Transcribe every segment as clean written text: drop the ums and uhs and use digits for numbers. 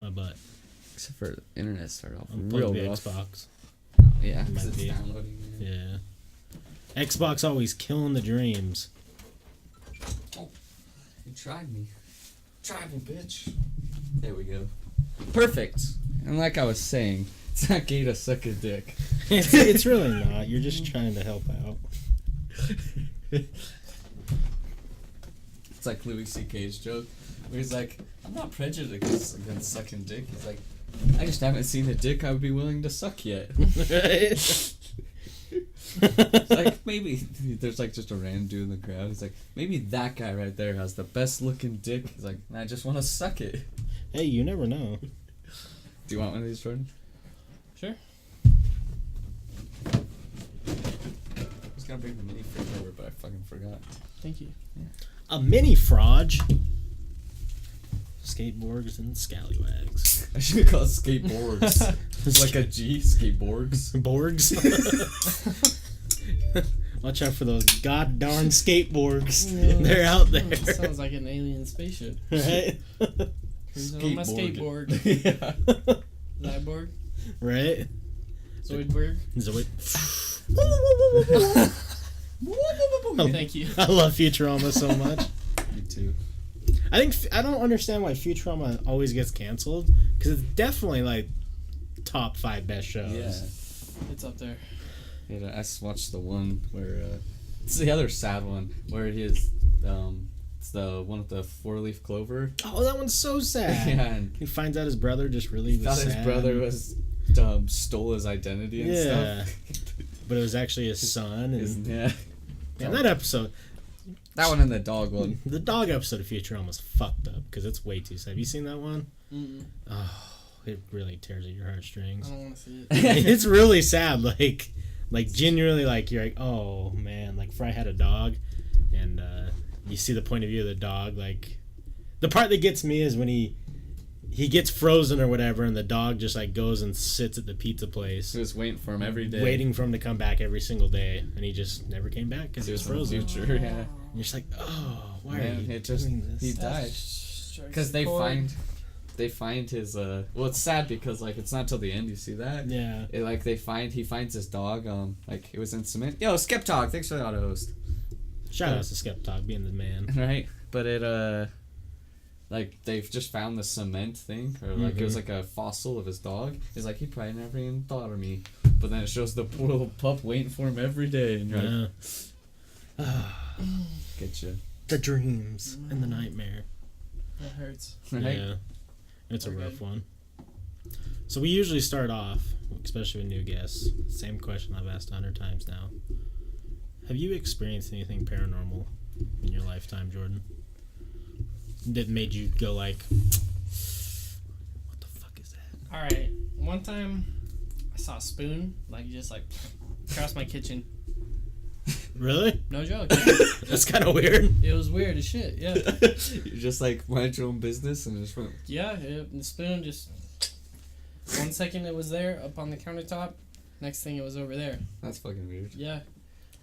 my butt. Except for the internet started off Unplug real the rough. Xbox. Yeah, It because might it's be. downloading. Yeah. Xbox always killing the dreams. Oh, you tried me. Tried me, bitch. There we go. Perfect. And like I was saying, it's not gay to suck a dick. It's really not. You're just trying to help out. It's like Louis C.K.'s joke, where he's like, I'm not prejudiced against sucking dick. He's like, I just haven't seen a dick I would be willing to suck yet. It's like, maybe there's like just a random dude in the crowd. He's like, maybe that guy right there has the best looking dick. He's like, I just want to suck it. Hey, you never know. Do you want one of these, Jordan? Sure. I was gonna bring the mini fridge over, but I fucking forgot. Thank you. Yeah. A mini frog. Skateboards and scallywags. I should call it skateboards. It's like a G, skateboards. Borgs. Watch out for those god darn skateboards. They're out there. Sounds like an alien spaceship. Right? Cruising on my skateboard. Yeah. Zyborg. Right? Zoidberg. Zoid. Thank you. I love Futurama so much. Me too. I don't understand why Futurama always gets canceled, because it's definitely like top 5 best shows. Yeah. It's up there. Yeah, I just watched the one where it's the other sad one where it's the one with the 4-leaf clover. Oh, that one's so sad. Yeah, and He finds out his brother just really was thought sad. his brother was stole his identity and Yeah. stuff. But it was actually his son. And, Yeah. and that episode, That one and the dog one. the dog episode of Futurama was fucked up because it's way too sad. Have you seen that one? Mm-mm. Oh, it really tears at your I heartstrings. don't want to see it. It's really sad. Like genuinely, like you're like, oh man, like Fry had a dog, and you see the point of view of the dog. Like the part that gets me is when he gets frozen or whatever, and the dog just like goes and sits at the pizza place, He was waiting for him every day. waiting for him to come back every single day, and he just never came back because he was from the frozen. future, yeah. And you're just like, oh, why Man, are you it just- doing this? he died. Because they find his well, it's sad because like it's not till the end you see that. Yeah. He finds his dog like it was in cement. Yo, Skip Talk, thanks for the auto host. Shout out to Skeptalk being the man. Right? But it like they've just found the cement thing, or like it was like a fossil of his dog. He's like, he probably never even thought of me. But then it shows the poor little pup waiting for him every day, and you're like, get you. The dreams and the nightmare. That hurts. Right? Yeah, it's a Okay. rough one. So we usually start off, especially with new guests, same question I've asked 100 times now. Have you experienced anything paranormal in your lifetime, Jordan? That made you go like, what the fuck is that? Alright. One time I saw a spoon, just across my kitchen. Really? No joke. That's kind of weird. It was weird as shit, yeah. You just like mind your own business and just went. Yeah, the spoon just... 1 second it was there, up on the countertop. Next thing it was over there. That's fucking weird. Yeah.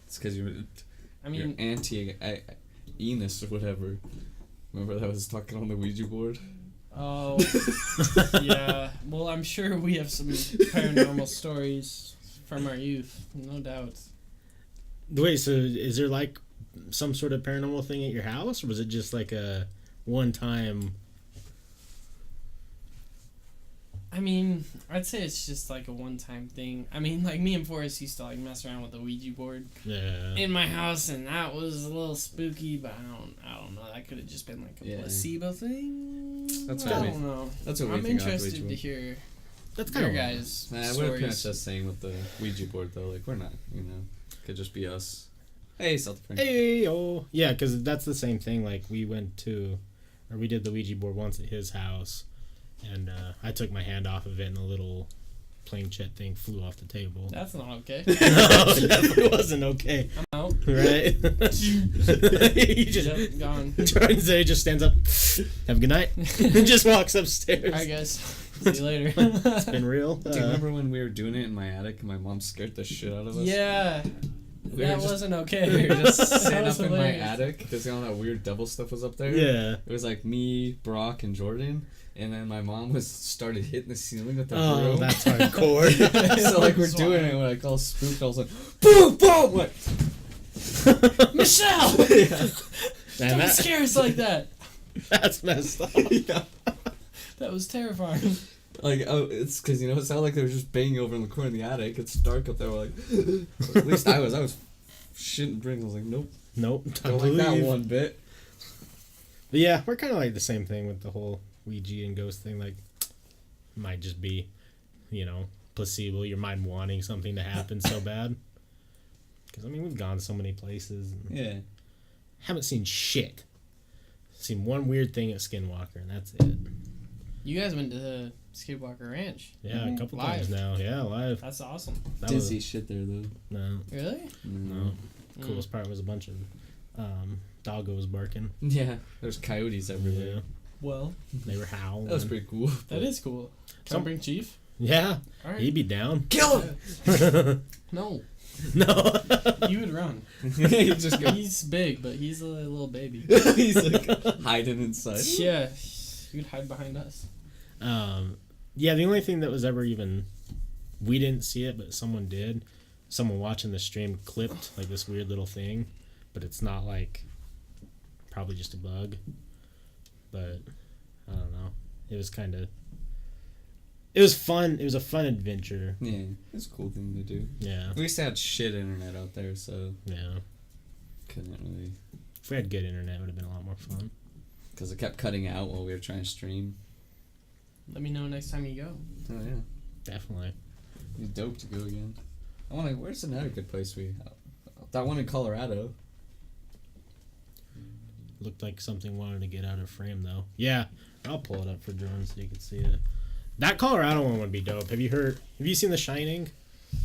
It's because you're I anti-Enos or whatever. Remember that was talking on the Ouija board? Oh, yeah. Well, I'm sure we have some paranormal stories from our youth, no doubt. Wait, so is there like some sort of paranormal thing at your house, or was it just like a one-time? I mean, I'd say it's just like a one-time thing. I mean, like me and Forrest used to like mess around with the Ouija board Yeah. in my house, and that was a little spooky. But I don't know. That could have just been like a placebo thing. That's I what don't know. That's what we I'm think about interested Ouija to hear That's kind your of guys' We're pretty much stories. just saying with the Ouija board though. Like we're not, could just be us. Hey, self-defense. Hey, oh. Yeah, because that's the same thing. Like, we did the Ouija board once at his house, and I took my hand off of it, and the little plane chet thing flew off the table. That's not okay. No, it definitely wasn't okay. I'm out. Right? He just, Yep, gone. Jordan just stands up, have a good night, and just walks upstairs. Alright, guys. See you later. It's been real. Do you remember when we were doing it in my attic and my mom scared the shit out of us? Yeah. We That were just, wasn't okay. we were just That sitting was up in my hilarious. attic because all that weird devil stuff was up there. Yeah. It was like me, Brock, and Jordan, and then my mom started hitting the ceiling with the Oh, broom. that's hardcore. So like we're doing it, we're like all spooked. I was like, boom, boom, what? Michelle! Yeah. Don't scare us like that. That's messed up. Yeah. That was terrifying. Like, oh, it's because, it sounded like they were just banging over in the corner of the attic. It's dark up there. We're like, at least I was shitting bricks. I was like, nope, Nope. don't like that one bit. But yeah, we're kind of like the same thing with the whole Ouija and ghost thing. Like, might just be, placebo. Your mind wanting something to happen so bad. Because we've gone so many places. And Yeah. haven't seen shit. Seen one weird thing at Skinwalker, and that's it. You guys went to the Skatewalker Ranch. Yeah, a couple Live. times now. Yeah, live. That's awesome. That Didn't was see shit there though. no, Really? no. Coolest part was a bunch of doggos barking. Yeah, there's coyotes everywhere. Yeah, Well, they were howling. That was pretty cool. that is cool. Can I bring Chief? Yeah, All right. he'd be down. Kill him! No, No. you would run. You just go. He's big, but he's a little baby. He's like hiding inside. Yeah, you'd hide behind us. Yeah, the only thing that was ever even, we didn't see it, but someone did. Someone watching the stream clipped like this weird little thing, but it's not like, probably just a bug. But I don't know. It was kind of. It was fun. It was a fun adventure. Yeah, it's a cool thing to do. Yeah. At least they had shit internet out there, so Yeah. couldn't really. If we had good internet, it would have been a lot more fun. Because it kept cutting out while we were trying to stream. Let me know next time you go. Oh yeah, Definitely. it'd be dope to go again. I want to. Where's another good place that one in Colorado? Looked like something wanted to get out of frame, though. Yeah. I'll pull it up for Jordan so you can see it. That Colorado one would be dope. Have you seen The Shining?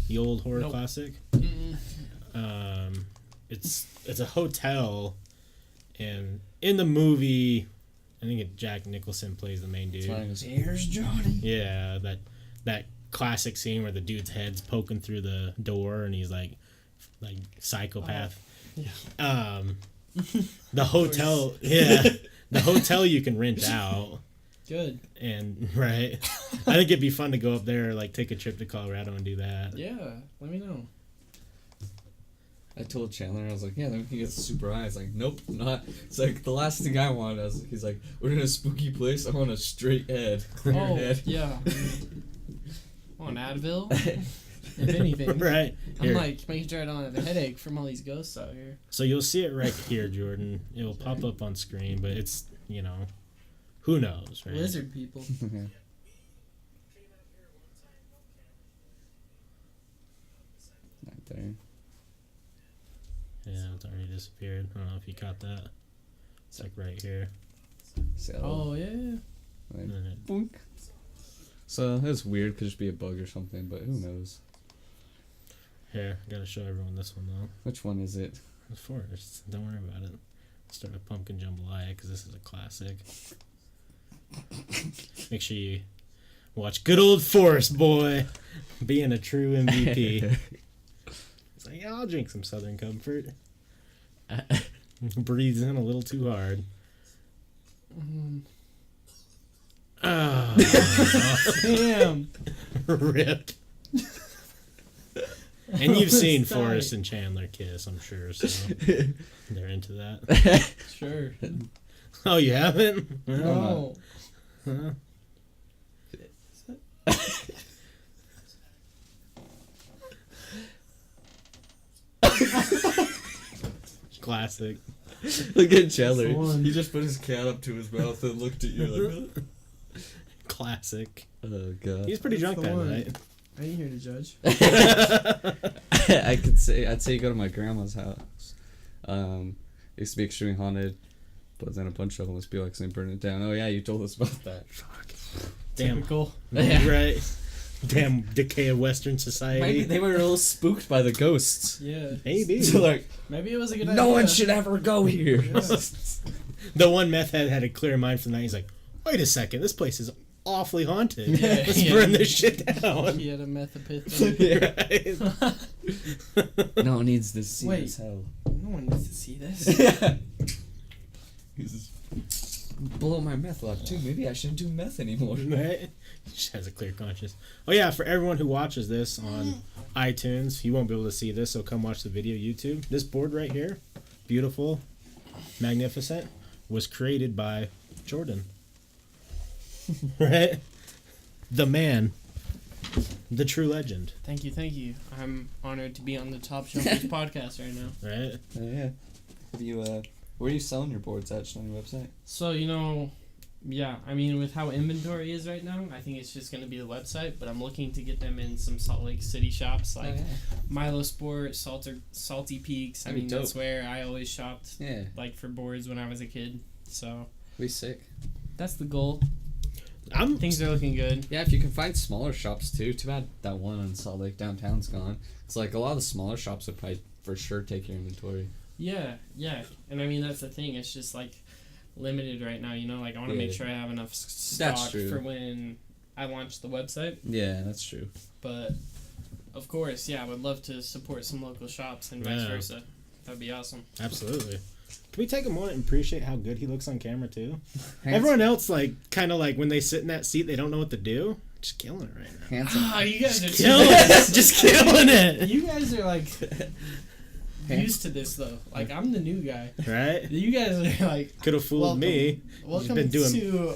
The old horror Nope. classic? Mm-mm. It's a hotel, and in the movie, I think Jack Nicholson plays the main dude. Here's Johnny. Yeah, that classic scene where the dude's head's poking through the door and he's like psychopath. Yeah. The hotel, yeah, the hotel you can rent out. Good. And right, I think it'd be fun to go up there, like take a trip to Colorado and do that. Yeah, let me know. I told Chandler, I was like, yeah, then we can get super high. He's like, nope, not. It's like, the last thing I want is, he's like, we're in a spooky place, I want a straight head. Clear Oh, head. yeah. On Advil? If anything. Right. I'm Here. like, making sure I don't have a headache from all these ghosts out here. So you'll see it right here, Jordan. It will pop up on screen, but it's, who knows, right? Lizard people. Right there. Yeah, it's already disappeared. I don't know if you caught that. It's like right here. So, Oh, yeah. like, And then it- boink. So, it's weird, could just be a bug or something, but who knows? Here, I gotta show everyone this one though. Which one is it? The forest. Don't worry about it. Start with Pumpkin Jambalaya because this is a classic. Make sure you watch good old Forest Boy being a true MVP. It's like, yeah, I'll drink some Southern Comfort. Breathes in a little too hard. Oh, Damn. rip. And you've seen That was Forrest tight. and Chandler kiss, I'm sure, so they're into that. Sure. Oh, you haven't? No. Huh? Classic. Look at Chandler. That's the one. He just put his cat up to his mouth and looked at you like, Classic. oh, God. He's pretty That's drunk the that one. night. I ain't here to judge. I'd say you go to my grandma's house. It used to be extremely haunted, but then a bunch of them must be like, they burned it down. Oh yeah, you told us about that. Damn. Typical. Yeah. Right. Damn decay of Western society. Maybe they were a little spooked by the ghosts. Yeah. Maybe. So like, Maybe it was a good idea. no one should ever go here. Yeah. The one meth head had a clear mind from that. He's like, wait a second, this place is awfully haunted. Yeah, Let's yeah. burn this shit down. He had a meth epiphany. Right? No one needs to see Wait. this hell. No one needs to see this. Blow my meth lab too. Maybe I shouldn't do meth anymore. Right? He just has a clear conscience. Oh yeah, for everyone who watches this on iTunes, you won't be able to see this, so come watch the video YouTube. This board right here, beautiful, magnificent, was created by Jordan. Right? The man. The true legend. Thank you. I'm honored to be on the Topshelfers podcast right now. Right? Yeah. Have you where are you selling your boards at? Just on your website? So, yeah, I mean, with how inventory is right now, I think it's just going to be the website, but I'm looking to get them in some Salt Lake City shops like Milo Sport, Salty Peaks. That'd be dope. That's where I always shopped, Yeah. like, for boards when I was a kid. So, Be sick. that's the goal. I'm Things are looking good. Yeah, if you can find smaller shops too. Too bad that one in Salt Lake downtown's gone. It's like a lot of the smaller shops would probably for sure take your inventory. Yeah. And I mean, that's the thing. It's just, like, limited right now, Like, I want to make sure I have enough stock true. for when I launch the website. Yeah, that's true. But, of course, yeah, I would love to support some local shops and vice Yeah. versa. That'd be awesome. absolutely. Can we take a moment and appreciate how good he looks on camera too? Everyone else, like, kind of like when they sit in that seat, they don't know what to do. Just killing it right now. Handsome. You guys are Killing it. Just killing it. You guys are like used to this though. Like I'm the new guy. Right? You guys are like Could have fooled welcome. me. Welcome been doing- to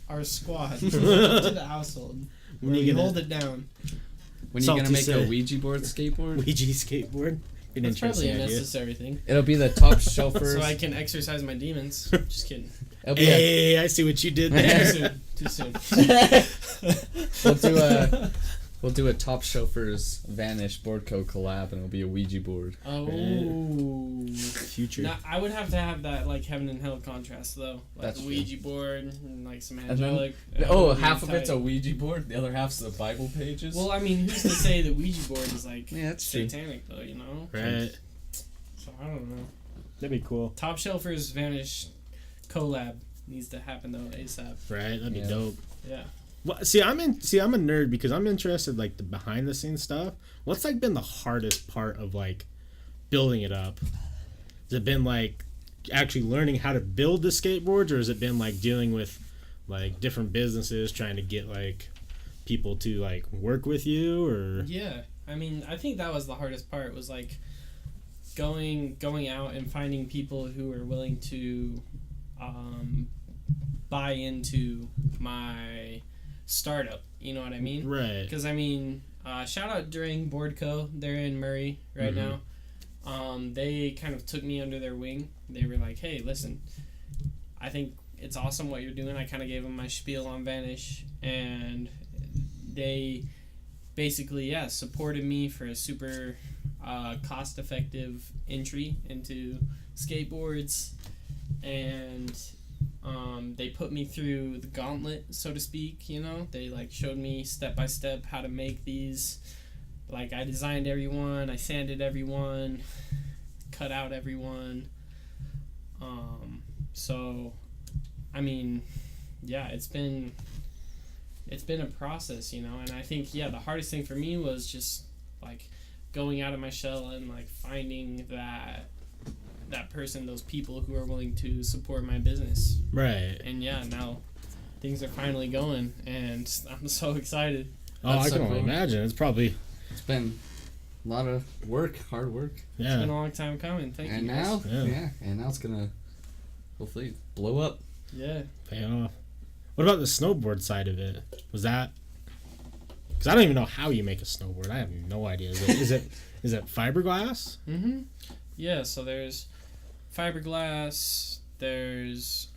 our squad, to the household. When Where you we gonna hold it down. When are you gonna Salty make say. a Ouija board skateboard? Ouija skateboard. An That's probably interesting a idea. necessary thing. It'll be the top shelfers. So I can exercise my demons. Just kidding. It'll be Hey, I see what you did there. Too soon. We'll do a top shelfers Vanish board co collab, and it'll be a Ouija board. Oh. Future. Now, I would have to have that like heaven and hell contrast though, like That's a true. Ouija board and like some then- angelic. Half of it's a Ouija board, the other half's the Bible pages. Well, I mean, who's to say the Ouija board is like Yeah, that's true. satanic though, Right. So I don't know. That'd be cool. Top Shelfers Vanish collab needs to happen though ASAP. Right? That'd be Yeah. dope. Yeah. Well, see, I'm a nerd because I'm interested like the behind the scenes stuff. What's like been the hardest part of like building it up? Has it been like actually learning how to build the skateboards, or has it been like dealing with like different businesses trying to get like people to like work with you, or Yeah. I mean, I think that was the hardest part was like going out and finding people who are willing to buy into my startup, you know what I mean? right? Because I mean, shout out during Board Co. They're in Murray right Mhm. now. They kind of took me under their wing. They were like, "Hey, listen, I think it's awesome what you're doing." I kind of gave them my spiel on Vanish, and they basically supported me for a super cost-effective entry into skateboards, and they put me through the gauntlet, so to speak. They like showed me step by step how to make these. Like I designed everyone, I sanded everyone, cut out everyone. So I mean, yeah, it's been a process, and I think the hardest thing for me was just like going out of my shell and like finding that person, those people who are willing to support my business. Right. And now things are finally going, and I'm so excited. Oh, That's I so can only cool. imagine. It's probably It's been a lot of work, hard work. It's yeah. been a long time coming. Thank And you. guys. now, Yeah. and now it's gonna hopefully blow up. Yeah. Pay off. What about the snowboard side of it? Was that? Because I don't even know how you make a snowboard. I have no idea. Is it fiberglass? Mm-hmm. Yeah, so there's fiberglass, there's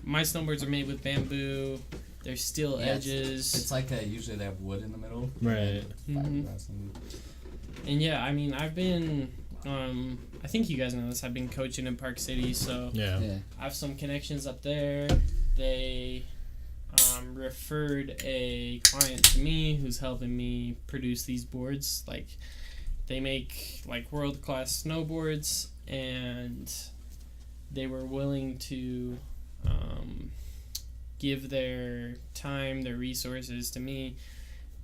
my snowboards are made with bamboo, there's steel Yeah, edges. It's like usually they have wood in the middle. Right. Mhm. Fiberglass and- And I mean, I've been I think you guys know this, I've been coaching in Park City, so Yeah. Yeah. I have some connections up there. They referred a client to me who's helping me produce these boards. Like, they make like world-class snowboards, and they were willing to give their time, their resources to me,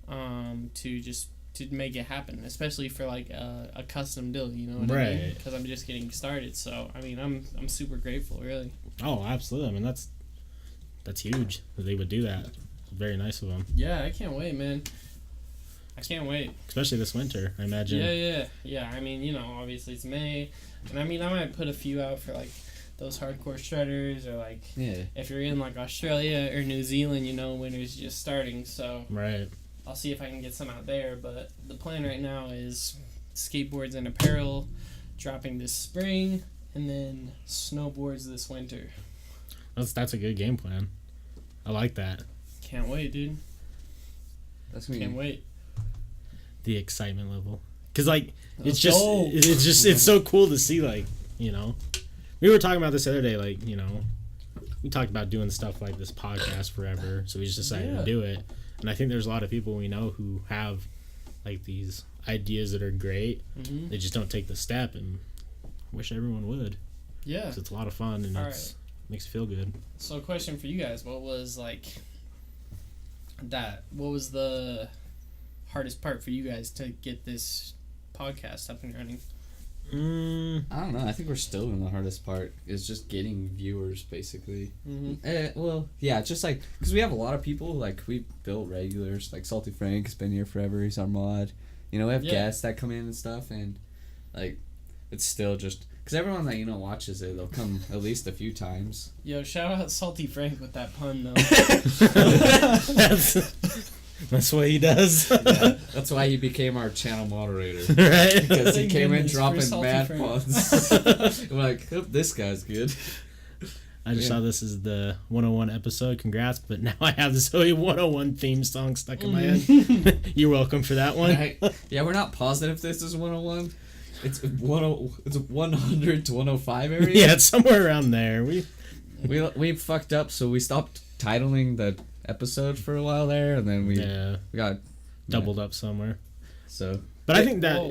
to make it happen, especially for like a custom build, you know what I mean? Because I'm just getting started. So I mean, I'm super grateful, really. Oh, absolutely. I mean, that's huge that they would do that. Very nice of them. Yeah, I can't wait, man. I can't wait. Especially this winter, I imagine. Yeah. I mean, you know, obviously it's May, and I mean, I might put a few out for like those hardcore shredders, or like if you're in like Australia or New Zealand, you know, winter's just starting. So right. I'll see if I can get some out there, but the plan right now is skateboards and apparel dropping this spring, and then snowboards this winter. That's a good game plan. I like that. Can't wait, dude. Can't wait. The excitement level, because like it's so cool to see, like, you know, we were talking about this the other day, like, you know, we talked about doing stuff like this podcast forever, so we just decided to do it. And I think there's a lot of people we know who have like these ideas that are great. They just don't take the step, and I wish everyone would. Yeah, 'cause it's a lot of fun, and makes you feel good. So, a question for you guys: what was the hardest part for you guys to get this podcast up and running? I don't know. I think we're still in the hardest part. Is just getting viewers, basically. Just like, because we have a lot of people, like, we built regulars, like Salty Frank has been here forever, he's our mod. You know, we have guests that come in and stuff, and like, it's still just, because everyone that, you know, watches it, they'll come at least a few times. Yo, shout out Salty Frank with that pun, though. That's what he does. That's why he became our channel moderator. Right? Because he came in dropping mad puns. We're like, oh, this guy's good. I just saw this is the 101 episode. Congrats, but now I have the Zoe 101 theme song stuck in my head. You're welcome for that one. Right. Yeah, we're not positive this is 101. It's 100 to 105 area. Yeah, it's somewhere around there. We fucked up, so we stopped titling the episode for a while there, and then we got doubled up somewhere. So, but I think that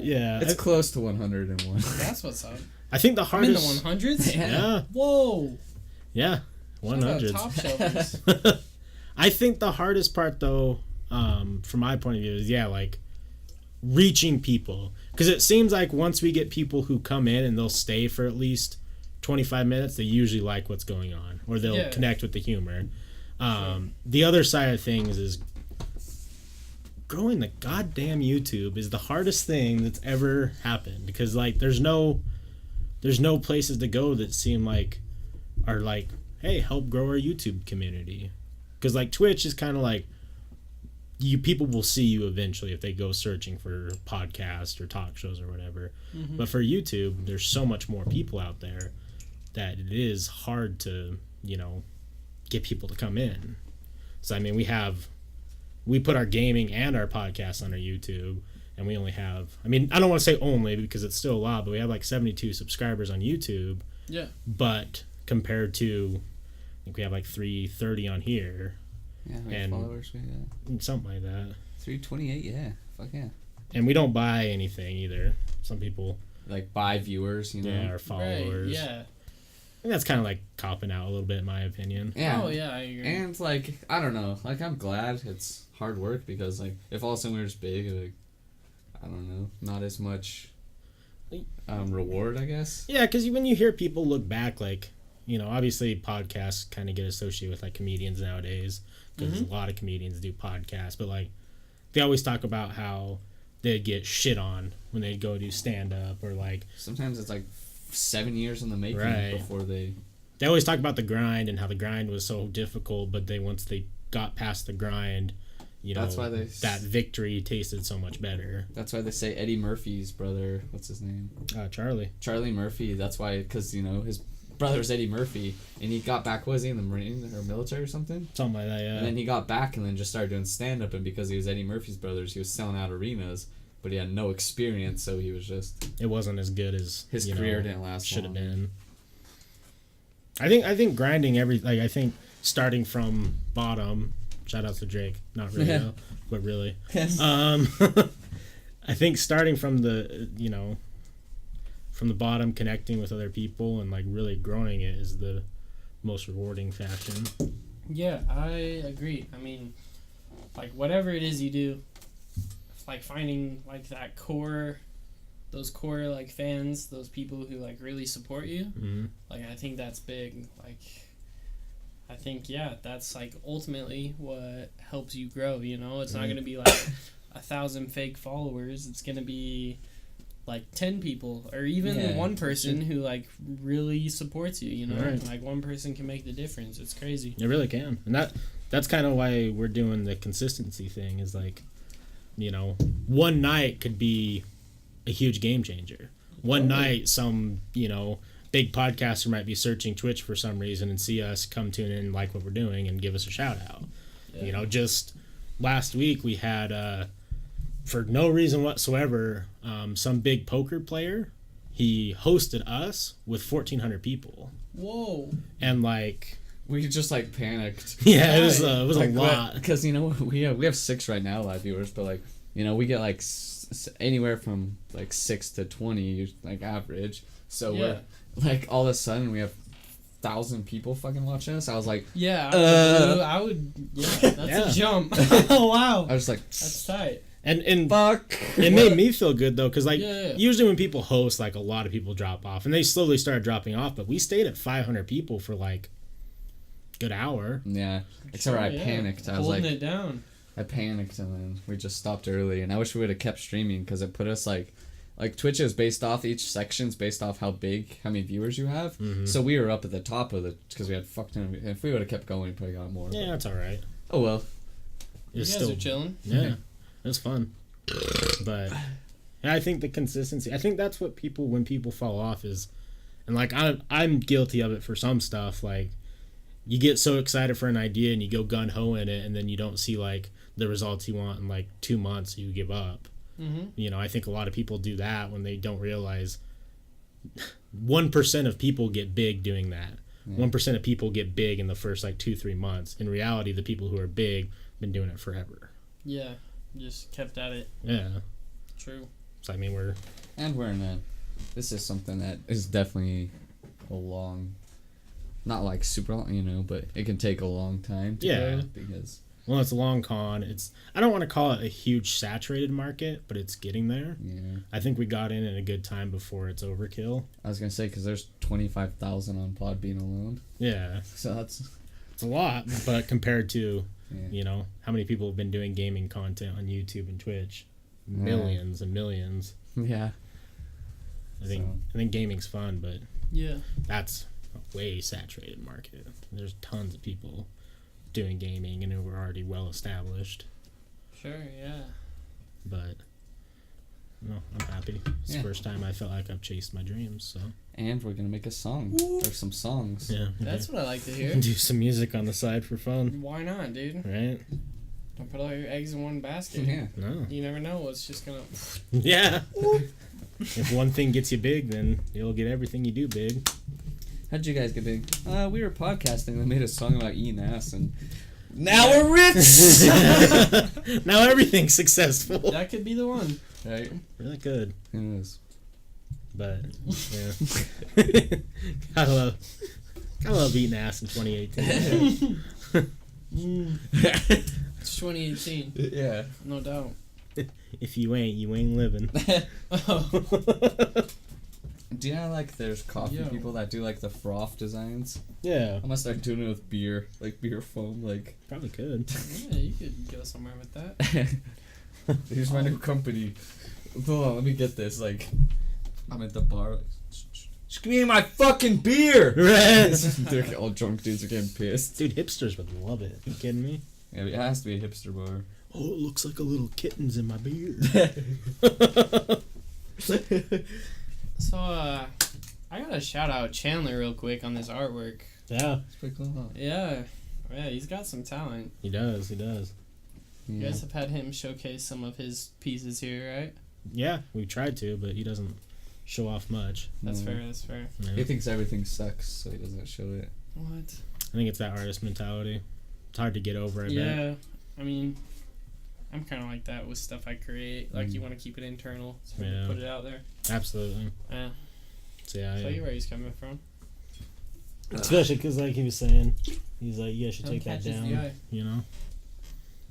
it's close to 101. That's what's up. I think the hardest. I'm in the 100s. Yeah. Whoa. Yeah, 100s. Topshelfers. I think the hardest part, though, from my point of view, is like reaching people, because it seems like once we get people who come in and they'll stay for at least 25 minutes, they usually like what's going on, or they'll connect with the humor. The other side of things is growing the goddamn YouTube is the hardest thing that's ever happened, because like there's no places to go that seem like are like, hey, help grow our YouTube community, because like Twitch is kind of like people will see you eventually if they go searching for podcasts or talk shows or whatever. But for YouTube, there's so much more people out there that it is hard to, you know, get people to come in. So I mean, we put our gaming and our podcast on our YouTube, and we only have, I mean, I don't want to say only because it's still a lot, but we have like 72 subscribers on YouTube. Yeah. But compared to, I think we have like 330 on here. Yeah, how many followers we got? Something like that. 328, yeah. Fuck yeah. And we don't buy anything either. Some people like buy viewers, you know. Yeah, or followers. Right, yeah. I think that's kind of like copping out a little bit, in my opinion. Yeah. Oh, yeah, I agree. And, like, I don't know. Like, I'm glad it's hard work, because, like, if all of a sudden we were just big, like, I don't know, not as much reward, I guess. Yeah, because when you hear people look back, like, you know, obviously podcasts kind of get associated with, like, comedians nowadays, because a lot of comedians do podcasts, but, like, they always talk about how they'd get shit on when they'd go do stand-up, or, like... Sometimes it's, like, 7 years in the making before they always talk about the grind and how the grind was so difficult, but once they got past the grind, you know, that's why that victory tasted so much better. That's why they say Eddie Murphy's brother, what's his name? Charlie Murphy. That's why, because, you know, his brother's Eddie Murphy, and he got back, was he in the Marine or military or something? Something like that, yeah. And then he got back and then just started doing stand-up, and because he was Eddie Murphy's brothers, he was selling out arenas, but he had no experience, so he was just... It wasn't as good as... His career didn't last should have been. I think grinding I think starting from bottom... Shout out to Drake. Not really, though, but really. I think starting from the, you know... From the bottom, connecting with other people and, like, really growing it is the most rewarding fashion. Yeah, I agree. I mean, like, whatever it is you do, like, finding, like, those core, like, fans, those people who, like, really support you, Mm-hmm. like, I think that's big. Like, I think, yeah, that's, like, ultimately what helps you grow, you know? It's not going to be, like, 1,000 fake followers. It's going to be, like, 10 people, or even one person who, like, really supports you, you know? Right. Like, one person can make the difference. It's crazy. It really can. And that's kind of why we're doing the consistency thing, is like, you know, one night could be a huge game changer. One night, some, you know, big podcaster might be searching Twitch for some reason and see us, come tune in, like what we're doing, and give us a shout out. Yeah. You know, just last week we had, for no reason whatsoever, some big poker player, he hosted us with 1,400 people. Whoa. And like, We just like panicked. yeah, it was Like, a lot. Because, you know, we have 6 right now live viewers, but like, you know, we get like anywhere from like 6 to 20, like average. So we're like, all of a sudden we have 1,000 people fucking watching us. I was like, Yeah, I would. Yeah, that's a jump. Oh wow. I was like, That's tight. And fuck. it made me feel good though, because like Yeah. usually when people host, like a lot of people drop off, and they slowly started dropping off. But we stayed at 500 people for like a good hour. Yeah. Except for I panicked. I was holding like, it down. I panicked, and then we just stopped early. And I wish we would have kept streaming, because it put us like Twitch is based off, each section's based off how many viewers you have. Mm-hmm. So we were up at the top of it because we had if we would have kept going, we probably got more. Yeah, that's all right. Oh well. You It's guys still are chilling. Yeah, it was fun. But yeah, I think the consistency. I think that's what when people fall off is, and like I'm guilty of it for some stuff. Like you get so excited for an idea and you go gun ho in it, and then you don't see like the results you want in like 2 months, so you give up. Mm-hmm. You know, I think a lot of people do that when they don't realize 1% of people get big doing that. 1% of people get big in the first like 2-3 months. In reality, the people who are big have been doing it forever. Yeah, just kept at it. Yeah. True. So I mean, we're in a. This is something that is definitely a long, not like super long, you know, but it can take a long time to go, because. Well, it's a long con. I don't want to call it a huge saturated market, but it's getting there. Yeah. I think we got in at a good time before it's overkill. I was gonna say, because there's 25,000 on Podbean alone. Yeah. So it's a lot, but compared to, yeah. you know, how many people have been doing gaming content on YouTube and Twitch? Millions and millions. Yeah. I think gaming's fun, but Yeah. that's a way saturated market. There's tons of people doing gaming and who were already well established. Sure. Yeah. But no, I'm happy. It's the first time I felt like I've chased my dreams. So. And we're gonna make a song or some songs. Yeah. That's what I like to hear. Do some music on the side for fun. Why not, dude? Right? Don't put all your eggs in one basket. Yeah. No. You never know what's just gonna. Yeah. If one thing gets you big, then you'll get everything you do big. How'd you guys get big? We were podcasting and made a song about eating ass, and now we're rich! Now everything's successful. That could be the one. Right? Really good. It is. But, yeah. gotta love eating ass in 2018. It's 2018. Yeah. No doubt. If you ain't living. Oh. Do you know, like, there's coffee Yo. people that do, like, the froth designs? Yeah. I'm gonna start doing it with beer. Like, beer foam, like... Probably could. Yeah, you could go somewhere with that. Here's my new company. Hold on, let me get this. Like, I'm at the bar. Just give me my fucking beer! Right. They're all drunk dudes are getting pissed. Dude, hipsters would love it. You kidding me? Yeah, it has to be a hipster bar. Oh, it looks like a little kitten's in my beard. So, I gotta shout out Chandler real quick on this artwork. Yeah. It's pretty cool, huh? Yeah, he's got some talent. He does. Yeah. You guys have had him showcase some of his pieces here, right? Yeah, we tried to, but he doesn't show off much. That's fair, that's fair. Yeah. He thinks everything sucks, so he doesn't show it. What? I think it's that artist mentality. It's hard to get over, I bet. Yeah, I mean, I'm kind of like that with stuff I create. Like, you want to keep it internal, so Yeah. put it out there. Absolutely. Yeah. So, yeah, Tell you where he's coming from. Especially because, like he was saying, he's like, "Yeah, should Don't take that catches the down." eye. You know.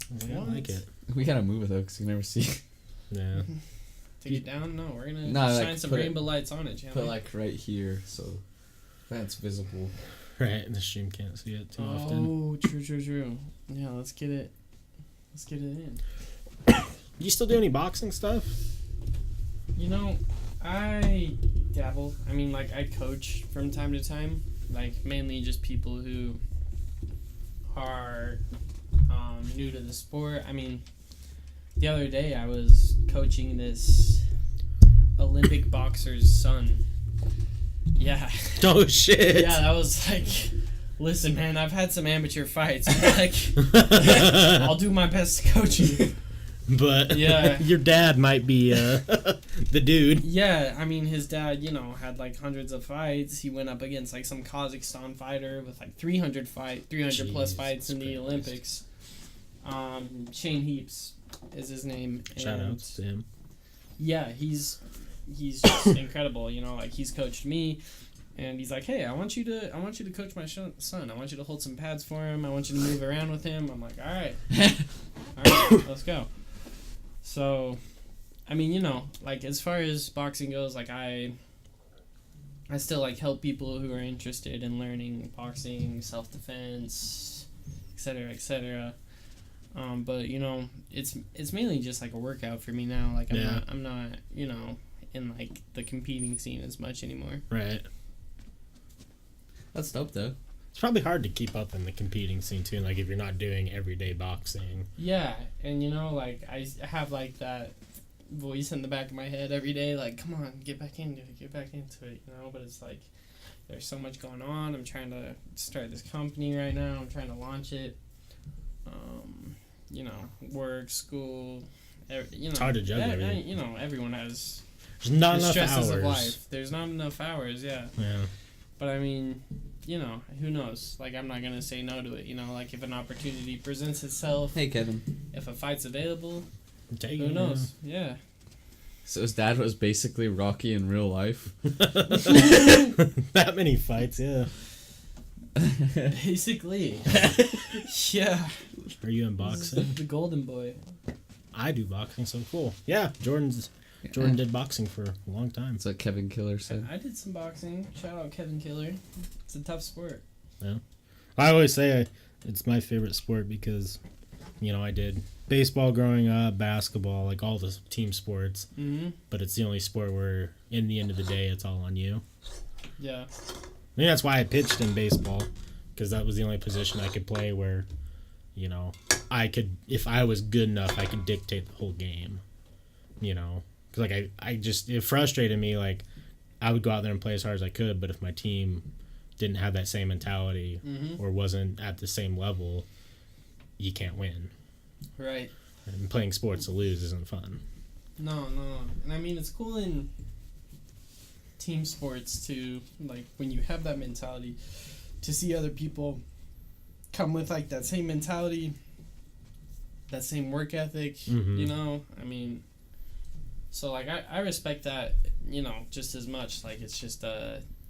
I was like, I What? like it. We gotta move it though, because you never see. Yeah. Take it down? No, we're gonna No, like, shine some put it- rainbow lights on it, Put like right here, so that's visible. Right. The stream can't see it too often. Oh, true. Yeah, let's get it. Let's get it in. You still do any boxing stuff? You know, I dabble. I mean, like, I coach from time to time. Like, mainly just people who are new to the sport. I mean, the other day I was coaching this Olympic boxer's son. Yeah. Oh shit. Yeah, that was like, listen, man, I've had some amateur fights. Like, I'll do my best to coach you. But Yeah. your dad might be the dude. Yeah, I mean, his dad, had like hundreds of fights. He went up against like some Kazakhstan fighter with like 300 plus fights in the Jesus Olympics. Shane Heaps is his name. Shout and out to him. Yeah, he's just incredible. Like he's coached me, and he's like, hey, I want you to coach my son. I want you to hold some pads for him. I want you to move around with him. I'm like, all right, let's go. So, I mean, like as far as boxing goes, like I still like help people who are interested in learning boxing, self-defense, etc., etc. But it's mainly just like a workout for me now. Like I'm not in like the competing scene as much anymore. Right. That's dope though. It's probably hard to keep up in the competing scene too. Like if you're not doing everyday boxing. Yeah, and like I have like that voice in the back of my head every day, like, come on, get back into it, But it's like there's so much going on. I'm trying to start this company right now. I'm trying to launch it. Work, school, It's hard to juggle everything. Everyone has There's not the enough stresses hours. of life. There's not enough hours, yeah. Yeah. But I mean, who knows? Like, I'm not gonna say no to it. Like if an opportunity presents itself, Hey Kevin. if a fight's available, Take who it, knows? Yeah. So his dad was basically Rocky in real life. That many fights, yeah. Basically. Yeah. Are you in This boxing? is the golden boy. I do boxing, so cool. Yeah, Jordan did boxing for a long time. That's what Kevin Killer said. I did some boxing. Shout out Kevin Killer. It's a tough sport. Yeah. I always say it's my favorite sport because, I did baseball growing up, basketball, like all the team sports. Mm-hmm. But it's the only sport where, in the end of the day, it's all on you. Yeah. I think that's why I pitched in baseball, because that was the only position I could play where, I could, if I was good enough, I could dictate the whole game. Because it frustrated me. Like, I would go out there and play as hard as I could, but if my team didn't have that same mentality or wasn't at the same level, you can't win. Right. And playing sports to lose isn't fun. No. And I mean, it's cool in team sports to, like, when you have that mentality, to see other people come with, like, that same mentality, that same work ethic, I mean, so, like, I respect that, just as much. Like, it's just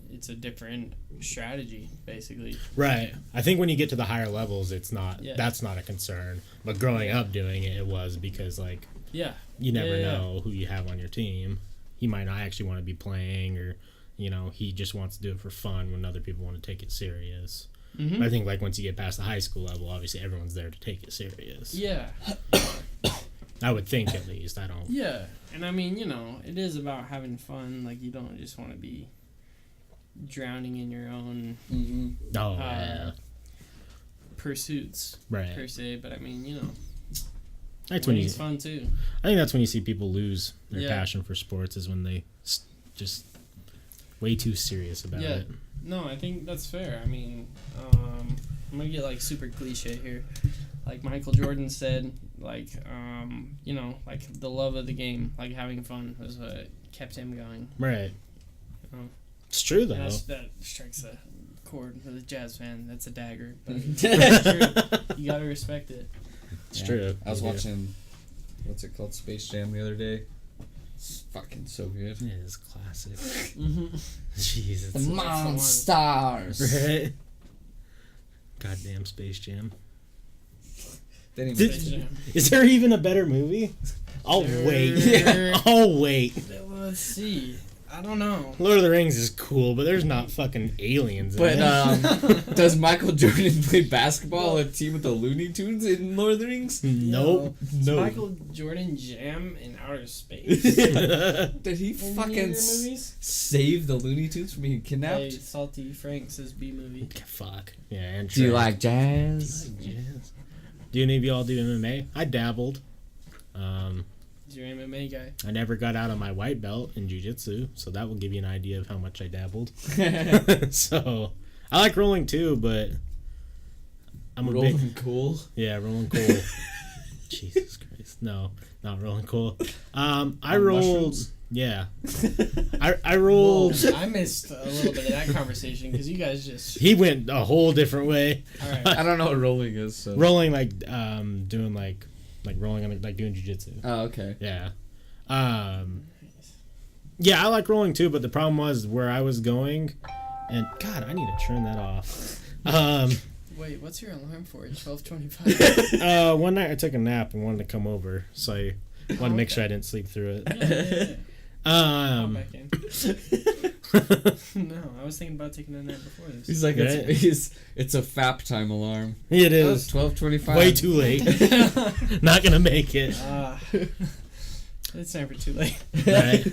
it's a different strategy, basically. Right. I think when you get to the higher levels, it's not, Yeah. that's not a concern. But growing up doing it, it was because, like, Yeah. you never Yeah. know who you have on your team. He might not actually want to be playing, or, he just wants to do it for fun when other people want to take it serious. Mm-hmm. But I think, like, once you get past the high school level, obviously everyone's there to take it serious. Yeah. I would think, at least. I don't. Yeah. And I mean, it is about having fun. Like, you don't just want to be drowning in your own Oh, yeah. pursuits, Right. per se. But I mean, That's when it's fun too. I think that's when you see people lose their Yeah. passion for sports, is when they just way too serious about Yeah. it. No, I think that's fair. I mean, I'm gonna get like super cliche here. Like Michael Jordan said, like, like the love of the game, like having fun was what kept him going. Right. Oh. It's true, though. And that strikes a chord with a jazz fan. That's a dagger. But it's true. You gotta respect it. It's true. I was You do. watching, what's it called, Space Jam the other day. It's fucking so good. It is classic. Mm-hmm. Jesus. The Monstars. Right? Goddamn Space Jam. They didn't Did- even Is there even a better movie? I'll wait. Yeah. I'll wait. Let's see. I don't know. Lord of the Rings is cool, but there's not fucking aliens in But it. does Michael Jordan play basketball on a team with the Looney Tunes in Lord of the Rings? Nope. Does No. Michael Jordan jam in outer space? Did he In the fucking other movies? save the Looney Tunes from being Hey, kidnapped? Salty Frank says B movie. Fuck. Yeah, and Do you Shrek. like jazz? Yes. Do any of y'all do MMA? I dabbled. You're an MMA guy. I never got out of my white belt in jiu-jitsu, so that will give you an idea of how much I dabbled. So, I like rolling too, but I'm a Rolling big... cool. Yeah, rolling cool. Jesus Christ. No, not rolling cool. I rolled... mushrooms? Yeah. I rolled... I missed a little bit of that conversation because you guys just. He went a whole different way. All right. I don't know what rolling is. So. Rolling doing rolling on doing jiu-jitsu. Oh, okay. Yeah. Yeah, I like rolling too, but the problem was where I was going, and God, I need to turn that off. Wait, what's your alarm for? 12:25. One night I took a nap and wanted to come over, so I wanted to make sure I didn't sleep through it. I'll back in. No, I was thinking about taking a nap before this. He's like, Right? it's a FAP time alarm. It Oh, is 12:25. way too late. Not gonna make it. It's never too late. Right?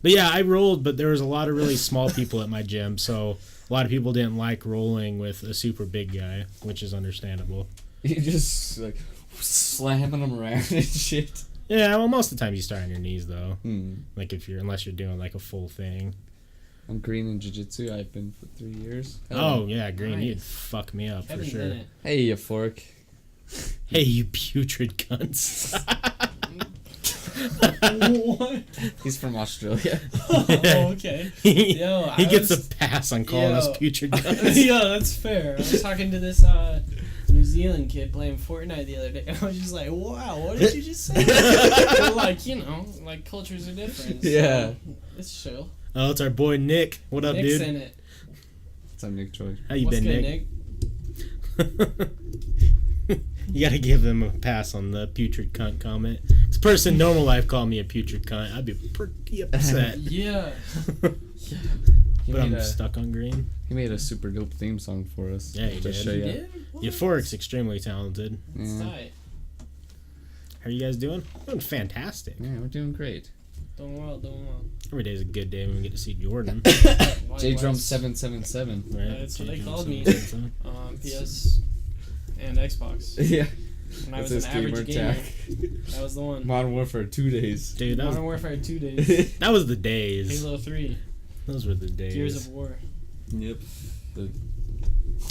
But yeah, I rolled, but there was a lot of really small people at my gym, so a lot of people didn't like rolling with a super big guy, which is understandable. You just like slamming them around and shit. Yeah, well, most of the time you start on your knees though. Hmm. Like unless you're doing like a full thing. I'm green in jiu-jitsu. I've been for 3 years. Oh yeah, green, Nice. you'd fuck me up for Kevin's sure. in it. Hey, you fork. Hey, you putrid cunts. What? He's from Australia. Oh, okay. Yo, he I gets was- a pass on calling us Yo. putrid cunts. Yeah, that's fair. I was talking to this New Zealand kid playing Fortnite the other day, and I was just like, "Wow, what did you just say?" But, like, like cultures are different. So Yeah. it's chill. Oh, it's our boy Nick. What up, Nick's dude? in it. What's up, Nick Troy? How you What's been, good, Nick? You gotta give them a pass on the putrid cunt comment. This person in normal life called me a putrid cunt. I'd be pretty upset. Yeah. He But I'm made, a, stuck on green. he made a super dope theme song for us. Yeah, he to did. show You ya. did? What? Euphoric's extremely talented. It's Yeah. tight. How are you guys doing? Doing fantastic. Yeah, we're doing great. Doing well, doing well. Every day's a good day when we get to see Jordan. J Drum Likewise. 777. Right? That's what they J-Drum called me. 777. PS and Xbox. Yeah. When I That's was his an average gamer gamer, tag. that was the one. Modern Warfare 2 days. Dude, Modern Warfare 2 days. that was the days. Halo 3. Those were the days. Gears of War. Yep.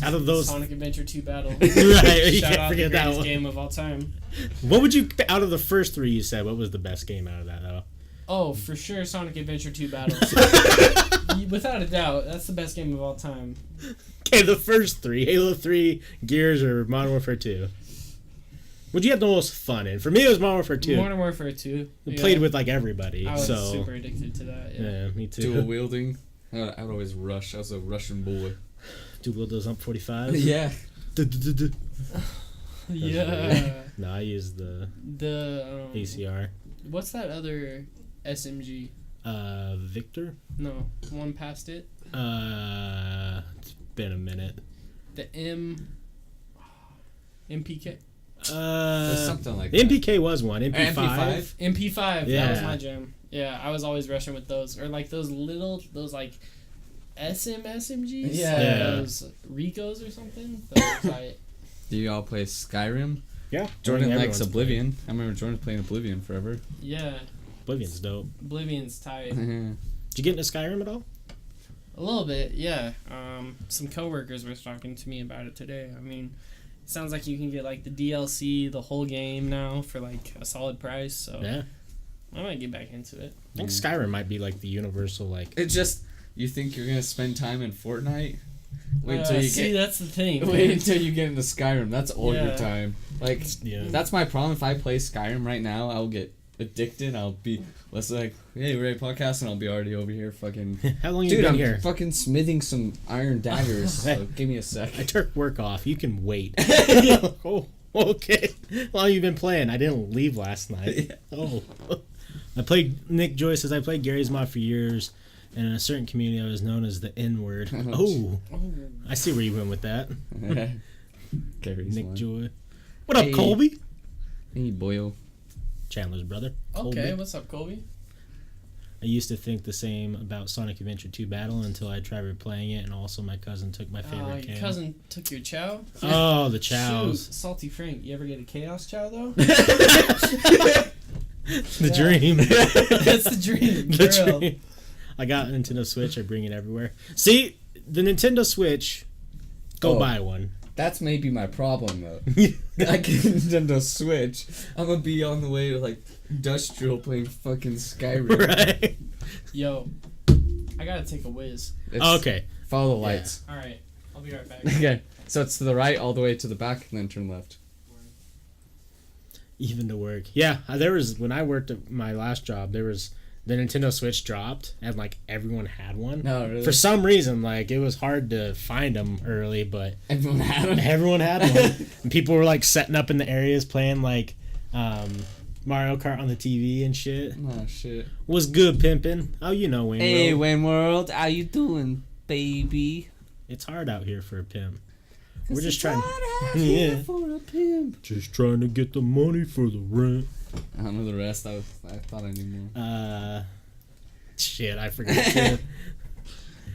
Out of those, Sonic Adventure 2 Battle. right? You Shout can't out forget the that greatest one. game of all time. What would you out of the first three you said? What was the best game out of that though? Oh, for sure, Sonic Adventure 2 Battle. Without a doubt, that's the best game of all time. Okay, the first three: Halo 3, Gears, or Modern Warfare 2. Would you have the most fun in? For me, it was Modern Warfare 2. Modern Warfare 2. I played with like everybody, I was so super addicted to that. Yeah. yeah, me too. Dual wielding. I would always rush. I was a Russian boy. Dual those up 45. Yeah. Yeah. No, I use the The ACR. what's that other SMG? Victor. No, one past it. It's been a minute. The MPK. There's something like that. MPK was one. MP5. MP5? MP5. That was Yeah. my jam. Yeah, I was always rushing with those, or like those like SMGs. Yeah. Like Yeah. those Ricos or something. Those were tight. Do you all play Skyrim? Yeah. Jordan I think likes everyone's Oblivion. I remember Jordan playing Oblivion forever. Yeah, played. Oblivion's dope. Oblivion's tight. Did you get into Skyrim at all? A little bit, yeah. Some coworkers were talking to me about it today. I mean, it sounds like you can get like the DLC, the whole game now for like a solid price. So Yeah. I might get back into it. I think Skyrim might be like the universal like. It just, you think you're gonna spend time in Fortnite? Wait until you see, get. that's the thing. Wait man. until you get into Skyrim. That's all Yeah. your time. Like, Yeah. that's my problem. If I play Skyrim right now, I'll get addicted, I'll be let's like, hey, we're ready to podcast, and I'll be already over here fucking. How long you Dude, been I'm here? fucking smithing some iron daggers. So give me a sec. I took work off. You can wait. Oh, okay. How long you been playing? I didn't leave last night. Yeah. Oh. I played, Nick Joy says, I played Gary's Mod for years, and in a certain community I was known as the N-word. Oh. I see where you went with that. Gary's Nick Mod. Joy. What up, Colby? Hey, boyo. Chandler's brother. Okay, Colby. what's up, Colby? I used to think the same about Sonic Adventure 2 Battle until I tried replaying it, and also my cousin took my favorite Your cam. cousin took your chow? Oh, the chows. Shoot, Salty Frank. You ever get a Chaos chow, though? The dream. That's the dream. The for real. dream. I got a Nintendo Switch. I bring it everywhere. See, the Nintendo Switch, go buy one. That's maybe my problem though. I get a Nintendo Switch. I'm gonna be on the way to like industrial playing fucking Skyrim. Right? Yo, I gotta take a whiz. Okay. Follow the lights. Alright, I'll be right back. Okay. So it's to the right, all the way to the back, and then turn left. Even to work. Yeah, there was, when I worked at my last job, there was, the Nintendo Switch dropped, and like everyone had one. No, really. For some reason, like it was hard to find them early, but Everyone had them. everyone had one. And people were like setting up in the areas playing like Mario Kart on the TV and shit. Oh shit. Was good pimping. Oh, you know, Wayne. Hey, World. Wayne World, how you doing, baby? It's hard out here for a pimp. We're just trying. Yeah. For a pimp. Just trying to get the money for the rent. I don't know the rest. I thought I knew more. Shit, I forgot. Too.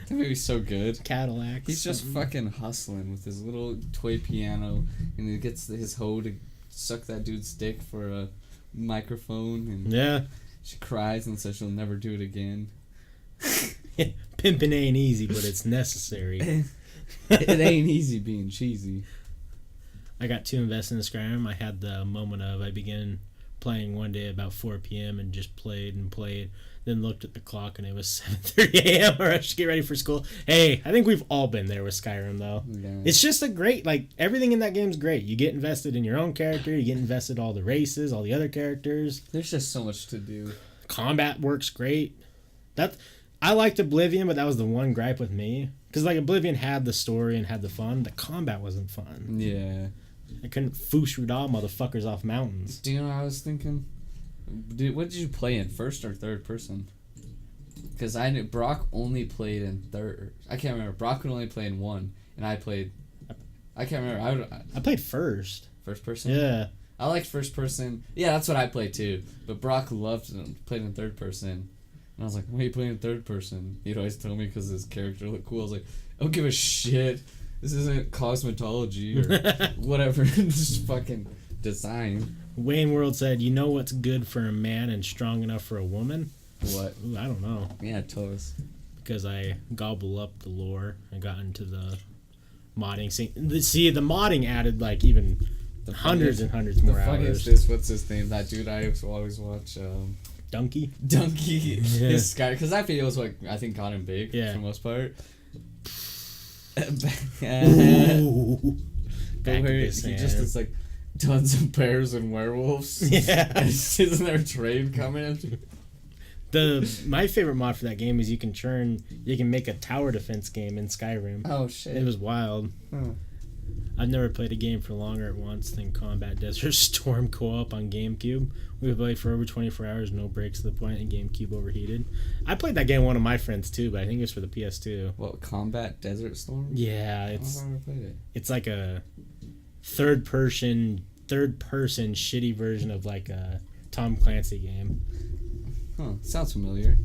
That movie's so good. Cadillac. He's just fucking hustling with his little toy piano, and he gets his hoe to suck that dude's dick for a microphone, and Yeah. she cries and says she'll never do it again. Pimping ain't easy, but it's necessary. It ain't easy being cheesy. I got too invested in Skyrim. I had the moment of, I began playing one day about 4 p.m. and just played and played. Then looked at the clock and it was 7:30 a.m. or I should get ready for school. Hey, I think we've all been there with Skyrim though. Yeah. It's just a great, like, everything in that game's great. You get invested in your own character. You get invested in all the races, all the other characters. There's just so much to do. Combat works great. I liked Oblivion, but that was the one gripe with me. Because, like, Oblivion had the story and had the fun. The combat wasn't fun. Yeah. I couldn't foosh Rudal motherfuckers off mountains. Do you know what I was thinking? What did you play in, first or third person? Because I knew Brock only played in third. I can't remember. Brock could only play in one, and I played. I can't remember. I played first. First person. Yeah. I liked first person. Yeah, that's what I played too. But Brock played in third person, and I was like, "Why are you playing in third person?" He'd always tell me because his character looked cool. I was like, "I don't give a shit. This isn't cosmetology or whatever. This is fucking design." Wayne World said, "You know what's good for a man and strong enough for a woman?" What? Ooh, I don't know. Yeah, toes. Because I gobble up the lore. I got into the modding scene. See, the modding added like even hundreds and hundreds more the funniest hours. is, what's his name? That dude I always watch. Donkey? Donkey. Yeah. This guy, because that video was what I think got him big Yeah. for the most part. Ooh. But Back where of he his just hand. is like tons of bears and werewolves. Yeah. And isn't there a train coming? My favorite mod for that game is you can make a tower defense game in Skyrim. Oh shit! It was wild. Oh. I've never played a game for longer at once than Combat Desert Storm co-op on GameCube. We played for over 24 hours, no breaks to the point, and GameCube overheated. I played that game with one of my friends too, but I think it was for the PS2. What, Combat Desert Storm? Yeah, I've never played it. it's like a third person shitty version of like a Tom Clancy game. Huh? Sounds familiar.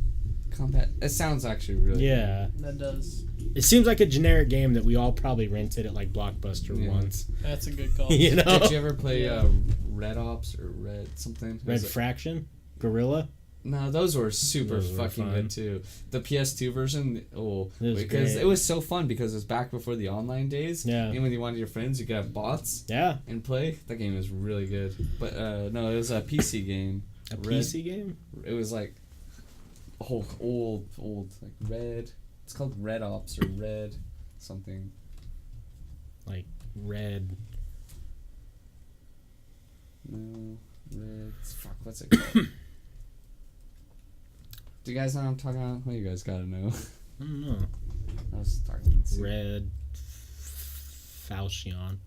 Combat. It sounds actually really. Yeah, That does. it seems like a generic game that we all probably rented at like Blockbuster Yeah. once. That's a good call. You know, Did you ever play Yeah. Red Ops or Red something? Red Was it- Fraction, Gorilla. No, those were super Those were fucking fun. good too. The PS2 version, It was because great. it was so fun because it was back before the online days. Yeah. And when you wanted your friends, you could have bots Yeah, and play. That game was really good. But no, it was a PC game. a Red- PC game. It was like old like Red. It's called Red Ops or Red something. Like Red. No, Red. Fuck, what's it called? Do you guys know what I'm talking about? Well, you guys gotta know. I don't know. I was starting to see. Red Falchion.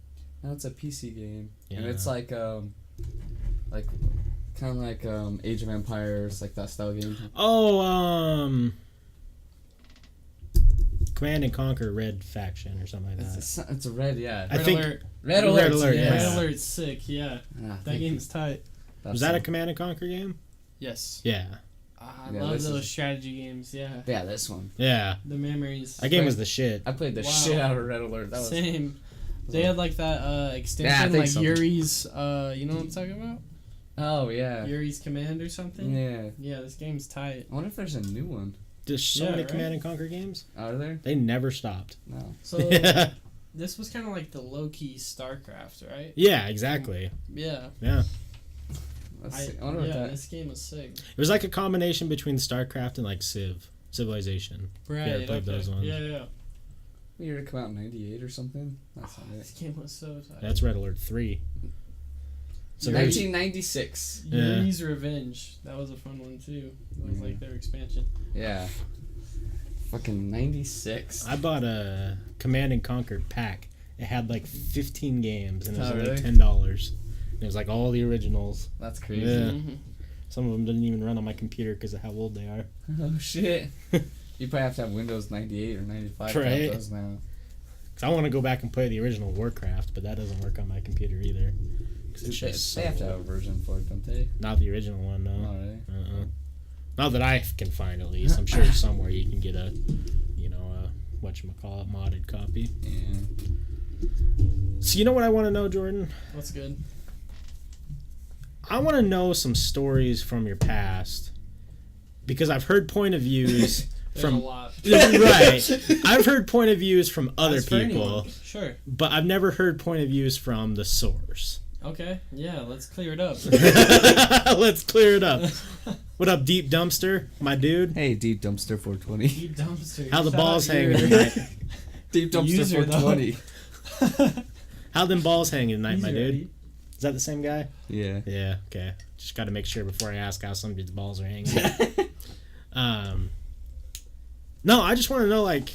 No, it's a PC game. Yeah. And it's like kind of like Age of Empires, like that style game. Oh, Command and Conquer Red Faction or something like that. It's a red, yeah. I think Alert. Red Alert. Red Alert, yeah. yeah. Red Alert's sick. Yeah, that game's tight. Was that a Command and Conquer game? Yes. Yeah. I Yeah, love this those is- strategy games. Yeah. Yeah, this one. Yeah. The memories. That game was the shit. I played the Wow. shit out of Red Alert. That was Same. They had like that extension, Yeah, I think like so. Yuri's. You know what I'm talking about? Oh yeah. Yuri's Command or something. Yeah. Yeah, this game's tight. I wonder if there's a new one. There's so Yeah, many right? Command and Conquer games. Are there? They never stopped. No. So Yeah. this was kind of like the low key StarCraft, right? Yeah, exactly. Yeah. Yeah. Let's see. I wonder what that. This game was sick. It was like a combination between StarCraft and like Civilization. Right. I played those ones. Yeah. We heard it come out in '98 or something. That's Oh, not this it. game was so tight. That's Red Alert 3. So there's 1996. Yeah. Yuri's Revenge. That was a fun one too. It was like their expansion. Yeah. Fucking 96. I bought a Command and Conquer pack. It had like 15 games and it was Oh, only really? $10. And it was like all the originals. That's crazy. Yeah. Mhm. Some of them didn't even run on my computer because of how old they are. Oh shit. You probably have to have Windows 98 or 95 to Right. have those now. Cause I want to go back and play the original Warcraft, but that doesn't work on my computer either. 'Cause it's They, just they have to have a version for it, don't they? not the original one, no. Alright. Not that I can find, at least. I'm sure somewhere you can get a, whatchamacallit, modded copy. Yeah. So you know what I want to know, Jordan? What's good? I want to know some stories from your past because I've heard point of views There's from a lot. right. I've heard point of views from other That's for people, anyone. Sure. but I've never heard point of views from the source. Okay. Yeah. Let's clear it up. Let's clear it up. What up, Deep Dumpster, my dude? Hey, Deep Dumpster 420. Deep dumpster. How the Shout balls out hanging your- tonight? Deep Dumpster User, though. 420. How them balls hanging tonight, He's my dude? ready. Is that the same guy? Yeah. Yeah. Okay. Just got to make sure before I ask how somebody's balls are hanging. No, I just want to know, like,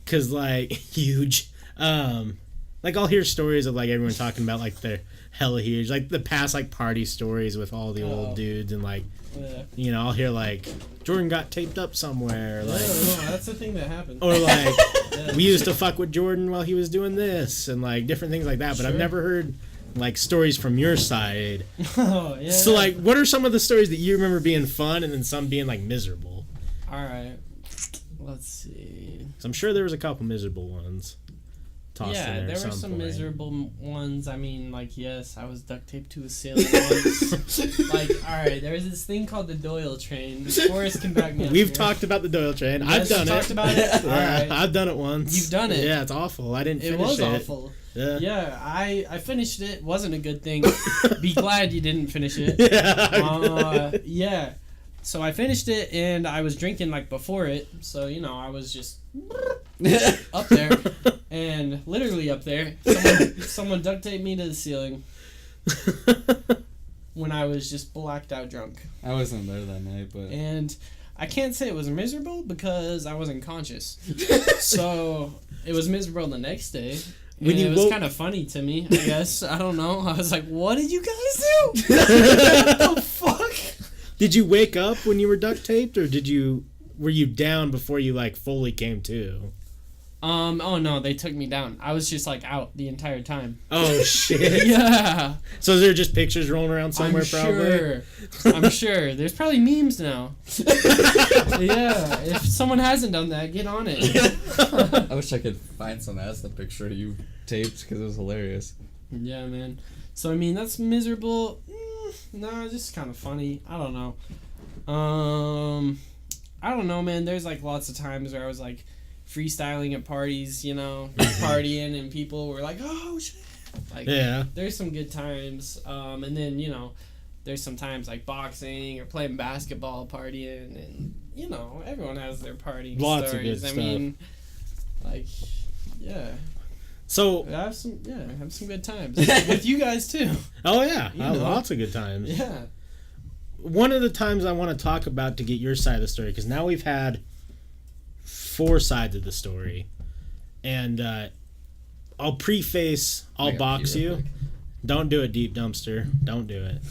cause like huge. Like I'll hear stories of like everyone talking about like they're hella huge, like the past like party stories with all the old dudes and like Yeah. I'll hear like Jordan got taped up somewhere, like, No, that's the thing that happened. or like Yeah. we used to fuck with Jordan while he was doing this and like different things like that. But I've Sure. never heard like stories from your side. Oh, yeah. So like, what are some of the stories that you remember being fun and then some being like miserable? All right. Let's see. 'Cause I'm sure there was a couple miserable ones tossed in Yeah, there. there at were some some point. miserable ones. I mean, like, yes, I was duct taped to a ceiling once. Like, all right, there was this thing called the Doyle train. Forrest can back me up. We've here. talked about the Doyle train. Yes, I've done you it. talked about it? All Yeah, right. I've done it once. You've done it? Yeah, it's awful. I didn't It finish was it. awful. Yeah. Yeah, I finished it. Wasn't a good thing. Be glad you didn't finish it. Yeah. Yeah. So I finished it, and I was drinking, like, before it. So, I was just up there. And literally up there. Someone duct taped me to the ceiling when I was just blacked out drunk. I wasn't there that night, but And I can't say it was miserable because I wasn't conscious. So it was miserable the next day. When And you it was woke- kind of funny to me, I guess. I don't know. I was like, what did you guys do? What the fuck? Did you wake up when you were duct taped, or were you down before you like fully came to? Oh no, they took me down. I was just like out the entire time. Oh shit! Yeah. So is there just pictures rolling around somewhere? I'm sure. There's probably memes now. Yeah. If someone hasn't done that, get on it. I wish I could find some. That's the picture you taped because it was hilarious. Yeah, man. So I mean, that's miserable. No, just kind of funny. I don't know. I don't know, man. There's like lots of times where I was like freestyling at parties, partying, and people were like, "Oh shit!" Like, Yeah. there's some good times. And then there's some times like boxing or playing basketball, partying, and everyone has their partying Lots of stories. good I stuff. mean, like, yeah. So. Have some good times with you guys too. Oh yeah, You know. lots of good times. Yeah. one of the times I want to talk about to get your side of the story, because now we've had 4 sides of the story, and I'll box you. Don't do it, Deep Dumpster. Don't do it.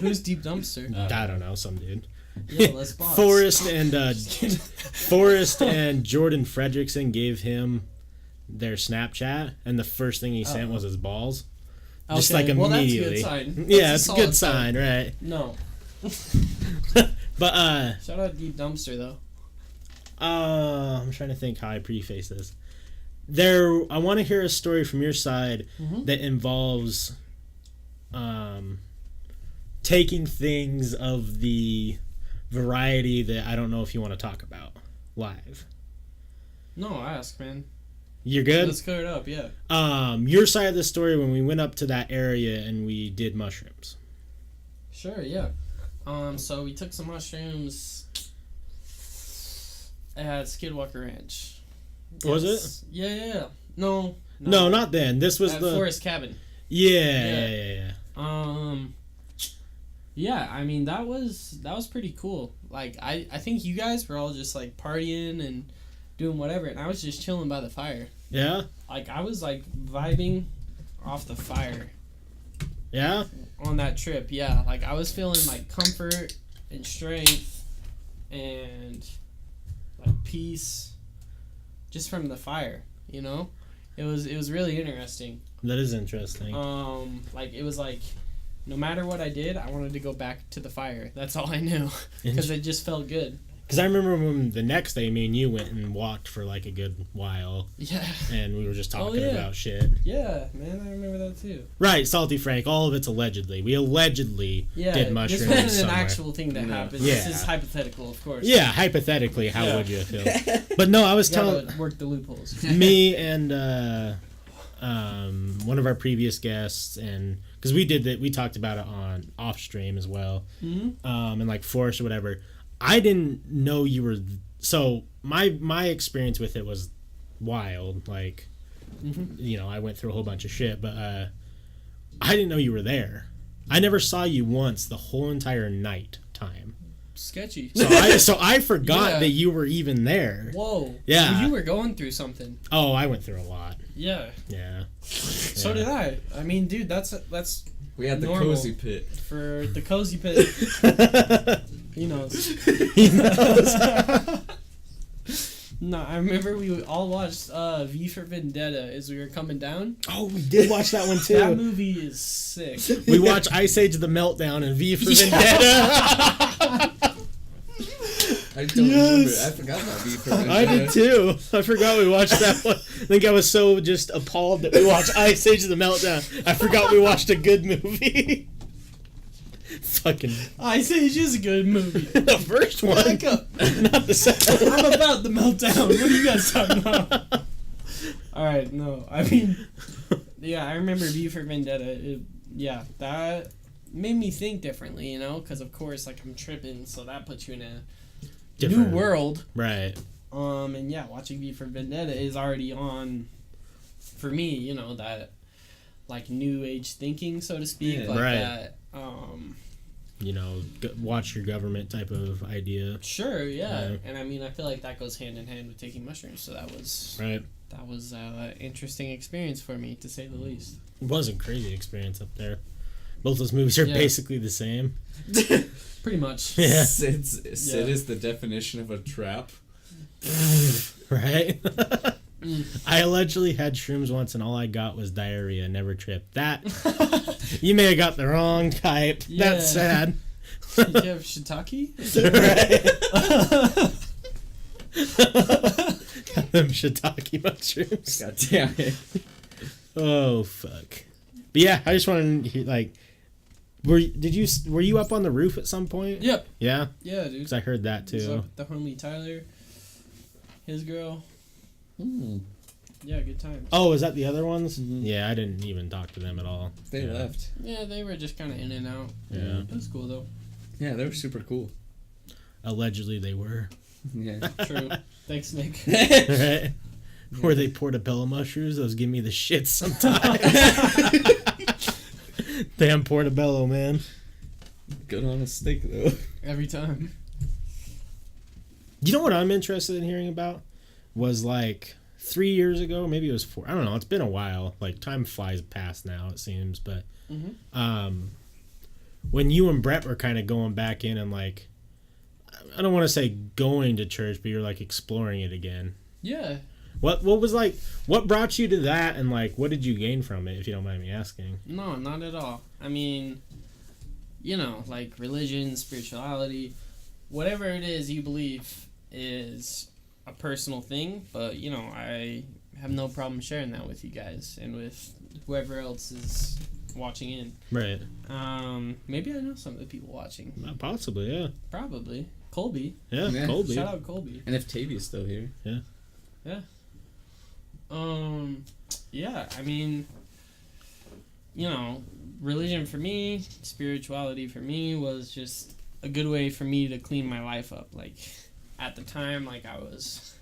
Who's Deep Dumpster? I don't know, some dude. Yeah, let's box. Forrest and Jordan Fredrickson gave him their Snapchat, and the first thing he sent was his balls. Just like immediately. Well, that's a good sign. Yeah, it's a good sign, right? No. But shout out Deep Dumpster though. I'm trying to think how I preface this. I want to hear a story from your side that involves taking things of the variety that I don't know if you want to talk about live. No, ask, man. You're good? Let's clear it up, yeah. Your side of the story when we went up to that area and we did mushrooms. Sure, yeah. So we took some mushrooms at Skidwalker Ranch. Was it? Yeah. No, not then. This was at the Forest Cabin. Yeah. Yeah, I mean that was pretty cool. Like I think you guys were all just like partying and doing whatever, and I was just chilling by the fire. Yeah. Like I was like vibing off the fire. Yeah. On that trip, yeah. Like I was feeling like comfort and strength and like peace just from the fire, you know? It was really interesting. That is interesting. Like it was like no matter what I did, I wanted to go back to the fire. That's all I knew because it just felt good. Because I remember when the next day me and you went and walked for like a good while. Yeah. And we were just talking about shit. Yeah, man, I remember that too. Right, Salty Frank, all of it's allegedly. We allegedly did mushrooms this wasn't somewhere. an actual thing that happened. Yeah. This is hypothetical, of course. Yeah, hypothetically, how would you feel? But no, I was telling... work the loopholes. Me and one of our previous guests, and... Because we talked about it on off stream as well. Mm-hmm. And like Forrest or whatever. I didn't know you were... So, my experience with it was wild. Like, you know, I went through a whole bunch of shit, but I didn't know you were there. I never saw you once the whole entire night time. Sketchy. So I forgot that you were even there. Whoa. Yeah. So you were going through something. Oh, I went through a lot. Yeah. Yeah. So did I. I mean, dude, that's we had the normal cozy pit. For the cozy pit. He knows. He knows. No, I remember we all watched V for Vendetta as we were coming down. Oh, we did watch that one too. That movie is sick. We watched Ice Age the Meltdown and V for Vendetta. I don't remember. I forgot about V for Vendetta. I did too. I forgot we watched that one. I think I was so just appalled that we watched Ice Age the Meltdown. I forgot we watched a good movie. Fucking Ice Age is a good movie. The first one, not the second. I'm about the Meltdown. What are you guys talking about? All right, no, I mean, yeah, I remember V for Vendetta. That made me think differently, you know, because of course, like I'm tripping, so that puts you in a new world, right? And yeah, watching V for Vendetta is already on for me, you know, that like new age thinking, so to speak, like right. that. You know, watch your government type of idea. Sure, yeah. And I mean, I feel like that goes hand in hand with taking mushrooms. So that was an interesting experience for me, to say the least. It was a crazy experience up there. Both those movies are basically the same. Pretty much. Yeah. Sid is the definition of a trap. Right? I allegedly had shrooms once and all I got was diarrhea, never tripped. That, you may have got the wrong type. Yeah. That's sad. Did you have shiitake? Got them shiitake mushrooms. God damn it. Oh, fuck. But yeah, I just wanted to hear, like, were you up on the roof at some point? Yep. Yeah? Yeah, dude. Because I heard that too. Up with the homie Tyler, his girl. Yeah, good times. Oh, is that the other ones? Mm-hmm. Yeah, I didn't even talk to them at all. They left. Yeah, they were just kind of in and out. Yeah. It was cool, though. Yeah, they were super cool. Allegedly, they were. Yeah. True. Thanks, Nick. Right? Where they portobello mushrooms, those give me the shits sometimes. Damn portobello, man. good on a stick though. Every time. You know what I'm interested in hearing about? Was like 3 years ago, maybe it was 4. I don't know. It's been a while. Like time flies past now, it seems. But when you and Brett were kind of going back in and like, I don't want to say going to church, but you're like exploring it again. Yeah. What was like? What brought you to that, and like, what did you gain from it? If you don't mind me asking. No, not at all. I mean, you know, like religion, spirituality, whatever it is you believe is a personal thing. But you know, I have no problem sharing that with you guys and with whoever else is watching in. Right. Maybe I know some of the people watching. Possibly, yeah. Probably Colby. Yeah, Colby. Shout out Colby. And if Tavia's still here. Yeah. Yeah. Yeah, I mean, you know, religion for me, spirituality for me was just a good way for me to clean my life up. Like, at the time, like, I was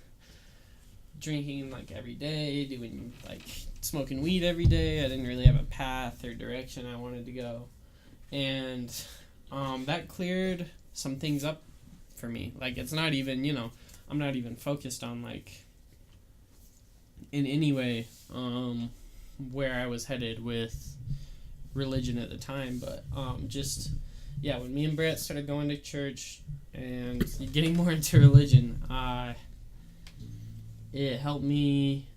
drinking, like, every day, doing, like, smoking weed every day. I didn't really have a path or direction I wanted to go. And that cleared some things up for me. Like, it's not even, you know, I'm not even focused on, like, in any way where I was headed with religion at the time, but just yeah, when me and Brett started going to church and getting more into religion, it helped me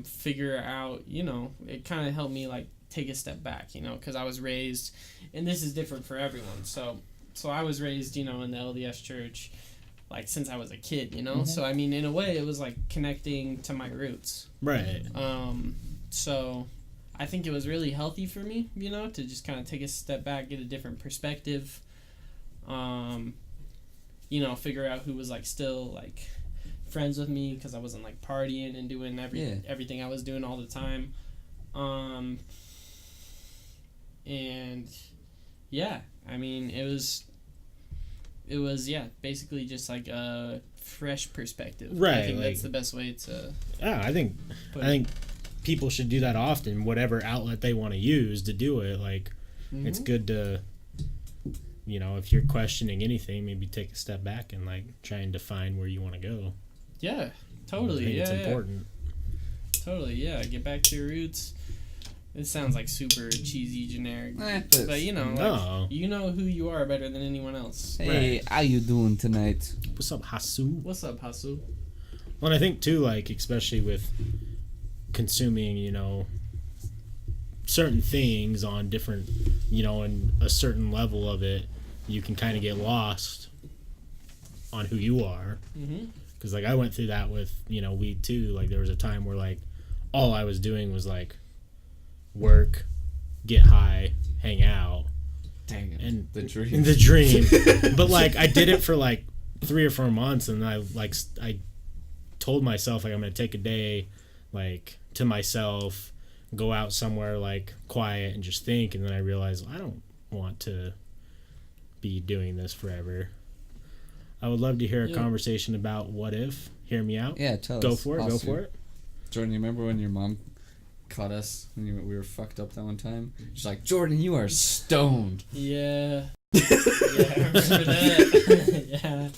figure out, you know, it kind of helped me like take a step back, you know, because I was raised, and this is different for everyone, so I was raised, you know, in the LDS church like since I was a kid, you know? Mm-hmm. So I mean, in a way it was like connecting to my roots. Right. So I think it was really healthy for me, you know, to just kind of take a step back, get a different perspective. You know, figure out who was like still like friends with me because I wasn't like partying and doing everything I was doing all the time. And yeah, I mean, it was basically just like a fresh perspective. Right. I think like, that's the best way to. Yeah, I think people should do that often, whatever outlet they want to use to do it. Like, it's good to, you know, if you're questioning anything, maybe take a step back and like try and define where you want to go. Yeah, totally. I think it's important. Totally, yeah. Get back to your roots. It sounds like super cheesy, generic, but you know, like, you know who you are better than anyone else. Hey, right. How you doing tonight? What's up, Hasu? What's up, Hasu? Well, and I think too, like, especially with consuming, you know, certain things on different, you know, and a certain level of it, you can kind of get lost on who you are. Because, like, I went through that with, you know, weed too. Like, there was a time where, like, all I was doing was, like, work, get high, hang out. Dang it. And the dream. The dream. But like I did it for like 3 or 4 months, and I told myself like I'm gonna take a day like to myself, go out somewhere like quiet and just think, and then I realized I don't want to be doing this forever. I would love to hear a conversation about what if. Hear me out. Yeah, tell us. Go for it. Jordan, you remember when your mom caught us when we were fucked up that one time? She's like, Jordan, you are stoned. Yeah. Yeah, I remember that.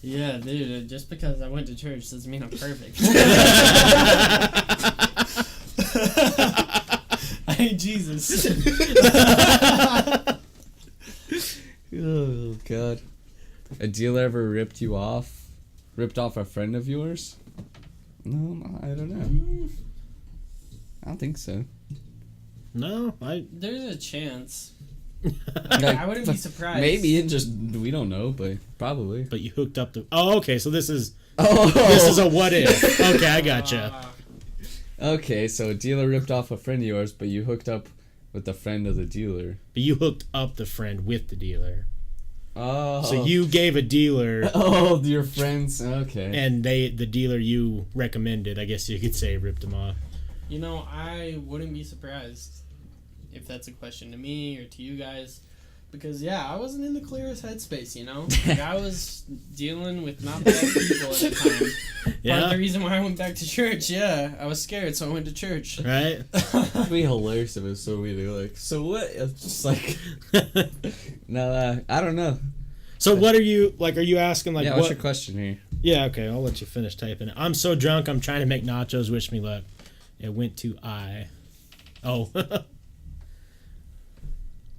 Yeah, dude, just because I went to church doesn't mean I'm perfect. I hate Jesus. Oh, God. A dealer ever ripped off a friend of yours? No, I don't know. I don't think so. No, There's a chance. Like, I wouldn't be surprised. Maybe it just, we don't know, but probably. But you hooked up the. Oh, okay. So this is a what if. Okay, I gotcha. Okay, so a dealer ripped off a friend of yours, but you hooked up with the friend of the dealer. But you hooked up the friend with the dealer. Oh. So you gave a dealer. Oh, your friends. Okay. And the dealer you recommended, I guess you could say, ripped him off. You know, I wouldn't be surprised if that's a question to me or to you guys. Because, yeah, I wasn't in the clearest headspace, you know? Like, I was dealing with not the best people at the time. Part of the reason why I went back to church, yeah. I was scared, so I went to church. Right? It'd be hilarious if it was so weird. Like, so what? It's just like, no, I don't know. So what are you, like, are you asking, like, yeah, what's your question here? Yeah, okay, I'll let you finish typing it. I'm so drunk, I'm trying to make nachos, wish me luck. It went to I. Oh.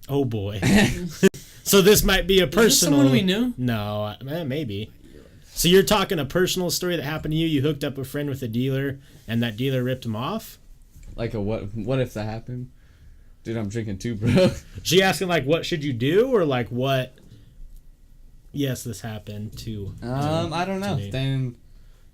Oh, boy. So this might be a personal... Is this someone we knew? No, maybe. So you're talking a personal story that happened to you? You hooked up a friend with a dealer, and that dealer ripped him off? Like a what if that happened? Dude, I'm drinking too, bro. She asking, like, what should you do? Or, like, what... Yes, this happened to... I don't know. Then...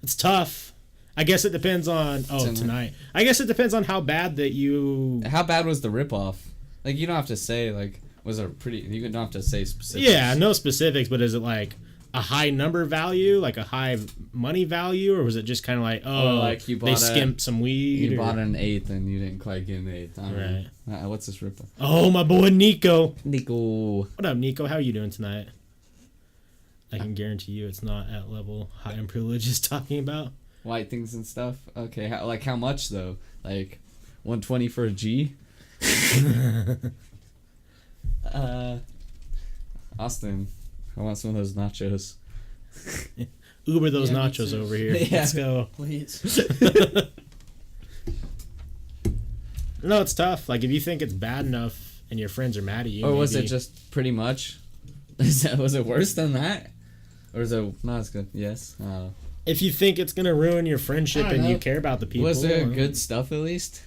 It's tough. I guess it depends on... Oh, tonight. I guess it depends on how bad that you... How bad was the ripoff? Like, you don't have to say, like, was it pretty... You don't have to say specifics. Yeah, no specifics, but is it, like, a high number value? Like, a high money value? Or was it just kind of like, oh, like you they skimped some weed? You bought an eighth and you didn't quite get an eighth. Right. What's this ripoff? Oh, my boy Nico. Nico. What up, Nico? How are you doing tonight? I can guarantee you it's not at level high and privilege is talking about. White things and stuff? Okay, how much, though? Like, 120 for a G? Austin, I want some of those nachos. Uber those nachos over here. Yeah. Let's go. Please. No, it's tough. Like, if you think it's bad enough and your friends are mad at you. Or was it just pretty much? Was it worse than that? Or is it not as good? Yes. If you think it's going to ruin your friendship and you care about the people. Was there good stuff at least?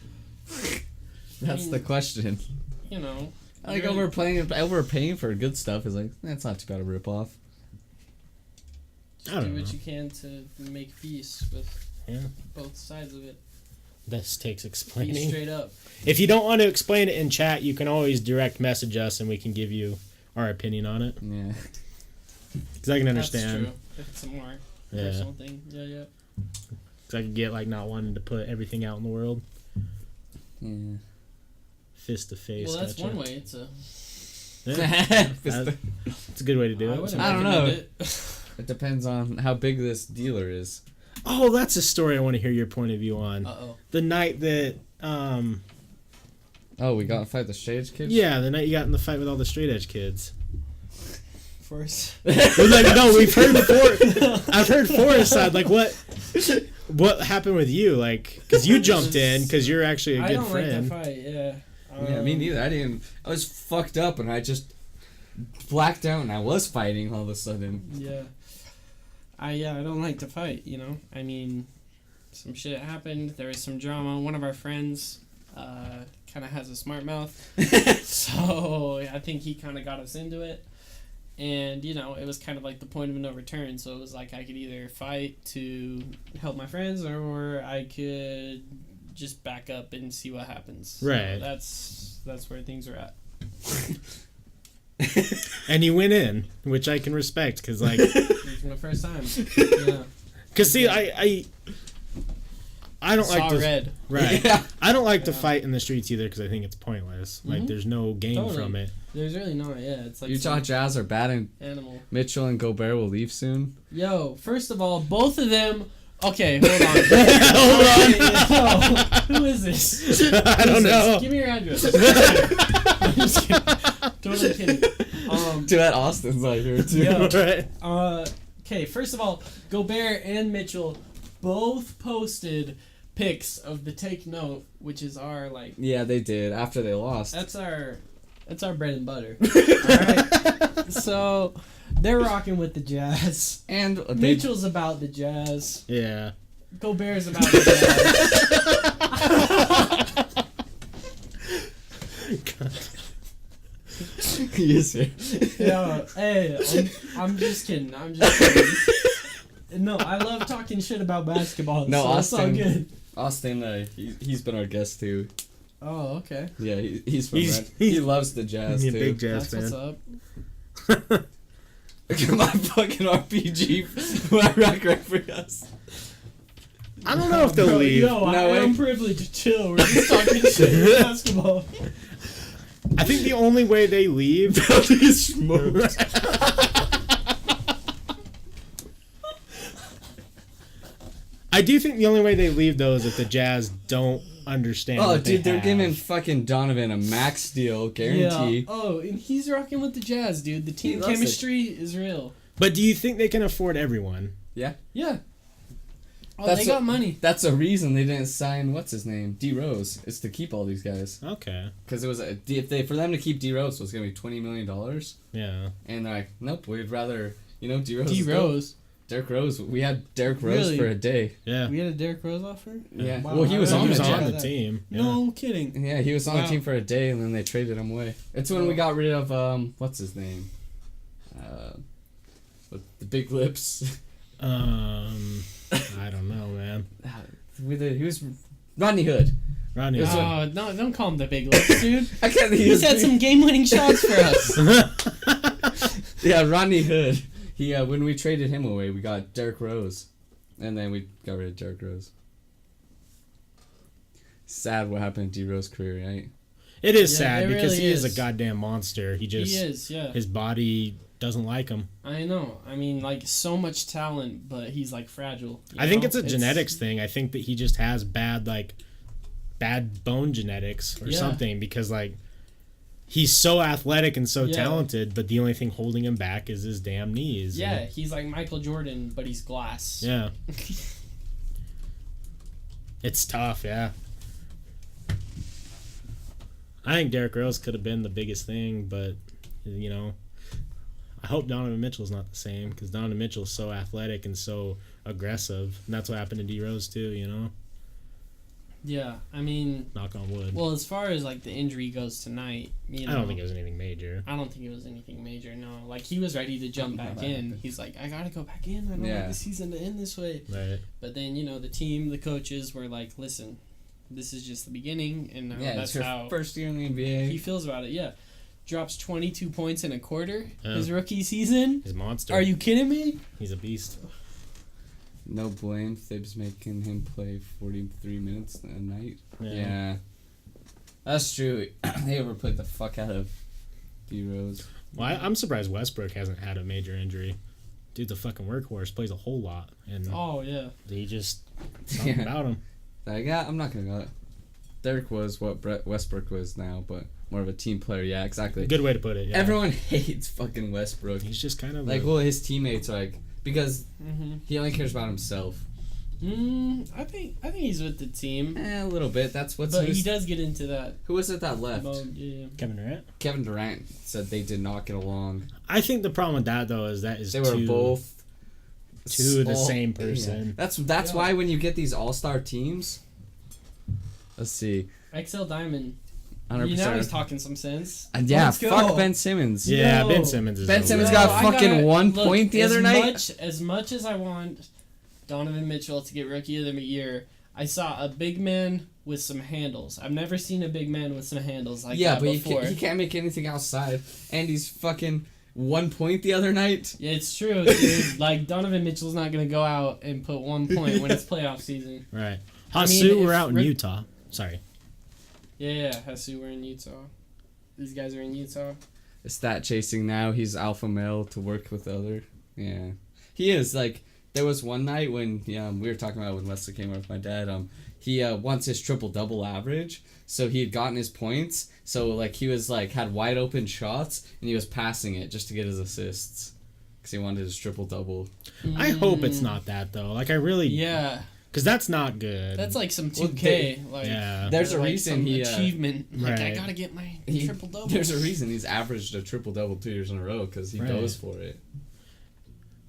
That's the question. You know. Like overpaying for good stuff is like, that's not too bad a ripoff. Just do what you can to make peace with both sides of it. This takes Be explaining. straight up. If you don't want to explain it in chat, you can always direct message us and we can give you our opinion on it. Yeah. Because I can understand. That's true. If it's a more personal thing. Yeah. Because I can get, like, not wanting to put everything out in the world. Yeah. Fist to face. Well, that's gotcha. one way. It's a... It's a good way to do it. I don't know. It depends on how big this dealer is. Oh, that's a story I want to hear your point of view on. Uh-oh. The night that... Oh, we got to fight the straight edge kids? Yeah, the night you got in the fight with all the straight edge kids. Forrest. Like, no, we've heard I've heard Forrest's side. Like, what happened with you? Like, because you jumped in because you're actually a good friend. I don't like that fight. Yeah. Yeah, me neither. I was fucked up and I just blacked out and I was fighting all of a sudden. Yeah. I don't like to fight, you know? I mean, some shit happened. There was some drama. One of our friends kind of has a smart mouth. So I think he kind of got us into it. And, you know, it was kind of like the point of no return. So it was like I could either fight to help my friends or I could just back up and see what happens. Right. So that's where things are at. And you went in, which I can respect, because, like... It was my first time. Yeah. Because, see, I don't like to... red. Right. Yeah. I don't like to fight in the streets either, because I think it's pointless. Mm-hmm. Like, there's no gain from it. There's really not, yeah. It's like Utah Jazz are bad and animal. Mitchell and Gobert will leave soon. Yo, first of all, both of them... Okay, hold on. Who is this? I don't know. Give me your address. I'm just kidding. Totally kidding. Dude, that Austin's like here too. Yo, Right. Okay, first of all, Gobert and Mitchell both posted pics of the Take Note, which is our, like... Yeah, they did, after they lost. That's our bread and butter. Alright? So... They're rocking with the Jazz. And Mitchell's about the Jazz. Yeah. Gobert's about the Jazz. Yes, sir. Yo, hey, I'm just kidding. No, I love talking shit about basketball. No, so Austin. That's all good. Austin, he's been our guest too. Oh, okay. Yeah, he's from Red. He loves the Jazz He's too. a big Jazz That's fan. what's up. My fucking RPG rack for us. I don't know if they'll leave. Yo, I am privileged to chill. We're just talking shit basketball. I think the only way they leave. Smoked. I do think the only way they leave though is if the Jazz don't understand. Oh, what dude, they're have. giving fucking Donovan a max deal guarantee. Yeah. Oh, and he's rocking with the Jazz, dude. The team loves chemistry is real. But do you think they can afford everyone? Yeah. Oh, That's they got money. That's a reason they didn't sign what's his name, D Rose, is to keep all these guys. Okay. Because it was for them to keep D Rose was gonna be $20 million. Yeah. And they're like, nope, we'd rather D Rose. D Rose. Derrick Rose. We had Derrick Rose Really? for a day. Yeah. We had a Derrick Rose offer. Yeah. Wow, Well, he was I on He the was didn't on know the that. team. Yeah. No kidding. Yeah, he was on Wow. the team for a day, and then they traded him away. It's when we got rid of what's his name, with the big lips. I don't know, man. He was Rodney Hood. Rodney. This Oh, no, don't call him the big lips, dude. I can't. He's had some game-winning shots for us. Yeah, Rodney Hood. He when we traded him away, we got Derrick Rose, and then we got rid of Derrick Rose. Sad what happened to D Rose's career, right? It is Yeah, sad it because really he is a is. goddamn monster. He just He is, yeah. his body doesn't like him. I know. I mean, like, so much talent, but he's, like, fragile. you I think know? it's a genetics thing. I think that he just has bad bone genetics or Yeah. something because he's so athletic and so Yeah. talented, but the only thing holding him back is his damn knees. Yeah, he's like Michael Jordan, but he's glass. Yeah. It's tough, yeah. I think Derrick Rose could have been the biggest thing, but, I hope Donovan Mitchell's not the same because Donovan Mitchell's so athletic and so aggressive. And that's what happened to D Rose, too, Yeah, I mean, Knock on wood. well, as far as, like, the injury goes tonight, I don't think it was anything major. I don't think it was anything major, no. Like, he was ready to jump back in. He's like, I gotta go back in. I don't want the season to end this way. Right. But then, the team, the coaches were like, listen, this is just the beginning, and now Yeah, that's it's your how first year in the NBA. he feels about it, yeah. Drops 22 points in a quarter Yeah. his rookie season. He's a monster. Are you kidding me? He's a beast. No blame. Thibs making him play 43 minutes a night. Yeah. That's true. They overplayed the fuck out of D Rose. Well, I'm surprised Westbrook hasn't had a major injury. Dude's a fucking workhorse, plays a whole lot, and Oh, yeah. he just something about him. I'm not gonna go. Derek was what Brett Westbrook was now, but more of a team player. Yeah, exactly. Good way to put it. Yeah. Everyone hates fucking Westbrook. He's just kind of Well, his teammates are because Mm-hmm. he only cares about himself. I think he's with the team. A little bit. That's what's. But he does get into that Who was it that left? mode, yeah. Kevin Durant. Kevin Durant said they did not get along. I think the problem with that though is that They were both the same person. Yeah. That's why when you get these all-star teams. Let's see. XL Diamond. 100%. You know he's talking some sense. Yeah, Let's go. fuck Ben Simmons. Yeah, Yo. Ben Simmons is Ben over. Simmons it. got I fucking 1 look, point the other night. As much as I want Donovan Mitchell to get Rookie of the Year, I saw a big man with some handles. I've never seen a big man with some handles like that but before. he can't make anything outside. And he's fucking 1 point the other night. Yeah, it's true, dude. Like, Donovan Mitchell's not going to go out and put 1 point when it's playoff season. Right. I mean, Hasu, we're if out in Utah. Sorry. Yeah, Hasu, we're in Utah. These guys are in Utah. Stat chasing now. He's alpha male to work with the other. Yeah. He is. Like, there was one night when we were talking about when Wesley came over with my dad. He wants his triple-double average. So he had gotten his points. So, like, he was, like, had wide open shots. And he was passing it just to get his assists. Because he wanted his triple-double. I hope it's not that though. Like I really. Yeah. Because that's not good. That's like some 2K. Well, yeah. There's a like reason some he achievement. Like, I Right. gotta get my He- triple double. There's a reason he's averaged a triple-double 2 years in a row. Because he Right. goes for it.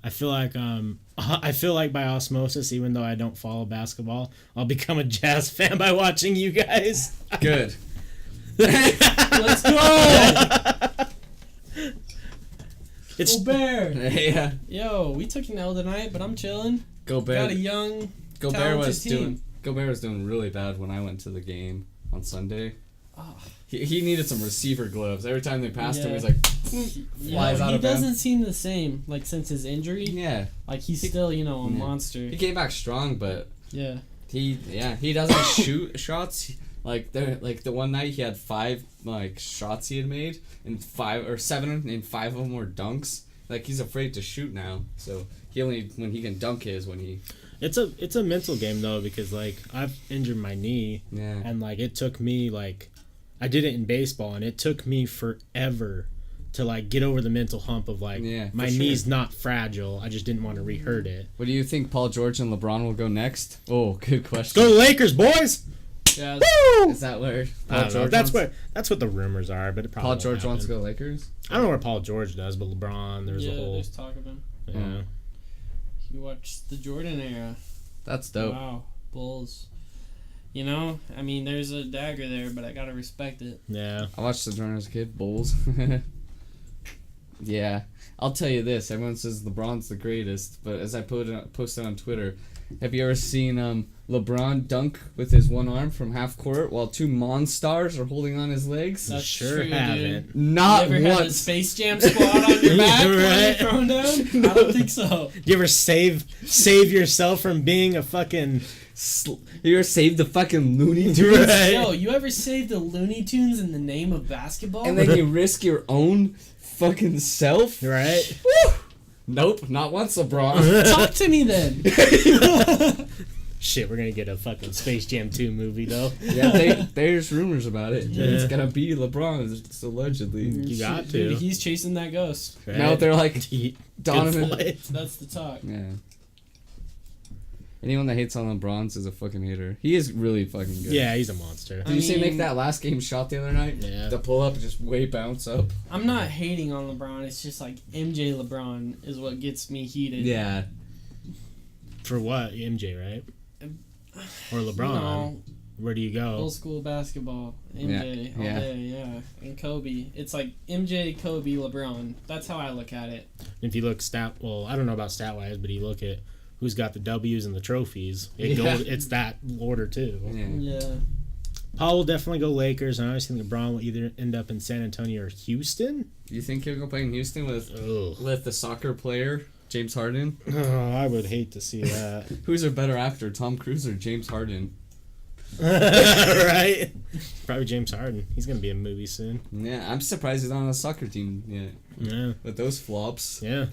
I feel like by osmosis, even though I don't follow basketball, I'll become a Jazz fan by watching you guys. Good. Let's go! It's Go Bear! Yeah. Yo, we took an L tonight, but I'm chilling. Go Got a Bear. young, Gobert talented was team. doing really bad when I went to the game on Sunday. Oh. He needed some receiver gloves. Every time they passed him, Yeah. he's like, Yeah, out he of bounds. doesn't seem the same, like, since his injury. yeah. Like, he's still, a monster. He came back strong, but Yeah. he doesn't shoot shots. Like the one night he had 5 like shots he had made, and 5 or 7, and 5 of them were dunks. Like he's afraid to shoot now, so he only when he can dunk it is when he. It's a mental game though, because like I've injured my knee, and like it took me like I did it in baseball, and it took me forever to like get over the mental hump of like my knee's not fragile. I just didn't want to re-hurt it. What do you think Paul George and LeBron will go next? Oh, good question. Go Lakers, boys! Yeah. Woo! Is that where I don't know. That's what the rumors are, but it probably Paul won't George wants to happen. go Lakers? I don't know where Paul George does, but LeBron, there's a whole There's talk of him. yeah. You watch the Jordan era. That's dope. Wow, Bulls. You know, I mean, there's a dagger there, but I gotta respect it. Yeah. I watched the Jordan as a kid. Bulls. Yeah, I'll tell you this. Everyone says LeBron's the greatest, but as I posted on Twitter, have you ever seen LeBron dunk with his one arm from half court while 2 Monstars are holding on his legs? That's sure true, haven't. Dude. Not You ever had the once. Space Jam squad on your back when Right. you're thrown down? I don't think so. You ever save yourself from being a fucking You ever saved the fucking Looney Tunes? Right. Yo, you ever saved the Looney Tunes in the name of basketball? And then you risk your own fucking self? right? Woo! Nope, not once, LeBron. Talk to me then. Shit, we're gonna get a fucking Space Jam 2 movie though. Yeah, there's rumors about it. Yeah. It's gonna be LeBron, it's allegedly. You got to. Dude, he's chasing that ghost. Right? Now they're like, Good Donovan. flight. That's the talk. Yeah. Anyone that hates on LeBron's is a fucking hater. He is really fucking good. Yeah, he's a monster. Did you see him make mean- that last game shot the other night? Yeah. The pull up and just way bounce up. I'm not hating on LeBron. It's just like MJ LeBron is what gets me heated. Yeah. For what? MJ, right? Or LeBron? No, Where do you go? old school basketball. MJ all day, yeah. And Kobe. It's like MJ, Kobe, LeBron. That's how I look at it. If you look I don't know about stat wise, but you look at who's got the W's and the trophies. It's that order too. Yeah. Yeah. Paul will definitely go Lakers, and I always think LeBron will either end up in San Antonio or Houston. You think he'll go play in Houston Ugh. with the soccer player, James Harden? Oh, I would hate to see that. Who's a better actor, Tom Cruise or James Harden? Right? Probably James Harden. He's gonna be in a movie soon. Yeah, I'm surprised he's not on a soccer team yet. Yeah. With those flops. Yeah.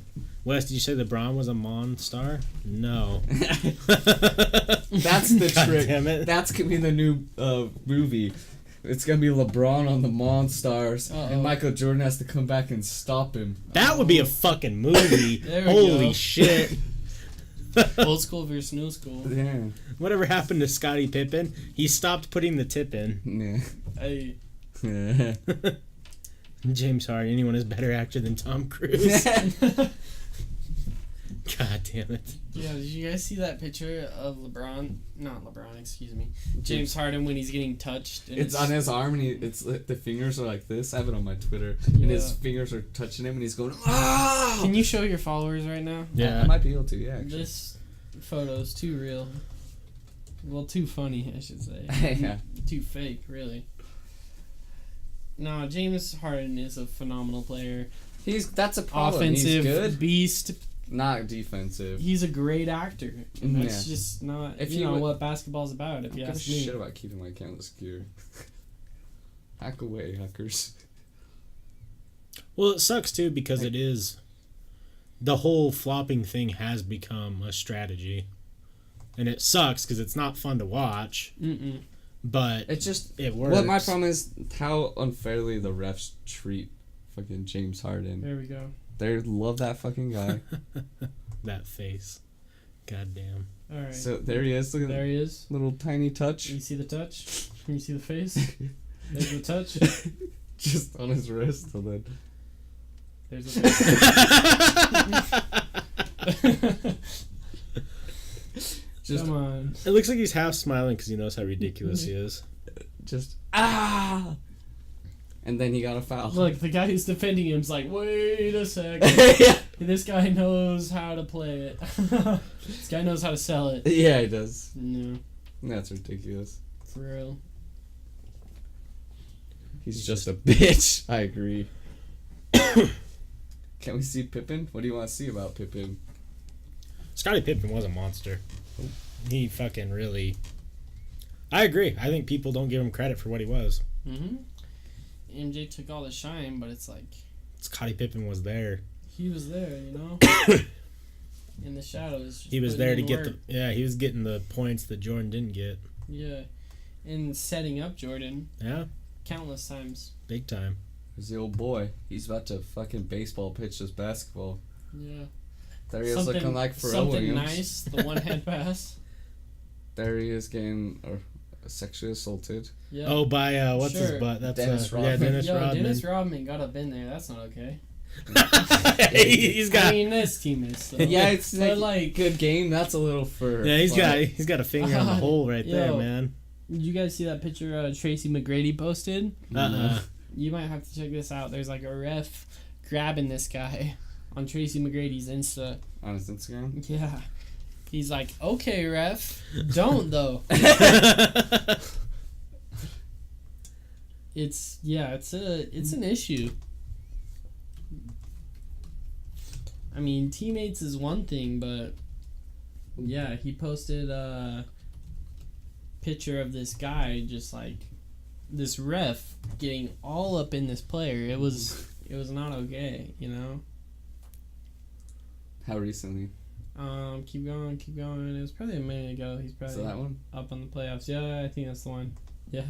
Wes, did you say LeBron was a Monstar? No. That's the God trick. damn it. That's gonna be the new movie. It's gonna be LeBron on the Monstars, and Michael Jordan has to come back and stop him. That would be a fucking movie. There we Holy go. shit. Old school versus new school. Yeah. Whatever happened to Scottie Pippen? He stopped putting the tip in. Yeah. Hey. Yeah. James Harden, anyone is better actor than Tom Cruise. God damn it. Yeah, did you guys see that picture of LeBron? Not LeBron, excuse me. James Harden when he's getting touched. And It's on his arm, and it's like the fingers are like this. I have it on my Twitter, and his fingers are touching him, and he's going, "Ah!" Can you show your followers right now? Yeah. I might be able to. Yeah. Actually. This photo's too real. Well, too funny, I should say. Yeah. Too fake, really. No, James Harden is a phenomenal player. That's a problem. Offensive He's good, beast. not defensive. He's a great actor. And that's Yeah. just not If you he know would- what basketball's about, if I you don't give a ask me. shit about keeping my account secure. Hack away, hackers. Well, it sucks too because it is. The whole flopping thing has become a strategy. And it sucks because it's not fun to watch, Mm-mm. but It's just it works. what my problem is how unfairly the refs treat fucking James Harden. There we go. They love that fucking guy. That face. God damn. All right. So there he is. Look at there that he is. little tiny touch. You see the touch? Can you see the face? There's the touch. Just on his wrist. And then There's the face. just Come on. It looks like he's half smiling because he knows how ridiculous he is. just ah. And then he got a foul. Look, the guy who's defending him's like, wait a second. Yeah. This guy knows how to play it. This guy knows how to sell it. Yeah, he does. No, That's ridiculous. for real. He's just a bitch. I agree. Can we see Pippen? What do you want to see about Pippen? Scottie Pippen was a monster. He fucking really... I agree. I think people don't give him credit for what he was. Mm-hmm. MJ took all the shine, but it's like Scottie Pippen was there. he was there, you know, in the shadows. He was there to get he was getting the points that Jordan didn't get. Yeah, and setting up Jordan. Yeah, Countless times. big time. There's the old boy. He's about to fucking baseball pitch this basketball. Yeah. There he is looking like Pharrell something Williams. nice. The one hand pass. There he is getting sexually assaulted. Yeah. Oh, by what's his butt? That's Dennis yeah, Rodman. Dennis Rodman. Dennis Rodman got up in there. That's not okay. He's got. I mean, this team is. So. Yeah, it's But, like good game. That's a little for. Yeah, he's got a finger on the hole right there, Yo. man. Did you guys see that picture Tracy McGrady posted? Uh-uh. You might have to check this out. There's like a ref grabbing this guy on Tracy McGrady's Insta. On his Instagram. Yeah. He's like, okay, ref. Don't, though. It's an issue. I mean, teammates is one thing, but yeah, he posted a picture of this guy just like this ref getting all up in this player. It was not okay, you know? How recently? Keep going. It was probably a minute ago. He's probably So that one? up on the playoffs. Yeah, I think that's the one. Yeah.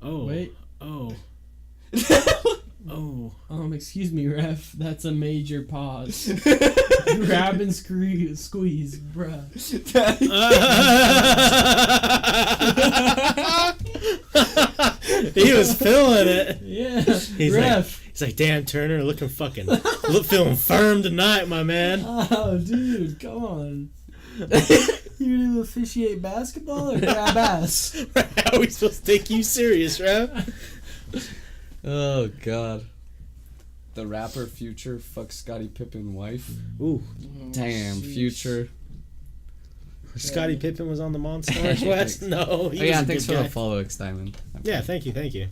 Oh. Wait. Oh. Oh. Excuse me, ref. That's a major pause. Grab and squeeze, bruh. He was feeling it. Yeah. He's like, damn, Turner, looking fucking, feeling firm tonight, my man. Oh, dude, come on. You gonna officiate basketball or grab ass? How are we supposed to take you serious, ref? Oh God. The rapper Future fucks Scottie Pippen wife. Ooh. Damn, sheesh. Future. Scottie Pippen was on the Monstars West? No, he was Yeah, a thanks good for guy. the follow, X-Diamond. Yeah, thank you.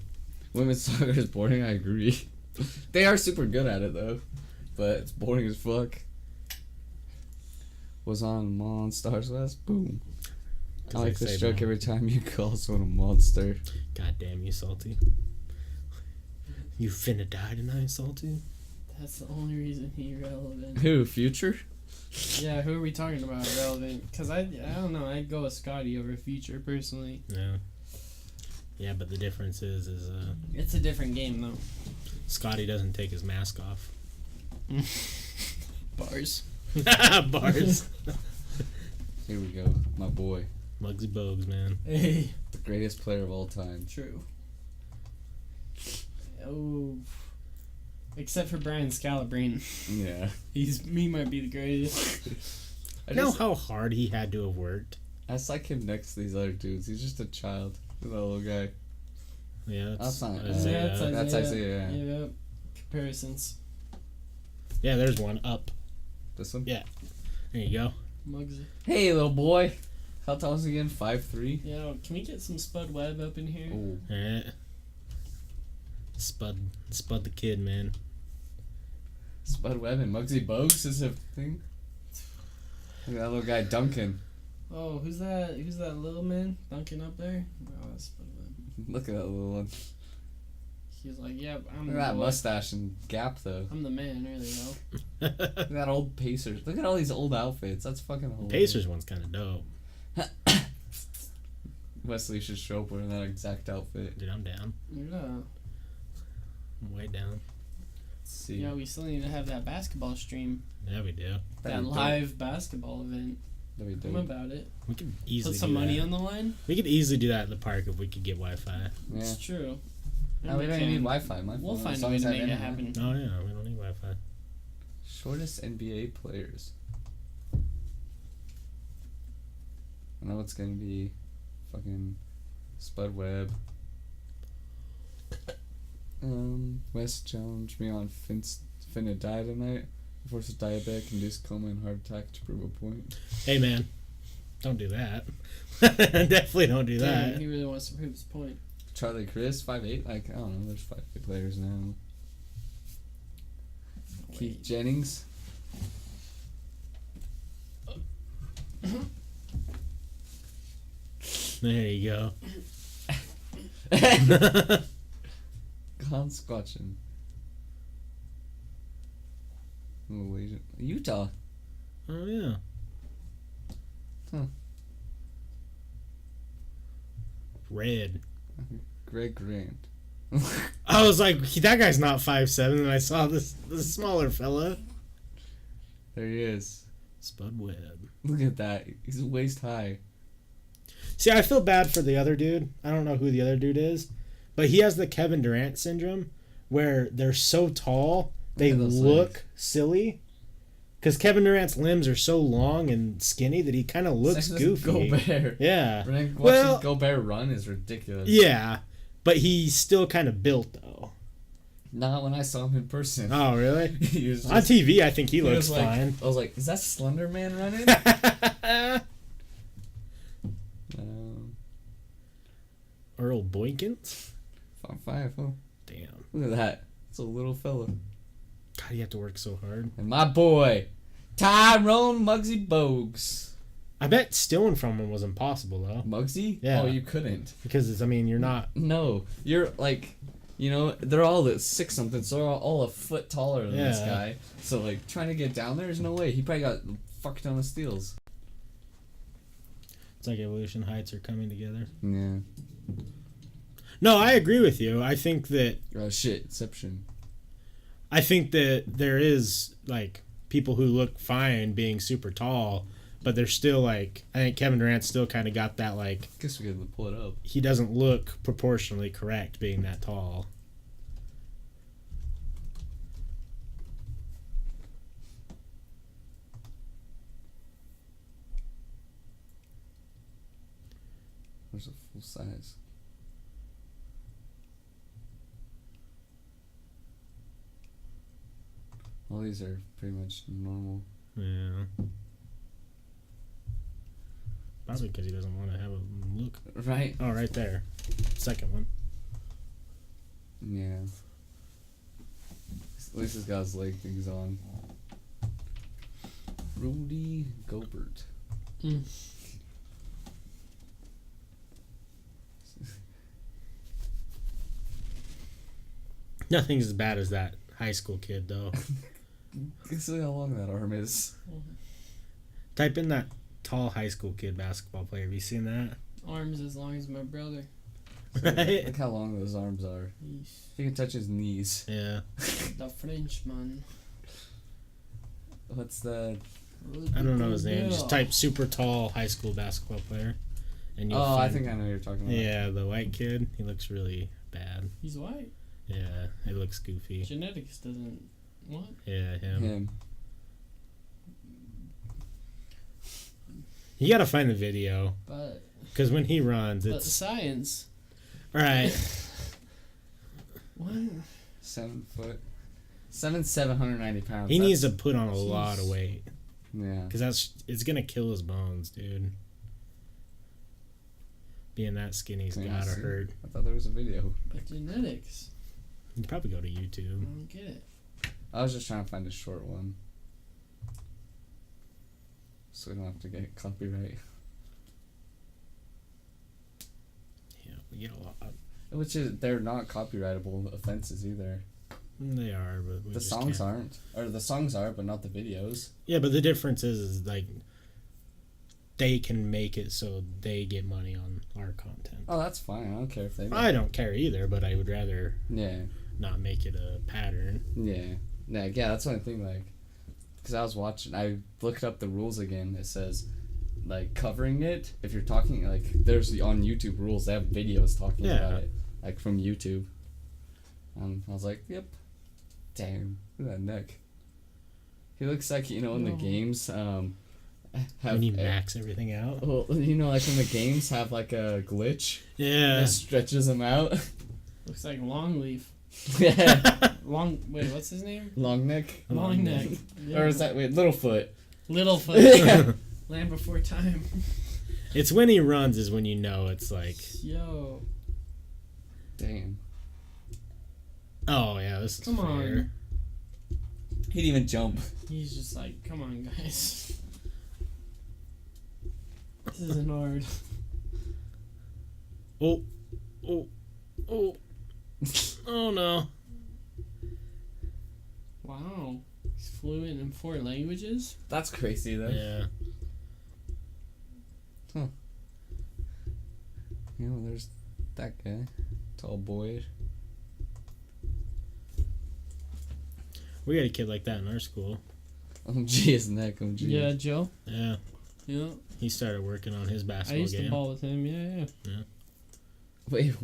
Women's soccer is boring, I agree. They are super good at it, though. But it's boring as fuck. Was on Monstars West. Boom. I like this joke every time you call someone a monster. God damn you, Salty. You finna die tonight, Salty? That's the only reason he's relevant. Who, Future? Yeah, who are we talking about relevant? Because I don't know. I'd go with Scotty over Future, personally. Yeah. Yeah, but the difference is It's a different game, though. Scotty doesn't take his mask off. Bars. Bars. Here we go. My boy. Muggsy Bogues, man. Hey. The greatest player of all time. True. Oh. Except for Brian Scalabrine. Yeah. He might be the greatest. You know how hard he had to have worked? I just like him next to these other dudes. He's just a child. That little guy. Yeah, That's not Isaiah. That's Isaiah. Yep. Comparisons. Yeah, there's one up. This one? Yeah. There you go. Muggsy. Hey, little boy. How tall is he again? 5'3"? Yeah, can we get some Spud Webb up in here? Oh. Alright. Spud the kid, man. Spud Webb and Muggsy Bogues is a thing? Look at that little guy, Duncan. Oh, who's that? Who's that little man dunking up there? Oh, that's Spud Webb. Look at that little one. He's like, yeah, I'm Look at that mustache and gap, though. I'm the man, really, though. Look at that old Pacers. Look at all these old outfits. That's fucking hilarious. Pacers one's kind of dope. Wesley should show up wearing that exact outfit. Dude, I'm down. Yeah. I'm way down. Let's see. Yeah, we still need to have that basketball stream. Yeah, we do. That live basketball event. That'd be I'm dope. about it. We could easily Put some do money that. on the line. We could easily do that in the park if we could get Wi-Fi. Yeah. It's true. No, we don't even need Wi-Fi. My We'll phone, find as a long way as to I make have it internet. happen. Oh yeah, we don't need Wi-Fi. Shortest NBA players. I know it's gonna be fucking Spud Webb. West challenged me on finna die tonight. Forces diabetic, induced coma and heart attack to prove a point. Hey man, don't do that. Definitely don't do Damn, that. he really wants to prove his point. Charlie Chris, 5'8". Like, I don't know, there's 5'8" players now. Keith Wait. Jennings. There you go. Gone squatching. Malaysia. Utah. Oh yeah. Huh. Red. Greg Grant. I was like, that guy's not 5'7", and I saw this smaller fella. There he is. Spud Webb. Look at that. He's waist high. See, I feel bad for the other dude. I don't know who the other dude is, but he has the Kevin Durant syndrome, where they're so tall they look silly. Because Kevin Durant's limbs are so long and skinny that he kind of looks goofy. Gobert. Yeah. Watching Gobert run is ridiculous. Yeah, but he's still kind of built though. Not when I saw him in person. Oh, really? He was On TV, I think he looks was like, fine. I was like, is that Slender Man running? Earl Boykins? 5'5", huh? Damn. Look at that. It's a little fella. God, you have to work so hard. And my boy, Tyrone Muggsy Bogues. I bet stealing from him was impossible, though. Muggsy? Yeah. Oh, you couldn't. Because, I mean, you're not... No. You're like, you know, they're all at 6-something, so they're all a foot taller than this Yeah. guy. So, like, trying to get down there's no way. He probably got a fuck ton of steals. It's like evolution heights are coming together. Yeah. No, I agree with you. I think that... Inception. I think that there is, like, people who look fine being super tall, but they're still, like... I think Kevin Durant still kind of got that, like... Guess we could pull it up. He doesn't look proportionally correct being that tall. Where's a full size? All these are pretty much normal. Yeah. Probably because he doesn't want to have a look. Right? Oh, right there. Second one. Yeah. At least he's got his leg things on. Rudy Gobert. Mm. Nothing's as bad as that high school kid, though. See how long that arm is. Type in that tall high school kid basketball player. Have you seen that? Arms as long as my brother. Right? Look how long those arms are. Yeesh. You can touch his knees. Yeah. The Frenchman. What's that? I don't know his name. Just type super tall high school basketball player. And you'll Oh, find, I think I know who you're talking about. Yeah, the white kid. He looks really bad. He's white. Yeah, it looks goofy. Genetics doesn't. What? Yeah, him. Him. You gotta find the video. But. Because when he runs, But it's... science. Right. What? 7 foot. 790 pounds. He That's- needs to put on a Jeez. lot of weight. Yeah. Because it's gonna kill his bones, dude. Being that skinny's Can I gotta see? hurt. I thought there was a video. But genetics. You can probably go to I YouTube. don't get it. I was just trying to find a short one. So we don't have to get copyright. Yeah, we get a lot. Which is, they're not copyrightable offenses either. They are, but we The just songs can't. aren't. Or the songs are, but not the videos. Yeah, but the difference is like they can make it so they get money on our content. Oh, that's fine. I don't care if they do. I don't care either, but I would rather Yeah. not make it a pattern. Yeah. Yeah, that's one thing, like, because I was watching, I looked up the rules again. It says, like, covering it, if you're talking, like, there's on YouTube rules, they have videos talking Yeah. about it, like, from YouTube. I was like, yep. Damn, look at that neck. He looks like, you know, in the No. games, When you max everything out. well, you know, like, in the games have, like, a glitch Yeah. that stretches them out. Looks like Longleaf. Yeah. Wait, what's his name? Long neck. Long neck. Yeah. Or is that, wait, Littlefoot. Littlefoot. Yeah. Land Before Time. It's when he runs is when you know it's like, Yo. Damn. oh yeah, this is Come on. fair. He didn't even jump. He's just like, come on, guys. This isn't hard. Oh. Oh no. Wow. He's fluent in 4 languages? That's crazy, though. Yeah. You know, there's that guy. Tall boy. We had a kid like that in our school. OMG, his neck, OMG. Yeah, Joe. Yeah. Yeah. He started working on his I basketball used to game. ball with him, yeah. Wait,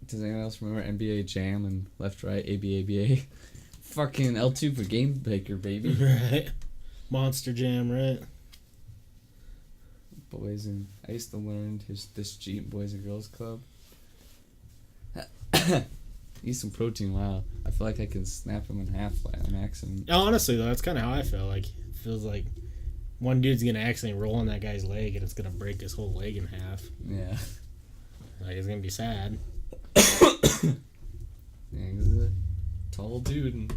does anyone else remember NBA Jam and Left Right ABA? Fucking L2 for Game Maker, baby. Right. Monster Jam, right? I used to learn this Jeep Boys and Girls Club. Eat some protein, wow. I feel like I can snap him in half by an accident. Honestly, though, that's kind of how I feel. Like, it feels like one dude's going to accidentally roll on that guy's leg and it's going to break his whole leg in half. Yeah. Like, it's going to be sad. Yeah, he's a tall dude, and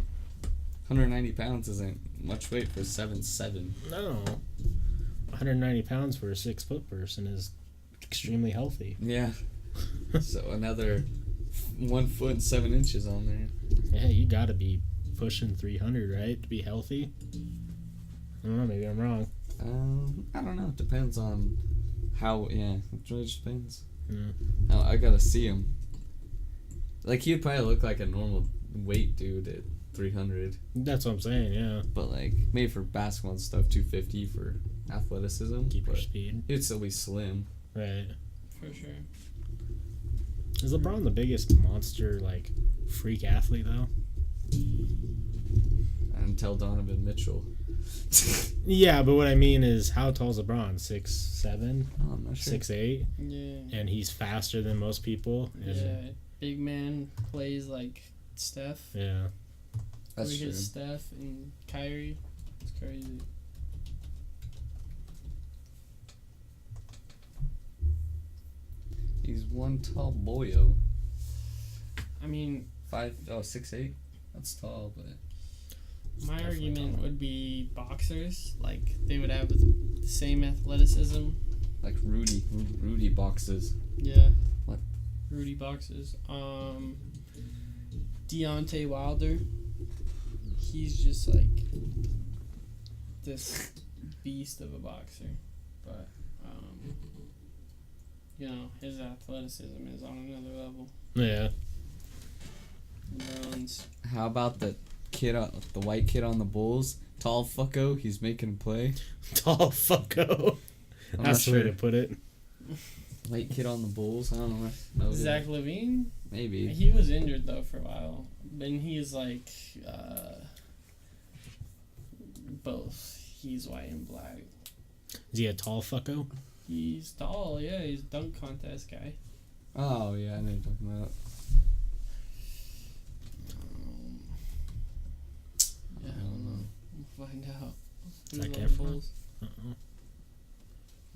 190 pounds isn't much weight for 7'7". No. 190 pounds for a 6-foot person is extremely healthy. Yeah. So another 1 foot and 7 inches on there. Yeah, you got to be pushing 300, right, to be healthy? I don't know, maybe I'm wrong. I don't know. It depends on how. Yeah, it really just depends. Yeah. I gotta see him. Like, he'd probably look like a normal weight dude at 300. That's what I'm saying, yeah. But, like, maybe for basketball and stuff, 250 for athleticism. Keep your but speed. he'd still be slim. Right. For sure. Is LeBron the biggest monster, like, freak athlete, though? Until Donovan Mitchell. Yeah, but what I mean is, how tall is LeBron? 6'7"? Oh, I'm not sure. 6'8"? Yeah. And he's faster than most people? Yeah. Big man plays like Steph. Yeah. That's Or true. his Steph and Kyrie. It's crazy. He's one tall boyo. I mean, 6'8". That's tall, but my definitely argument tall. would be boxers. Like, they would have the same athleticism. like Rudy boxes. Yeah. What? Rudy boxes. Deontay Wilder. He's just like this beast of a boxer. But, you know, his athleticism is on another level. Yeah. Runs. How about the white kid on the Bulls? Tall fucko, he's making a play. Tall fucko. I'm That's not the way sure. to put it. White kid on the Bulls? I don't know. No, Zach Levine? maybe. He was injured, though, for a while. And he's like, both. He's white and black. Is he a tall fucko? He's tall, yeah. He's a dunk contest guy. Oh, yeah, I know what you're talking about. Yeah, I don't know. We'll find out. Zac Who's on the Efron? Bulls. Uh-oh.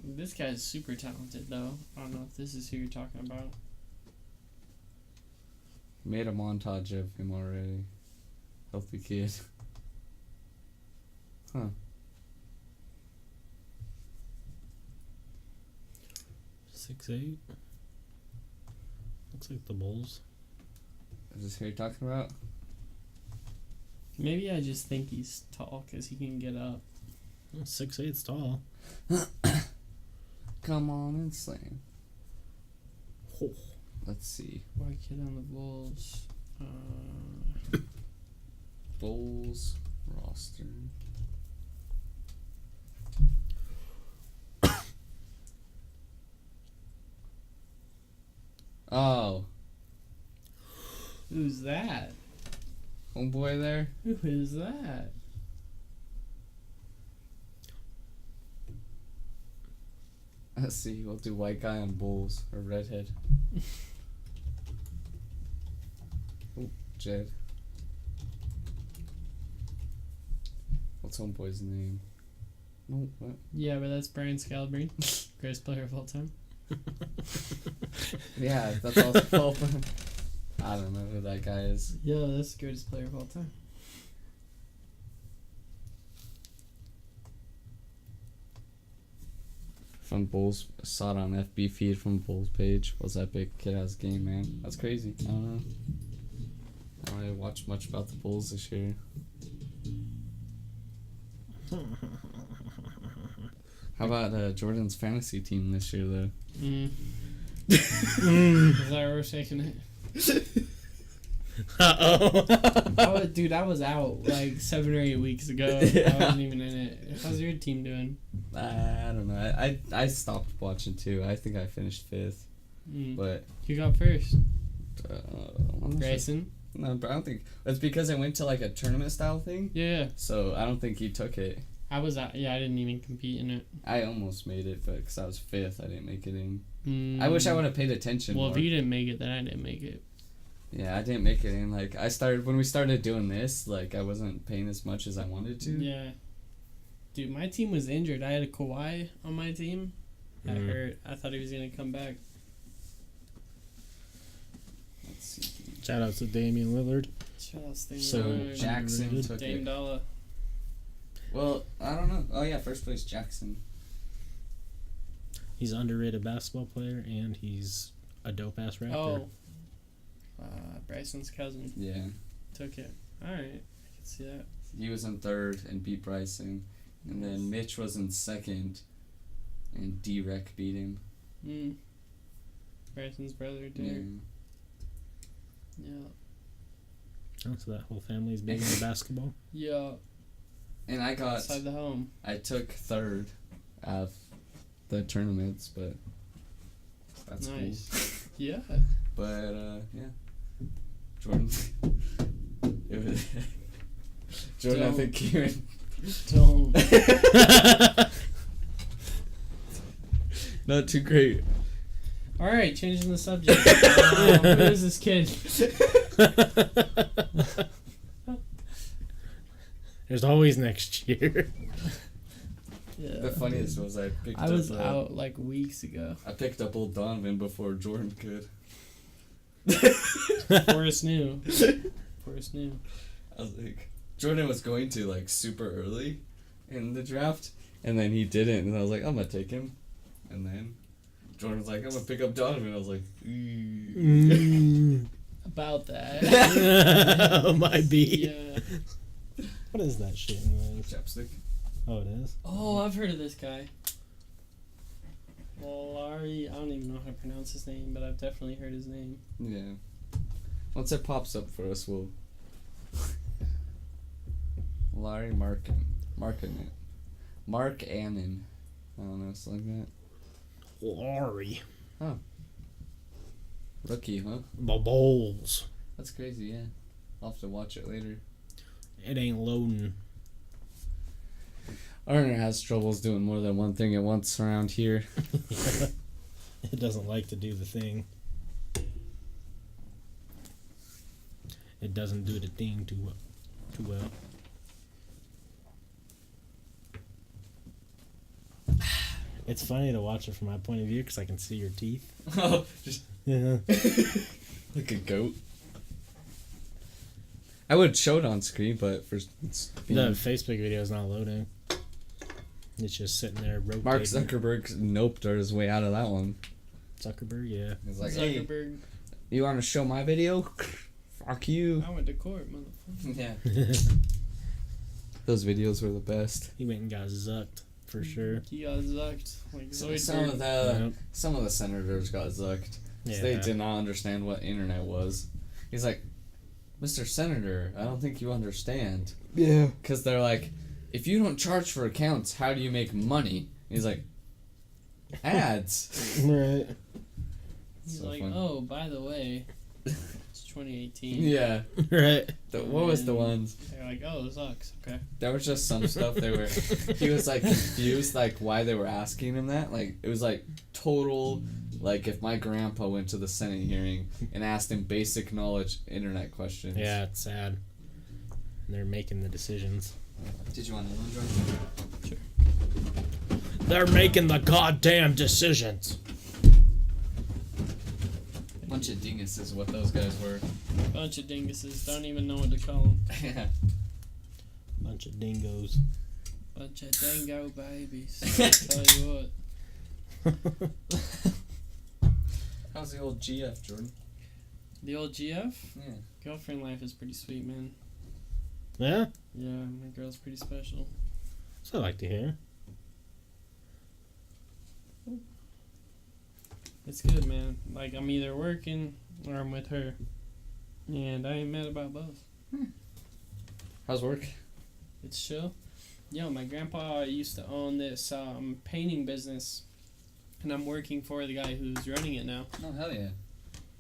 This guy's super talented, though. I don't know if this is who you're talking about. Made a montage of him already. Healthy kid. Huh. 6'8". Looks like the Bulls. Is this who you're talking about? Maybe I just think he's tall because he can get up. Well, 6'8's tall. Come on and slam. Oh. Let's see. White kid on the Bulls. Bulls roster. Oh, Who's that? homeboy there. Who is that? Let's see. We'll do white guy on Bulls or redhead. Oh, Jed. What's homeboy's name? No, what? Yeah, but that's Brian Scalabrine. Greatest player of all time. Yeah, that's also I don't know who that guy is. Yeah, that's the greatest player of all time. from Bulls. Saw it on FB feed from Bulls page. Was epic. Kid has game, man. That's crazy. I don't know. I don't really watch much about the Bulls this year. How about Jordan's fantasy team this year, though? Is that where we're shaking it? Uh-oh. Dude, I was out like 7 or 8 weeks ago. I wasn't even in it. How's your team doing? I don't know. I stopped watching too. I think I finished 5th. But You got first. Grayson? No, but I don't think it's because I went to like a tournament style thing. Yeah. So I don't think he took it. I was out. Yeah, I didn't even compete in it. I almost made it, but because I was 5th, I didn't make it in. I wish I would have paid attention. Well, more. if you didn't make it, then I didn't make it. Yeah, I didn't make it in. Like when we started doing this, like I wasn't paying as much as I wanted to. Yeah. Dude, my team was injured. I had a Kawhi on my team. That hurt. I thought he was gonna come back. Let's see. Shout out to Damian Lillard. Shout out to Damian So Lillard. Jackson took Dame it. Dollar. Well, I don't know. Oh yeah, first place Jackson. He's an underrated basketball player, and he's a dope ass rapper. Oh. Bryson's cousin Yeah. took it. Alright, I can see that. He was in 3rd and beat Bryson. And then Mitch was in 2nd and D-Rec beat him. Bryson's brother, Yeah. dude. Yeah. Oh, so that whole family's big into basketball. Yeah. And I got Outside the home. I took 3rd out of the tournaments, but that's Nice. cool. Yeah. But yeah. Jordan Jordan, I Don't. think you and Don't. not too great. Alright, changing the subject. Who is this kid? There's always next year. Yeah. The funniest was I picked I up was out like weeks ago. I picked up old Donovan before Jordan could. Forrest knew. Forrest knew. I was like, Jordan was going to like super early in the draft, and then he didn't, and I was like, I'm gonna take him, and then Jordan was like, I'm gonna pick up Donovan. I was like, About that. Might be. Yeah. What is that shit? chapstick. Oh, it is? Oh, I've heard of this guy. Larry, I don't even know how to pronounce his name, but I've definitely heard his name. Yeah. Once it pops up for us, we'll. Larry Markin. Mark Annan. I don't know, something like that. Laurie. Rookie, huh? The Bulls. That's crazy, yeah. I'll have to watch it later. It ain't loading. Arner has troubles doing more than one thing at once around here. It doesn't like to do the thing. It doesn't do the thing too well. It's funny to watch it from my point of view because I can see your teeth. Oh, just Yeah. like a goat. I would show it on screen, but for The Facebook video is not loading. It's just sitting there rotating. Mark Zuckerberg noped his way out of that one. Zuckerberg, yeah. He's like, hey, Zuckerberg. you want to show my video? Fuck you. I went to court, motherfucker. Yeah. Those videos were the best. He went and got zucked for sure. He got zucked. Like Some of the senators got zucked. Yeah. They did not understand what internet was. He's like, Mr. Senator, I don't think you understand. Yeah. Because they're like, if you don't charge for accounts, how do you make money? He's like, ads. Right. He's So like, fun. oh, by the way, it's 2018. Yeah. Right. What was the ones? They're like, oh, this sucks. Okay. There was just some stuff they were. He was like confused, like why they were asking him that. Like it was like total, like if my grandpa went to the Senate hearing and asked him basic knowledge internet questions. Yeah, it's sad. And they're making the decisions. Did you want to join? Sure. They're making the goddamn decisions. Bunch of dingus is what those guys were. Bunch of dinguses. Don't even know what to call them. Yeah. Bunch of dingoes. Bunch of dingo babies. I'll tell you what. How's the old GF, Jordan? The old GF? Yeah. Girlfriend life is pretty sweet, man. Yeah? Yeah, my girl's pretty special. That's what I like to hear. It's good, man. Like, I'm either working or I'm with her. And I ain't mad about both. How's work? It's chill. Yo, my grandpa used to own this painting business. And I'm working for the guy who's running it now. Oh, hell yeah.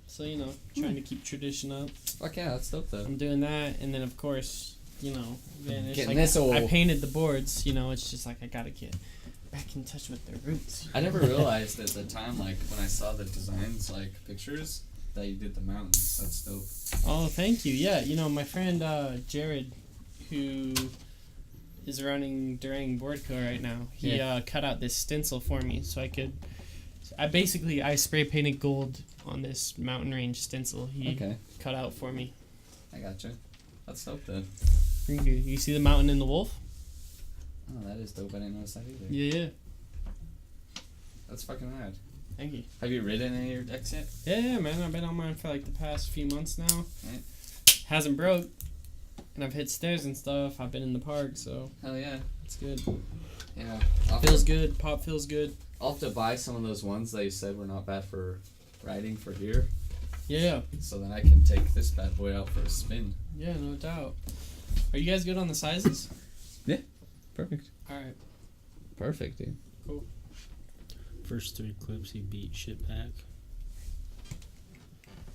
So, you know, trying to keep tradition up. Fuck yeah, that's dope, though. I'm doing that. And then, of course, you know, then it's Getting like this old. I painted the boards. You know, it's just like I gotta get back in touch with their roots. I never realized at the time, like, when I saw the designs, like, pictures, that you did the mountains. That's dope. Oh, thank you. Yeah, you know, my friend Jared, who is running Durang Board Co. right now, he cut out this stencil for me so I could... I spray painted gold on this mountain range stencil he cut out for me. I gotcha. That's dope, then. You see the mountain and the wolf? Oh, that is dope. I didn't notice that either. Yeah. That's fucking rad. Thank you. Have you ridden any of your decks yet? Yeah, man. I've been on mine for like the past few months now. Right. Hasn't broke. And I've hit stairs and stuff. I've been in the park, so Hell yeah. it's good. Yeah. Feels good. Pop feels good. I'll have to buy some of those ones that you said were not bad for riding for here. Yeah. So then I can take this bad boy out for a spin. Yeah, no doubt. Are you guys good on the sizes? Perfect. Alright. Perfect, dude. Cool. First 3 clips, he beat shit back.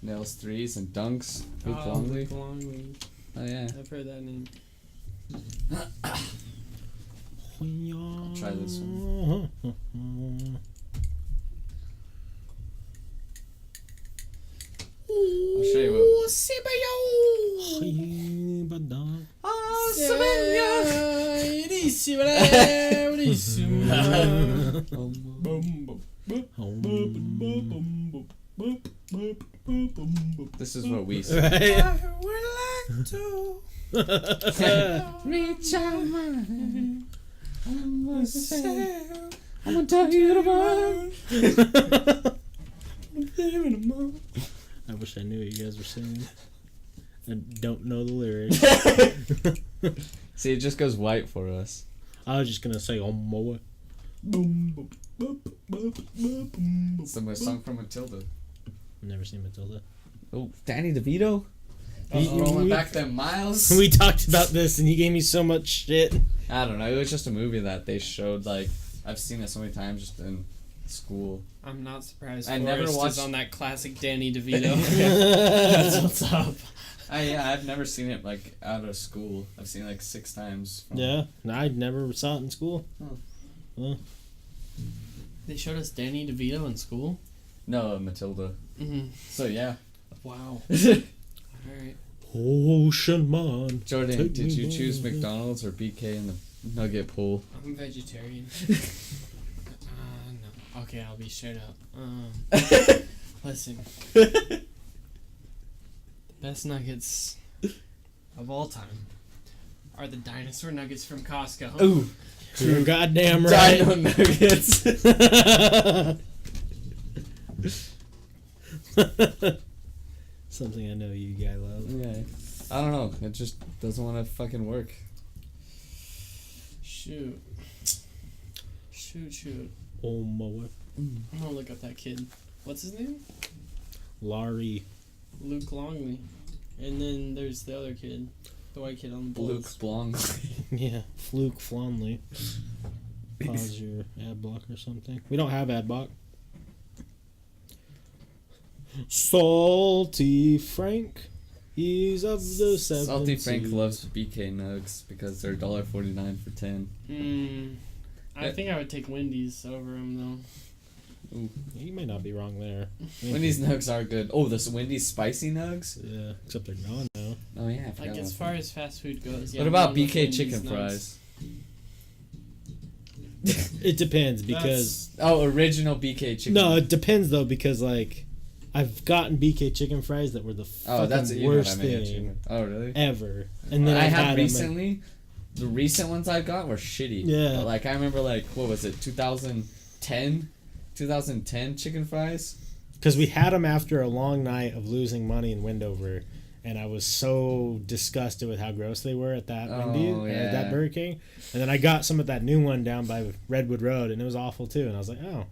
Nails 3s and dunks. Luke Oh, Longley. Luke Longley. Oh, yeah. I've heard that name. I'll try this one. I'll show you what. This is what we say. Right? I would like to Reach out my hand. I'm gonna tell you the world. I wish I knew what you guys were singing. I don't know the lyrics. See, it just goes white for us. I was just gonna say, oh, boy. It's the song from Matilda. Never seen Matilda. Oh, Danny DeVito? Uh-oh. Rolling back them miles. We talked about this and you gave me so much shit. I don't know. It was just a movie that they showed. Like, I've seen it so many times just in school. I'm not surprised. I Forrest never watched is on that classic Danny DeVito. That's what's up. I've never seen it like out of school. I've seen it like 6 times. Yeah, I never saw it in school. Oh. Well, They showed us Danny DeVito in school? No, Matilda. Mm-hmm. So yeah. Wow. Alright. Ocean Man. Jordan, Take did me you choose by the- McDonald's or BK in the nugget pool? I'm vegetarian. No. Okay, I'll be straight up. Listen. The best nuggets of all time are the dinosaur nuggets from Costco. Ooh. You're goddamn right. Dino nuggets. Something I know you guy love. Yeah. I don't know. It just doesn't want to fucking work. Shoot. Oh, my. I'm gonna look up that kid. What's his name? Laurie. Luke Longley. And then there's the other kid. The white kid on the Luke Bullets. Blong. Yeah, Fluke Flonley. Pause your ad block or something. We don't have ad block. Salty Frank. He's of the 7 Salty Frank seas. loves BK nugs because they're $1.49 for 10. I think I would take Wendy's over him though. Ooh. You may not be wrong there. Wendy's nugs are good. Oh, the Wendy's spicy nugs? Yeah, except they're gone now. Oh yeah, I forgot Like as about far that. as fast food goes. Yeah, What I'm about going with BK Wendy's chicken nugs. fries? It depends because Oh, original BK chicken. no, it depends though because like I've gotten BK chicken fries that were the fucking worst thing Oh really? ever, and then I I've had had 'em recently. The recent ones I got were shitty. Yeah. But like I remember like what was it 2010, 2010 chicken fries. Because we had them after a long night of losing money in Wendover, and I was so disgusted with how gross they were at that Wendy's, at that Burger King. And then I got some at that new one down by Redwood Road, and it was awful too. And I was like, oh,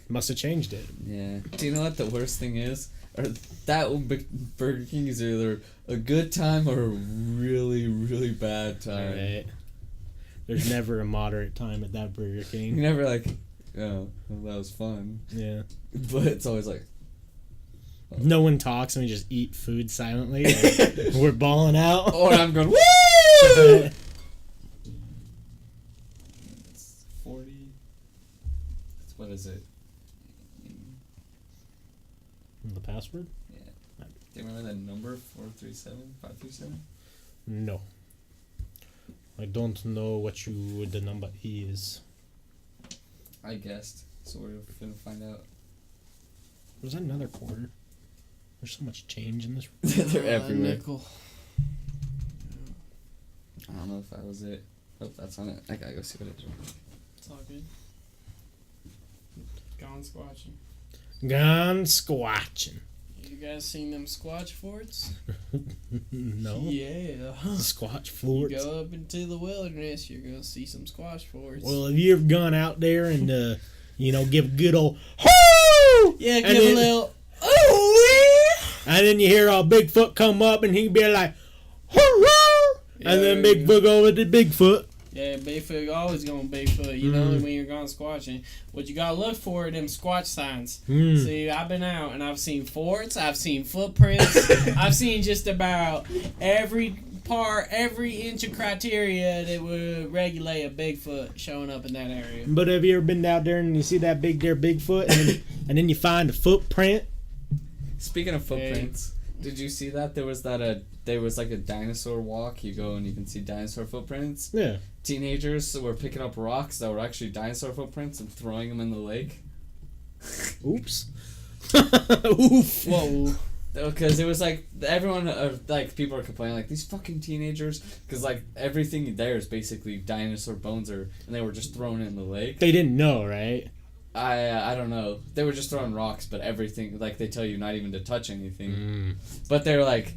must have changed it. Yeah. Do you know what the worst thing is? Or that Burger King is either a good time or a really, really bad time. Right. There's never a moderate time at that Burger You're King. never like, oh, well, that was fun. Yeah. But it's always like, No one talks and we just eat food silently. We're balling out. or I'm going, woo! It's 40. What is it? The password? Yeah. Do you remember that number? 437? 537? No. I don't know what the number is. I guessed. So we're gonna find out. Was that another quarter? There's so much change in this. They're everywhere. Nickel. I don't know if that was it. Oh, that's on it. I gotta go see what it is. It's all good. Gone squatching. Gone squatching. You guys seen them squatch forts? No. Yeah. Squatch You forts. go up into the wilderness, you're gonna see some squatch forts. Well, have you ever gone out there and, give a good old hoo? Yeah, And give a then- little. Oh, And then you hear a Bigfoot come up and he be like, hoo, and then Bigfoot go with the Bigfoot. yeah, Bigfoot always going Bigfoot. You know when you're gone squatching. What you gotta look for are them squatch signs. See, I've been out and I've seen forts, I've seen footprints, I've seen just about every inch of criteria that would regulate a Bigfoot showing up in that area. But have you ever been out there and you see that Bigfoot and then you find a footprint? Speaking of footprints, did you see that there was like a dinosaur walk? You go and you can see dinosaur footprints. Yeah. Teenagers were picking up rocks that were actually dinosaur footprints and throwing them in the lake. Oops. Oof. Whoa. Because it was like everyone, people are complaining like these fucking teenagers, because like everything there is basically dinosaur bones, and they were just thrown in the lake. They didn't know, right? I don't know. They were just throwing rocks, but everything, like they tell you not even to touch anything. But they're like,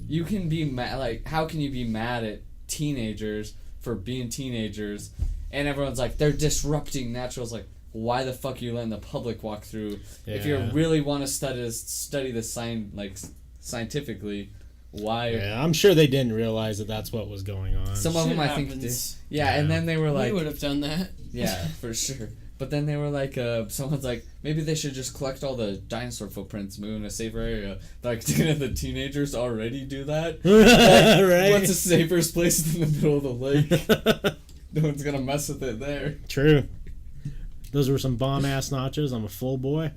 you can be mad. Like, how can you be mad at teenagers for being teenagers? And everyone's like, they're disrupting naturals. Like, why the fuck are you letting the public walk through? Yeah. If you really want to study the scientifically, why? Yeah, I'm sure they didn't realize that that's what was going on. Some of them, I think, did. Yeah, and then they were like, we would have done that. yeah, for sure. But then they were like, someone's like, maybe they should just collect all the dinosaur footprints, move in a safer area. Like, didn't the teenagers already do that? Right? What's the safest place in the middle of the lake? No one's gonna mess with it there. True. Those were some bomb-ass nachos. I'm a full boy.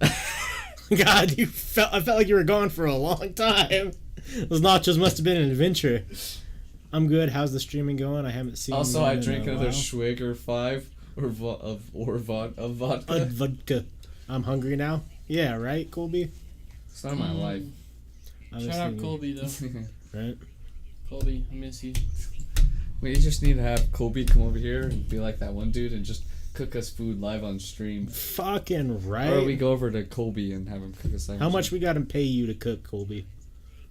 God, I felt like you were gone for a long time. Those nachos must have been an adventure. I'm good. How's the streaming going? I haven't seen. Also, I drank in a another while. swig or 5 of vodka. Vodka. I'm hungry now. Yeah, right, Colby. It's not my wife. I'm Shout out Colby though. Right. Colby, I miss you. We just need to have Colby come over here and be like that one dude and just cook us food live on stream. Fucking right. Or we go over to Colby and have him cook us live. How on much stream. we gotta pay you to cook, Colby?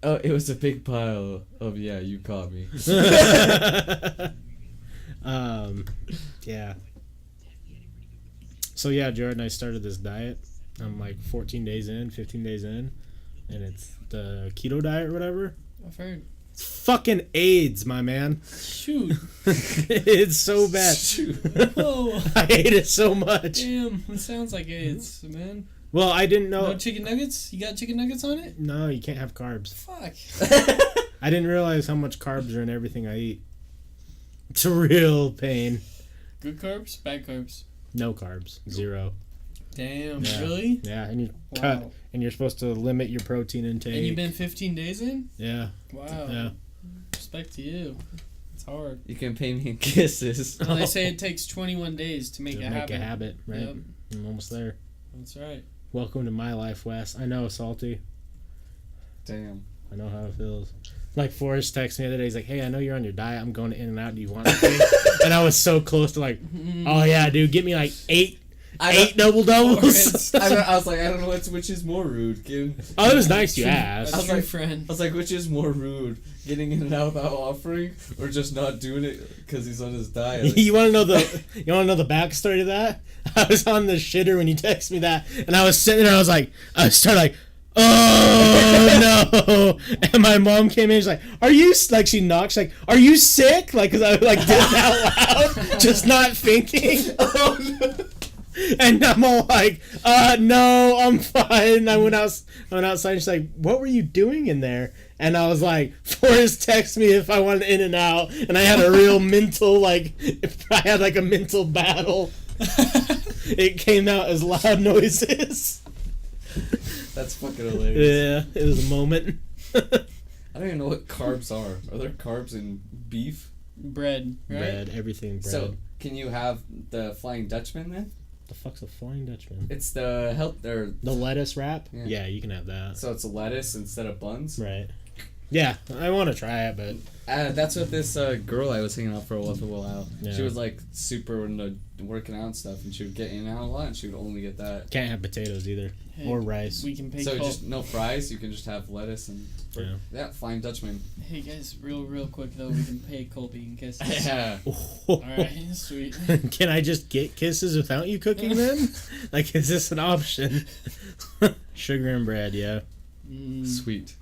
Oh, it was a big pile of you caught me. Yeah. So yeah, Jordan, I started this diet. I'm like 14 days in, 15 days in, and it's the keto diet or whatever. I've heard. It's fucking AIDS, my man. Shoot. It's so bad. Whoa. I hate it so much. Damn, it sounds like AIDS, man. Well, I didn't know. No chicken nuggets? You got chicken nuggets on it? No, you can't have carbs. Fuck. I didn't realize how much carbs are in everything I eat. It's a real pain. Good carbs? Bad carbs? No carbs. 0. Damn, Yeah. really? Yeah, and you Wow. cut, and you're supposed to limit your protein intake. And you've been 15 days in? Yeah. Wow. Yeah. Respect to you. It's hard. You can pay me in kisses. Well, they say it takes 21 days to make To a make habit. a habit, right? Yep. I'm almost there. That's right. Welcome to my life, Wes. I know, salty. Damn. I know how it feels. Like Forrest texted me the other day. He's like, "Hey, I know you're on your diet. I'm going to In-N-Out. Do you want anything?" And I was so close to like, "Oh yeah, dude, get me like 8 8 double doubles. I was like, I don't know which is more rude. Oh, it was nice you asked. A was true like- friend. I was like, which is more rude, getting in and out without offering, or just not doing it because he's on his diet? You want to know the backstory to that? I was on the shitter when you texted me that, and I was sitting there. I started like, oh no! And my mom came in. She's like, "Are you like?" She knocked. She's like, "Are you sick?" Like, cause I like did it out loud, just not thinking. Oh no! And I'm all like, no, I'm fine. I went outside. And she's like, "What were you doing in there?" And I was like, Forrest texted me if I wanted in and out, and I had a real mental I had like a mental battle. It came out as loud noises. That's fucking hilarious. Yeah, it was a moment. I don't even know what carbs are. Are there carbs in beef? Bread, right? Bread, everything bread. So, can you have the Flying Dutchman then? The fuck's a Flying Dutchman? It's the The lettuce wrap? Yeah. Yeah, you can have that. So it's lettuce instead of buns? Right. Yeah, I want to try it, but That's what this girl I was hanging out for a while. Yeah. She was like super into working out and stuff, and she would get in and out a lot, and she would only get that. can't have potatoes either. Hey, Or rice. We can pay. So just no fries. You can just have lettuce and Yeah. Flying Dutchman. Hey guys, real quick though, we can pay Colby in kisses. Yeah. All right, sweet. Can I just get kisses without you cooking them? Like, is this an option? Sugar and bread, yeah. Sweet.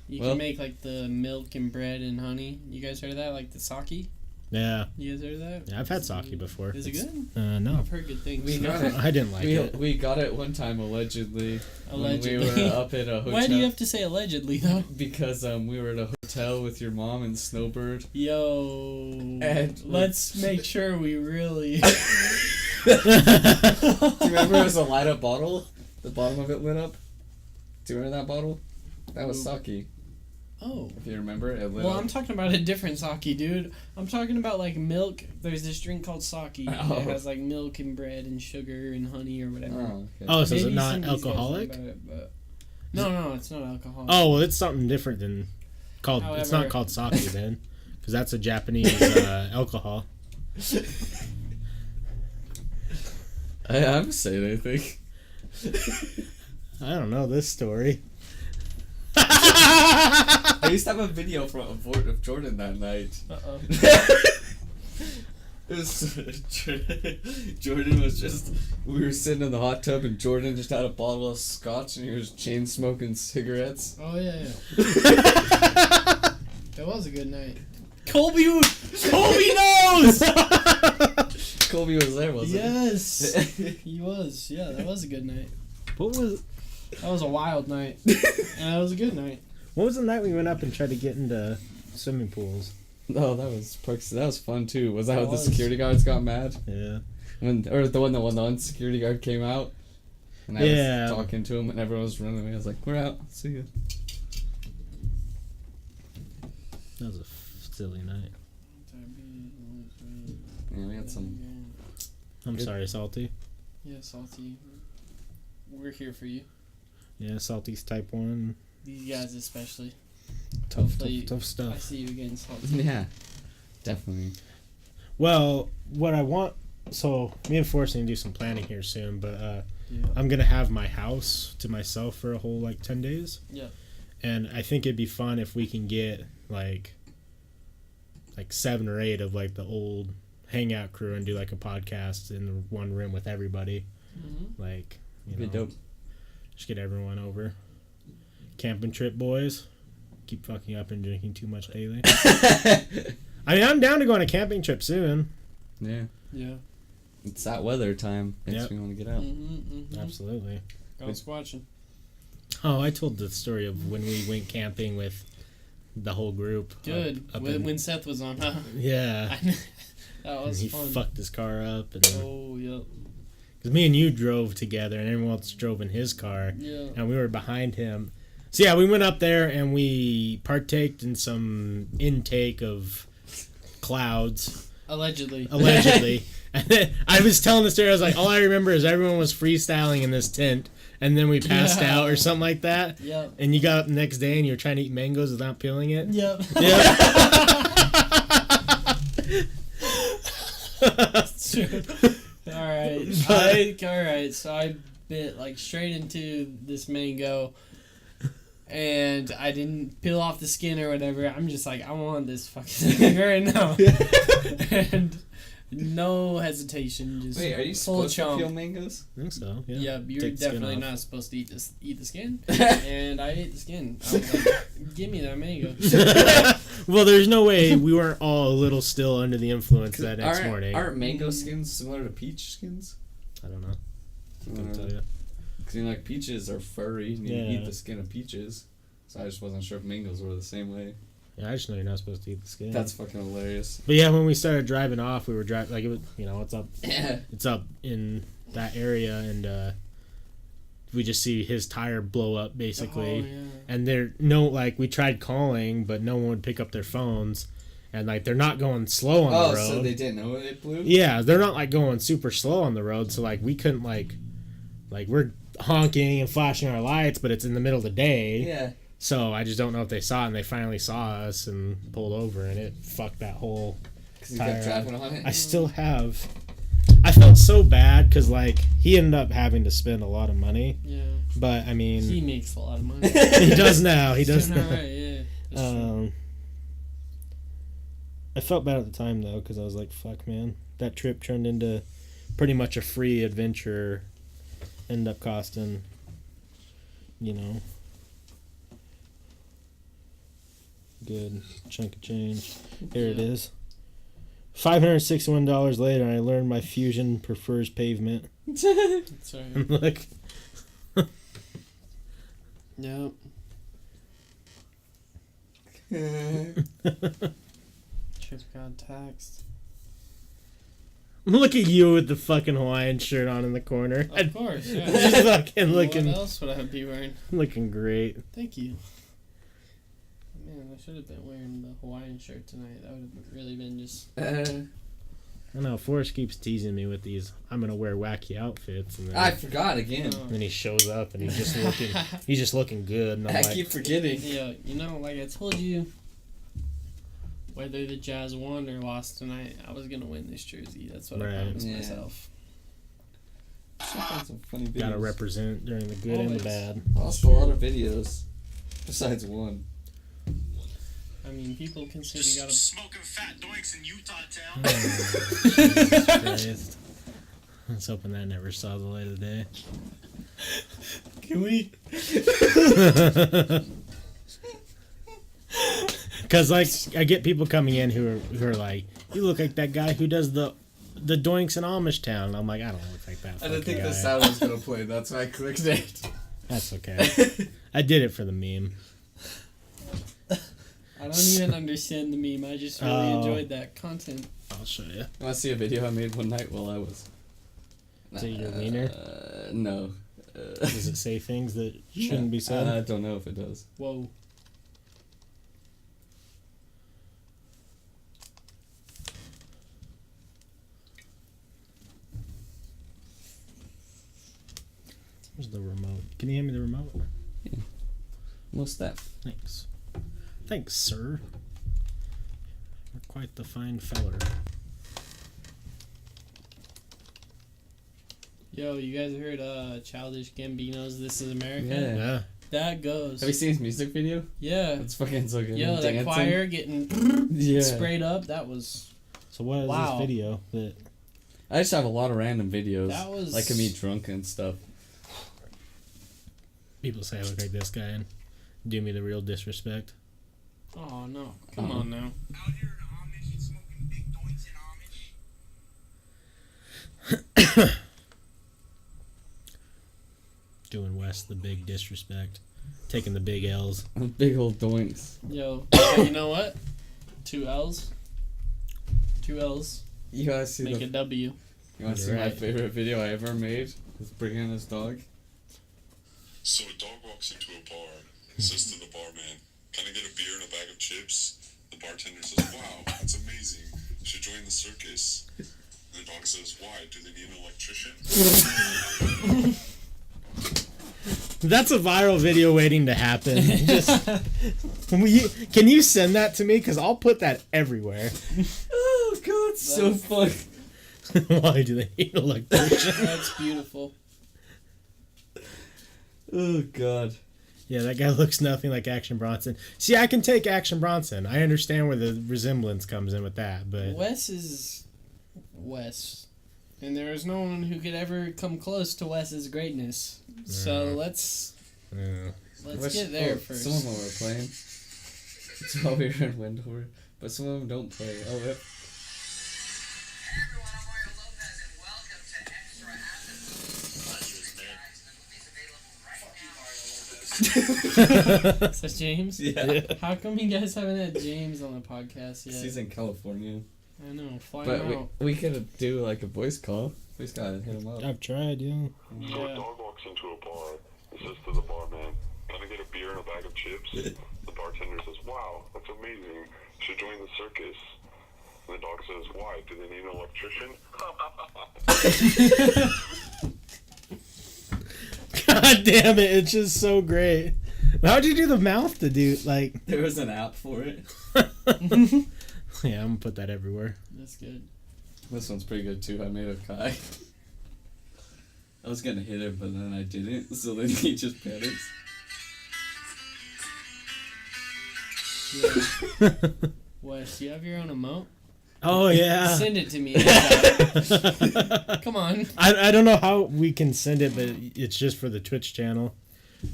You Well- can make like the milk and bread and honey. You guys heard of that? Like the sake? Yeah. You guys heard of that? Yeah, I've had sake before. Is it good? No. I've heard good things. We got it. I didn't like it. We got it one time allegedly. Allegedly. When we were up at a hotel. Why do you have to say allegedly though? Because we were at a hotel with your mom and Snowbird. Yo. And let's make sure we really. Do you remember it was a light up bottle? The bottom of it lit up? Do you remember that bottle? That was sake. Oh. If you remember it lit Well, up. I'm talking about a different sake, dude. I'm talking about like milk. There's this drink called sake. Oh. It has like milk and bread and sugar and honey or whatever. Oh, okay. Oh, so is it Maybe not some of these guys know alcoholic? about it, but... No, it's not alcoholic. Oh, well, it's something different than called. It's not However- called sake then, because that's a Japanese alcohol. I'm saying anything. I don't know this story. I used to have a video of Jordan that night. Uh-oh. It was Jordan was just, we were sitting in the hot tub and Jordan just had a bottle of scotch and he was chain smoking cigarettes. Oh, yeah. That was a good night. Colby knows! Colby was there, wasn't Yes! He was. Yeah, that was a good night. What was That was a wild night. And that was a good night. the night we went up and tried to get into swimming pools? No, that was fun too. Was that It when the was. security guards got mad? Yeah. Or the one that when the security guard came out? And I Yeah. was talking to him and everyone was running away. I was like, we're out. See ya. That was a silly night. Yeah, we had some. I'm Good. sorry, Salty. Yeah, Salty. We're here for you. Yeah, Salty's type 1. These guys especially. Tough I stuff. see you again, Salty. Yeah, definitely. Well, what I want... So, me and Forrest need to do some planning here soon, but Yeah. I'm going to have my house to myself for a whole, 10 days. Yeah. And I think it'd be fun if we can get, like 7 or 8 of, the old hangout crew and do, a podcast in one room with everybody. Mm-hmm. Be dope. Just get everyone over. Camping trip, boys. Keep fucking up and drinking too much daily. I mean, I'm down to go on a camping trip soon. Yeah. Yeah. It's that weather time. Makes Yep. me want to get out. Mm-hmm. Absolutely. God's watching. Oh, I told the story of when we went camping with the whole group. Good. up When, in- when Seth was on, huh? Yeah. That And was he fun. fucked his car up. And Oh, yep. because me and you drove together and everyone else drove in his car. Yeah. And we were behind him. So yeah, we went up there and we partaked in some intake of clouds. Allegedly. Allegedly. And then I was telling the story, I was like, all I remember is everyone was freestyling in this tent, and then we passed Yeah. out or something like that. Yep. And you got up the next day and you were trying to eat mangoes without peeling it. Yep. Yeah. That's true. Alright, so I bit like straight into this mango and I didn't peel off the skin or whatever. I'm just like, I want this fucking thing right now. And no hesitation, just Wait, are you full supposed to peel mangoes? I think so. Yeah. Yeah, you're Take the skin definitely off. not supposed to eat the skin. And I ate the skin. I was like, give me that mango. Well, there's no way we weren't all a little still under the influence that next morning. Aren't mango skins similar to peach skins? I don't know. I couldn't tell you. Because like peaches are furry and you eat the skin of peaches. So I just wasn't sure if mangoes were the same way. Yeah, I just know you're not supposed to eat the skin. That's fucking hilarious. But yeah, when we started driving off, we were driving like it was, it's up in that area, and we just see his tire blow up basically. Oh, yeah. And we tried calling, but no one would pick up their phones, and like they're not going slow on the road. Oh, so they didn't know it blew? Yeah, they're not like going super slow on the road, so like we couldn't like we're honking and flashing our lights, but it's in the middle of the day. Yeah. So I just don't know if they saw it, and they finally saw us and pulled over, and it fucked that whole Because you tire kept driving up. on it? I still have. I felt so bad because like he ended up having to spend a lot of money. Yeah. But I mean, He makes a lot of money. he does now. He does Doing now. alright, yeah. That's true. I felt bad at the time though because I was like, "Fuck, man!" That trip turned into pretty much a free adventure. Ended up costing, good chunk of change. Here it is. $561 later, I learned my Fusion prefers pavement. That's alright. Look. Yep. Trip got taxed. Look at you with the fucking Hawaiian shirt on in the corner. Of course, yeah. Just fucking looking, What else would I be wearing? looking great. Thank you. Man, I should have been wearing the Hawaiian shirt tonight. That would have really been just... I know, Forrest keeps teasing me with these, I'm going to wear wacky outfits. And then, I forgot again. then he shows up and he's just looking good. And I'm I like, keep forgetting. Yeah, like I told you, whether the Jazz won or lost tonight, I was going to win this jersey. That's what I Right. promised Yeah. myself. Some funny videos. gotta represent during the good and Always. the bad. Also, a lot of videos. Besides one. I mean, people consider you gotta... Smoking fat doinks in Utah town. Jesus Christ. I was hoping that never saw the light of day. Can we... Because like I get people coming in who are like, you look like that guy who does the doinks in Amish Town. And I'm like, I don't look like that. I didn't think guy. the sound was gonna play, that's why I clicked it. That's okay. I did it for the meme. I don't even understand the meme. I just really enjoyed that content. I'll show you. You wanna see a video I made one night while I was... Is it your wiener? No. Does it say things that shouldn't be said? I don't know if it does. Whoa. Where's the remote? Can you hand me the remote? Most that. Thanks. Thanks, sir. You're quite the fine feller. Yo, you guys heard Childish Gambino's This Is America? Yeah. Yeah. That goes. Have you seen his music video? Yeah. It's fucking so good. Yo, Him that dancing. choir getting Yeah. sprayed up, that was... So what is Wow. this video that I just have a lot of random videos. That was... Like of me drunk and stuff. people say I look like this guy and do me the real disrespect? Oh, no. Come on now. Out here in Amish, you smoking big doinks in Amish. Doing Wes the big disrespect. Taking the big L's. Big old doinks. Yo, but you know what? 2 L's. 2 L's. You gotta see Make the... a W. You wanna see You're my right. favorite video I ever made? With bringing his dog? So a dog walks into a bar and says to the barman, "Can I get a beer and a bag of chips?" The bartender says, "Wow, that's amazing. You should join the circus." And the dog says, "Why? Do they need an electrician?" That's a viral video waiting to happen. Just, can you send that to me? Because I'll put that everywhere. Oh god, so fun. Why do they need electrician? That's beautiful. Oh God. Yeah, that guy looks nothing like Action Bronson. See, I can take Action Bronson. I understand where the resemblance comes in with that, but Wes is Wes. And there is no one who could ever come close to Wes's greatness. So let's get there first. Some of them were playing. It's while we were in Wendover, but some of them don't play. Oh, yep. Hey everyone, I'm Mario Lopez and welcome to Extra Acid. The movie's available right now. Is that James? Yeah. How come you guys haven't had James on the podcast yet? He's in California. I know, fly But him out. we could do like a voice call. We just gotta hit him up. I've tried, yeah. So a Yeah. dog walks into a bar and says to the barman, "Can I get a beer and a bag of chips?" The bartender says, "Wow, that's amazing. You should join the circus." And the dog says, "Why? Do they need an electrician?" God damn it, it's just so great. How'd you do the mouth to do, like... There was an app for it. Yeah, I'm gonna put that everywhere. That's good. This one's pretty good too. I made a guy. I was gonna hit him, but then I didn't. So then he just panics. Yeah. Wes, you have your own emote? Oh, yeah. Send it to me. Come on. I don't know how we can send it, but it's just for the Twitch channel.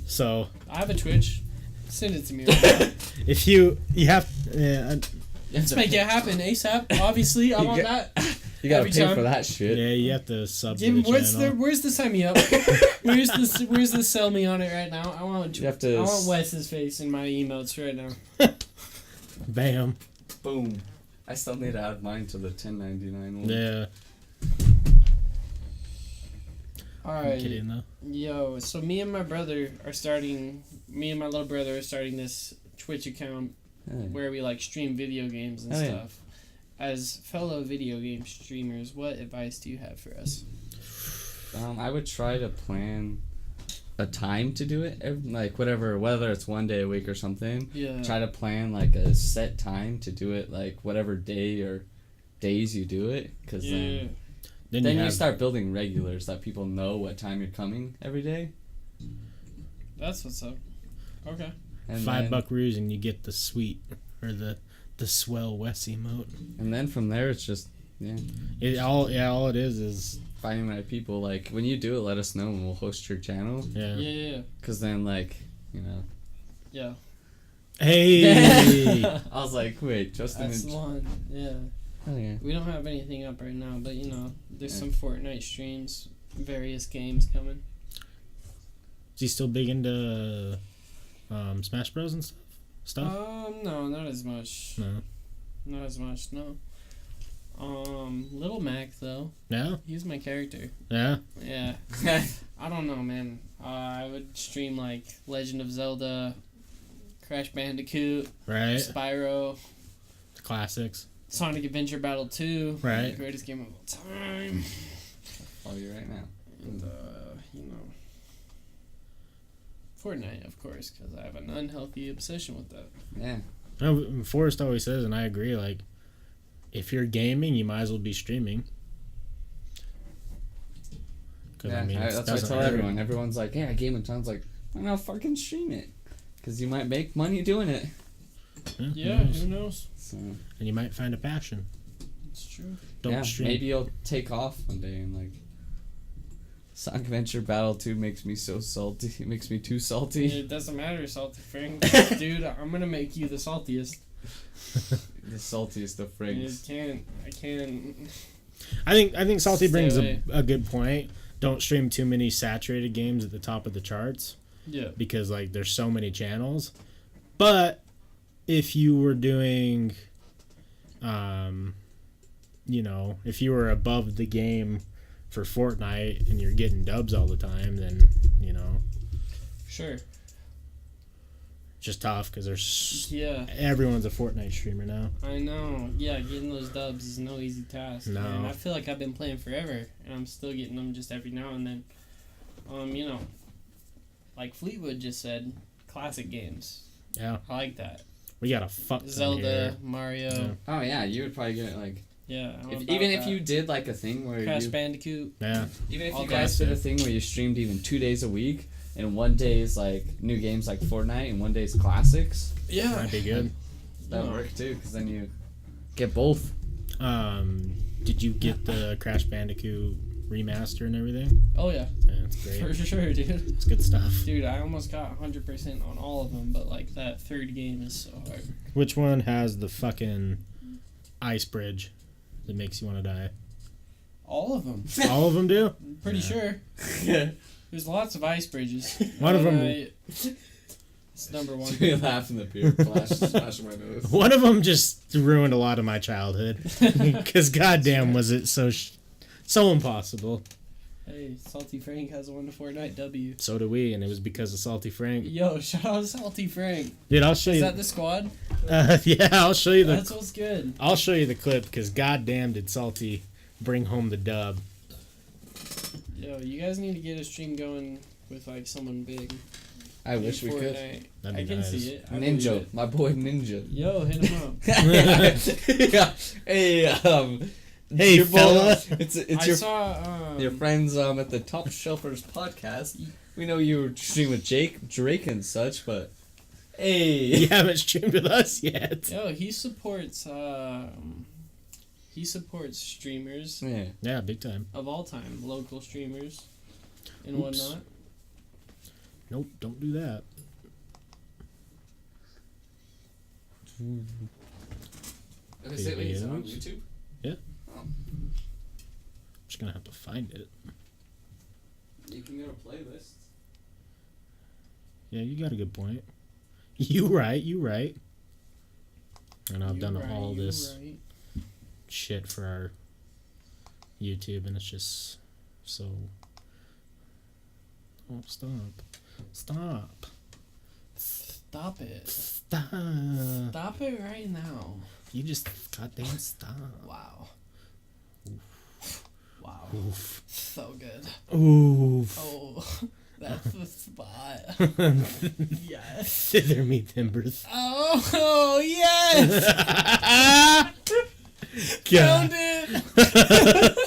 So, I have a Twitch. Send it to me right now. if you have... Yeah, Let's make it happen ASAP. Obviously, I want that. You gotta Every pay time. for that shit. yeah, you have to sub to Give, the where's channel. the sign me up? Where's the sell me on it right now? I want You have to I want Wes's face in my emotes right now. Bam. Boom. I still need to add mine to the 1099 one. Yeah. All I'm right. kidding, though. Yo, so me and my little brother are starting this Twitch account Hey. where we like stream video games and Oh, yeah. stuff. As fellow video game streamers, what advice do you have for us? I would try to plan a time to do it. Like whatever, whether it's one day a week or something. Yeah. Try to plan like a set time to do it, like whatever day or days you do it, because Yeah. Then, then you you have, start building regulars that people know what time you're coming every day. That's what's up. Okay. And $5 then, buckaroos and you get the sweet or the swell Wes emote. and then from there it's just All it is finding the right people. Like when you do it, let us know and we'll host your channel. Yeah. Yeah. Cause then like Yeah. Hey. I was like, wait, Justin That's and the one. Yeah. oh yeah. We don't have anything up right now, but there's some Fortnite streams, various games coming. Is he still big into Smash Bros and stuff? No, not as much. No. Not as much, no. Little Mac though. Yeah. He's my character. Yeah. Yeah. I don't know, man. I would stream like Legend of Zelda, Crash Bandicoot, Right. Spyro, The classics. Sonic Adventure Battle 2. Right. The greatest game of all time. Follow you right now. And, Fortnite, of course, because I have an unhealthy obsession with that. Yeah. No, Forrest always says, and I agree, like, if you're gaming, you might as well be streaming. 'Cause, Yeah, it that's what I doesn't tell matter. everyone. Everyone's like, yeah, I game a ton. It's like, why not fucking stream it? Because you might make money doing it. Yeah, who knows? who knows? So, And you might find a passion. It's true. Don't yeah, stream. maybe you'll take off one day and like, Sonic Adventure Battle 2 makes me so salty. It makes me too salty. It doesn't matter, Salty Frank. Dude, I'm gonna make you the saltiest. The saltiest of Franks. I can't. I think Salty Stay brings away. a good point. Don't stream too many saturated games at the top of the charts Yeah. because like there's so many channels. But if you were doing, if you were above the game for Fortnite and you're getting dubs all the time, then Sure. just tough because there's Yeah. everyone's a Fortnite streamer now. I know. Yeah, getting those dubs is no easy task. No. Man. I feel like I've been playing forever, and I'm still getting them just every now and then. Like Fleetwood just said, classic games. Yeah, I like that. we got a fuck ton Zelda, here. Mario. Yeah. Oh yeah, you would probably get like Yeah. I'm If, about even if that. you did like a thing where Crash you, Bandicoot. Yeah. even if all you guys that did a stuff. thing where you streamed even 2 days a week, and one day is like new games like Fortnite, and one day is classics, Yeah. That'd be good. that would Yeah. work too, because then you get both. Did you get the Crash Bandicoot remaster and everything? Oh yeah. Yeah, it's great. For sure, dude. It's good stuff. Dude, I almost got 100% on all of them, but like that third game is so hard. Which one has the fucking ice bridge that makes you want to die? All of them. All of them do? I'm pretty Yeah. sure. There's lots of ice bridges. One of them- It's number one. Me laughing the beer splash my nose. One of them just ruined a lot of my childhood. Because goddamn was it so impossible. Hey, Salty Frank has a 1 to Fortnite W. So do we, and it was because of Salty Frank. Yo, shout out to Salty Frank. Dude, I'll show Is you. that the squad? Yeah, I'll show you That's the. what's good. I'll show you the clip because goddamn did Salty bring home the dub. Yo, you guys need to get a stream going with like someone big. I wish we could. Fortnite. That'd I be can nice. see it. I believe Ninja, it. my boy Ninja. Yo, hit him up. Yeah. Hey, Hey, your boy- fella. It's I your saw your friends at the Topshelfers podcast. We know you were streaming with Drake and such, but hey, You haven't streamed with us yet. Yo, he supports streamers yeah. Yeah, big time. of all time, local streamers and Oops. whatnot. Nope, don't do that. Is it wait, is it on Videos. YouTube? I'm just gonna have to find it. You can go to playlists. Yeah, you got a good point. You right. And I've done all this shit for our YouTube, and it's just so. Oh, stop! Stop it. Stop! Stop it right now. You just goddamn stop! Wow. Wow. Oof! So good. Oof! Oh, that's the spot. Yes. Thither me timbers. Oh, yes. God. Found it.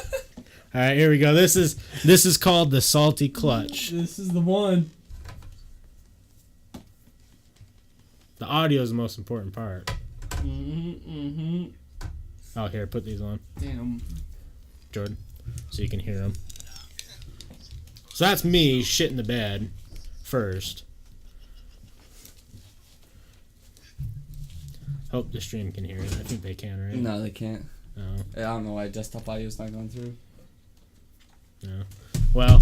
All right, here we go. This is called the Salty Clutch. This is the one. The audio is the most important part. Mm-hmm. Oh, here, put these on, Damn. Jordan, so you can hear them. So that's me shitting the bed first. Hope the stream can hear it. I think they can, right? No, they can't. No. I don't know why desktop audio's not going through. No. Well,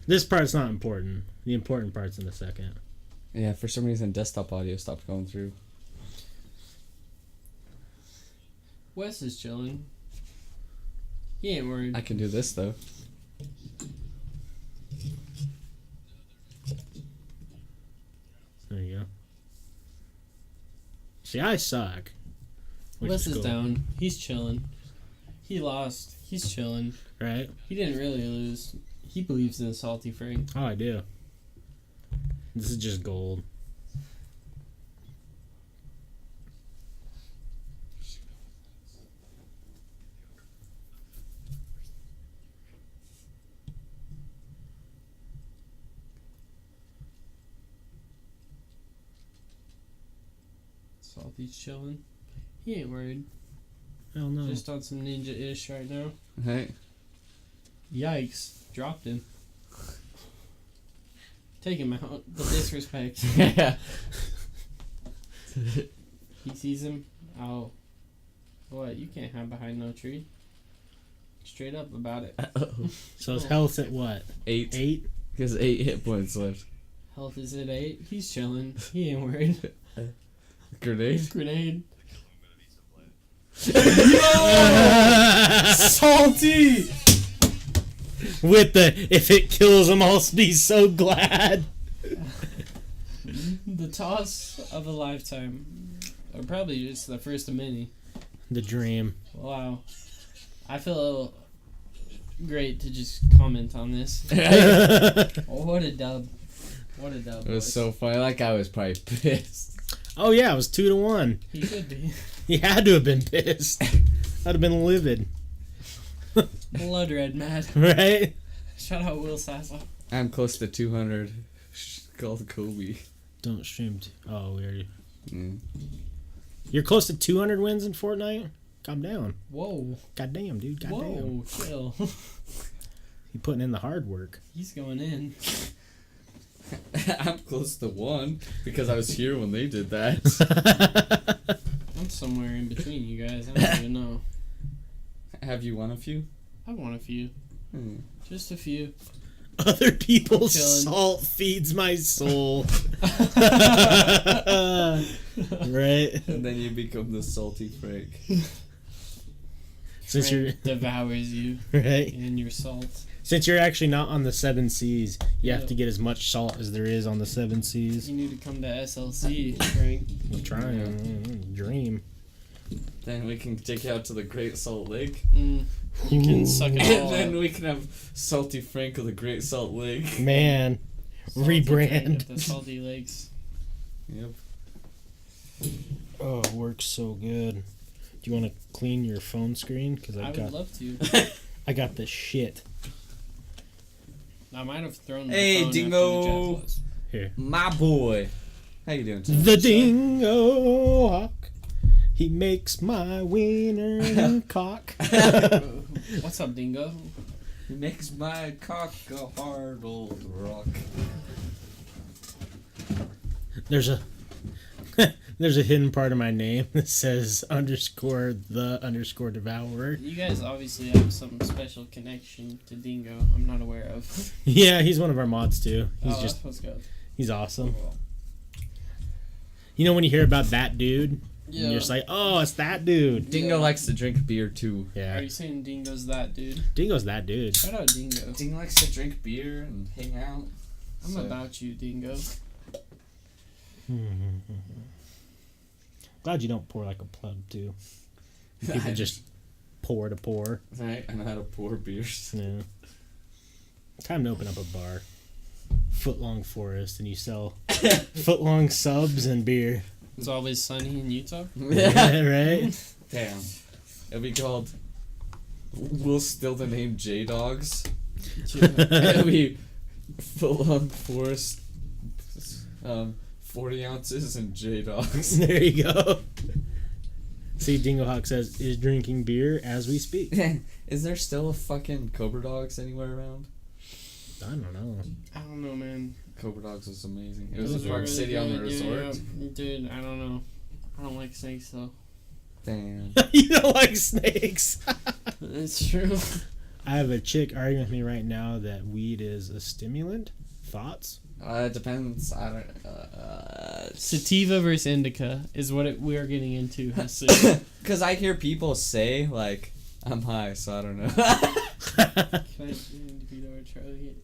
this part's not important. The important part's in a second. Yeah, for some reason desktop audio stopped going through. Wes is chilling. He ain't worried. I can do this though. There you go. See, I suck. Which Wes is cool, down. He's chilling. He lost. He's chilling. right? He didn't really lose. He believes in Salty Frank. Oh, I do. This is just gold. Salty's chilling. He ain't worried. Hell no. Just on some ninja-ish right now. Hey. Yikes. Dropped him. Take him out. The disrespect. Yeah. He sees him. Oh. What? You can't hide behind no tree. Straight up about it. So his health's at what? 8. 8? Because 8 hit points left. Health is at 8. He's chilling. He ain't worried. Grenade? Grenade. Salty! With the, if it kills him, I'll be so glad. The toss of a lifetime. Or probably just the first of many. The dream. Wow. I feel great to just comment on this. Oh, what a dub. What a dub. It was boys. so funny. That guy was probably pissed. Oh yeah, it was 2-1. He should be. He had to have been pissed. I'd have been livid. Blood red mad. Right? Shout out Will Sassa. I'm close to 200. Called Kobe. Don't stream. Oh, we already. Mm. You're close to 200 wins in Fortnite? Calm down. Whoa. Goddamn, dude. Goddamn. Whoa, chill. You putting in the hard work. He's going in. I'm close to 1 because I was here when they did that. I'm somewhere in between you guys. I don't even know. Have you won a few? I've won a few. Just a few. Other people's Chilling. salt feeds my soul. Right? And then you become the salty Frank. Since Frank you're devours you right. and your salt. Since you're actually not on the 7 Seas, you Yeah. have to get as much salt as there is on the 7 Seas. You need to come to SLC, Frank. I'm trying. Dream. Then we can take you out to the Great Salt Lake. You can suck it And all then up. we can have Salty Frank of the Great Salt Lake. Man. Salty Frank Rebrand. at the Salty Lakes. Yep. Oh, it works so good. Do you want to clean your phone screen? Because I I would got love to. I got the shit. I might have thrown Hey, my phone Dingo. after the Jazz was. Here. My boy. How you doing today? The dingo hawk. He makes my wiener cock. What's up, Dingo? He makes my cock a hard old rock. There's a there's a hidden part of my name that says _the_ devourer. You guys obviously have some special connection to Dingo I'm not aware of. Yeah, he's one of our mods too. He's That's what's good. he's awesome. You know when you hear about that dude, Yeah. and you're just like, oh, it's that dude. Dingo likes to drink beer too. Are Yeah, you saying Dingo's that dude? Dingo's that dude. Shout out Dingo. Dingo likes to drink beer and hang out. I'm So- about you, Dingo. Glad you don't pour like a plug too. People just pour to pour. Right, I know how to pour beers. Yeah. Time to open up a bar. Footlong Forest, and you sell footlong subs and beer. It's always sunny in Utah. Yeah, right? Damn. It'll be called. We'll steal the name J Dogs. It'll be Footlong Forest. 40 ounces and J Dogs. There you go. See, Dingo Hawk says, is drinking beer as we speak. Is there still a fucking Cobra Dogs anywhere around? I don't know. I don't know, man. Cobra Dogs was amazing. It was Those in are Park really City on the good, yeah, resort. yeah. Dude, I don't know. I don't like snakes though. Damn. You don't like snakes. It's true. I have a chick arguing with me right now that weed is a stimulant. Thoughts? It depends. I don't. Sativa versus indica is what we are getting into. Because I hear people say like, "I'm high," so I don't know. Can I beat over Charlie?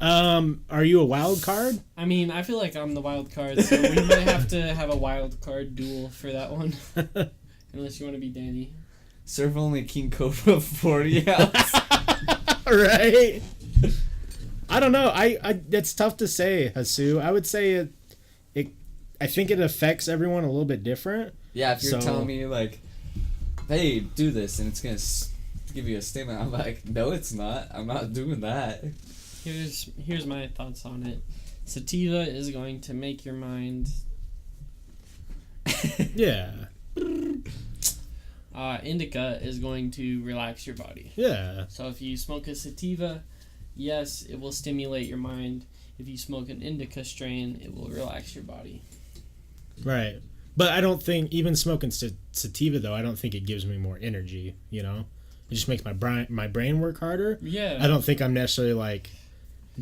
Are you a wild card? I mean, I feel like I'm the wild card, so we might have to have a wild card duel for that one. Unless you want to be Danny. Serve only King Cobra 40 ounce. Right? I don't know. I it's tough to say, Hasu. I would say I think it affects everyone a little bit different. Yeah, if you're So- telling me like, "Hey, do this," and it's gonna give you a statement, I'm like, "No, it's not. I'm not doing that." Here's my thoughts on it. Sativa is going to make your mind. Yeah. Indica is going to relax your body. Yeah. So if you smoke a sativa, yes, it will stimulate your mind. If you smoke an indica strain, it will relax your body. Right. But I don't think, even smoking sativa, though, I don't think it gives me more energy, you know? It just makes my brain work harder. Yeah. I don't think I'm necessarily, like,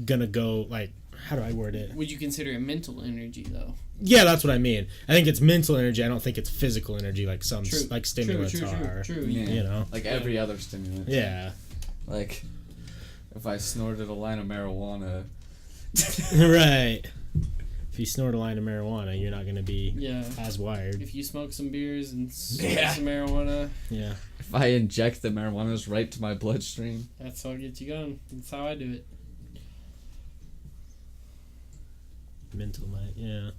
gonna go, like, how do I word it? Would you consider it mental energy, though? Yeah, that's what I mean. I think it's mental energy. I don't think it's physical energy like some True. like stimulants are. True. Yeah. You know? Like every other stimulant. Yeah. Like, if I snorted a line of marijuana. Right. If you snort a line of marijuana, you're not going to be Yeah. as wired. If you smoke some beers and smoke Yeah. some marijuana, Yeah. If I inject the marijuanas right to my bloodstream. that's what gets you going. That's how I do it. Mental might. Yeah.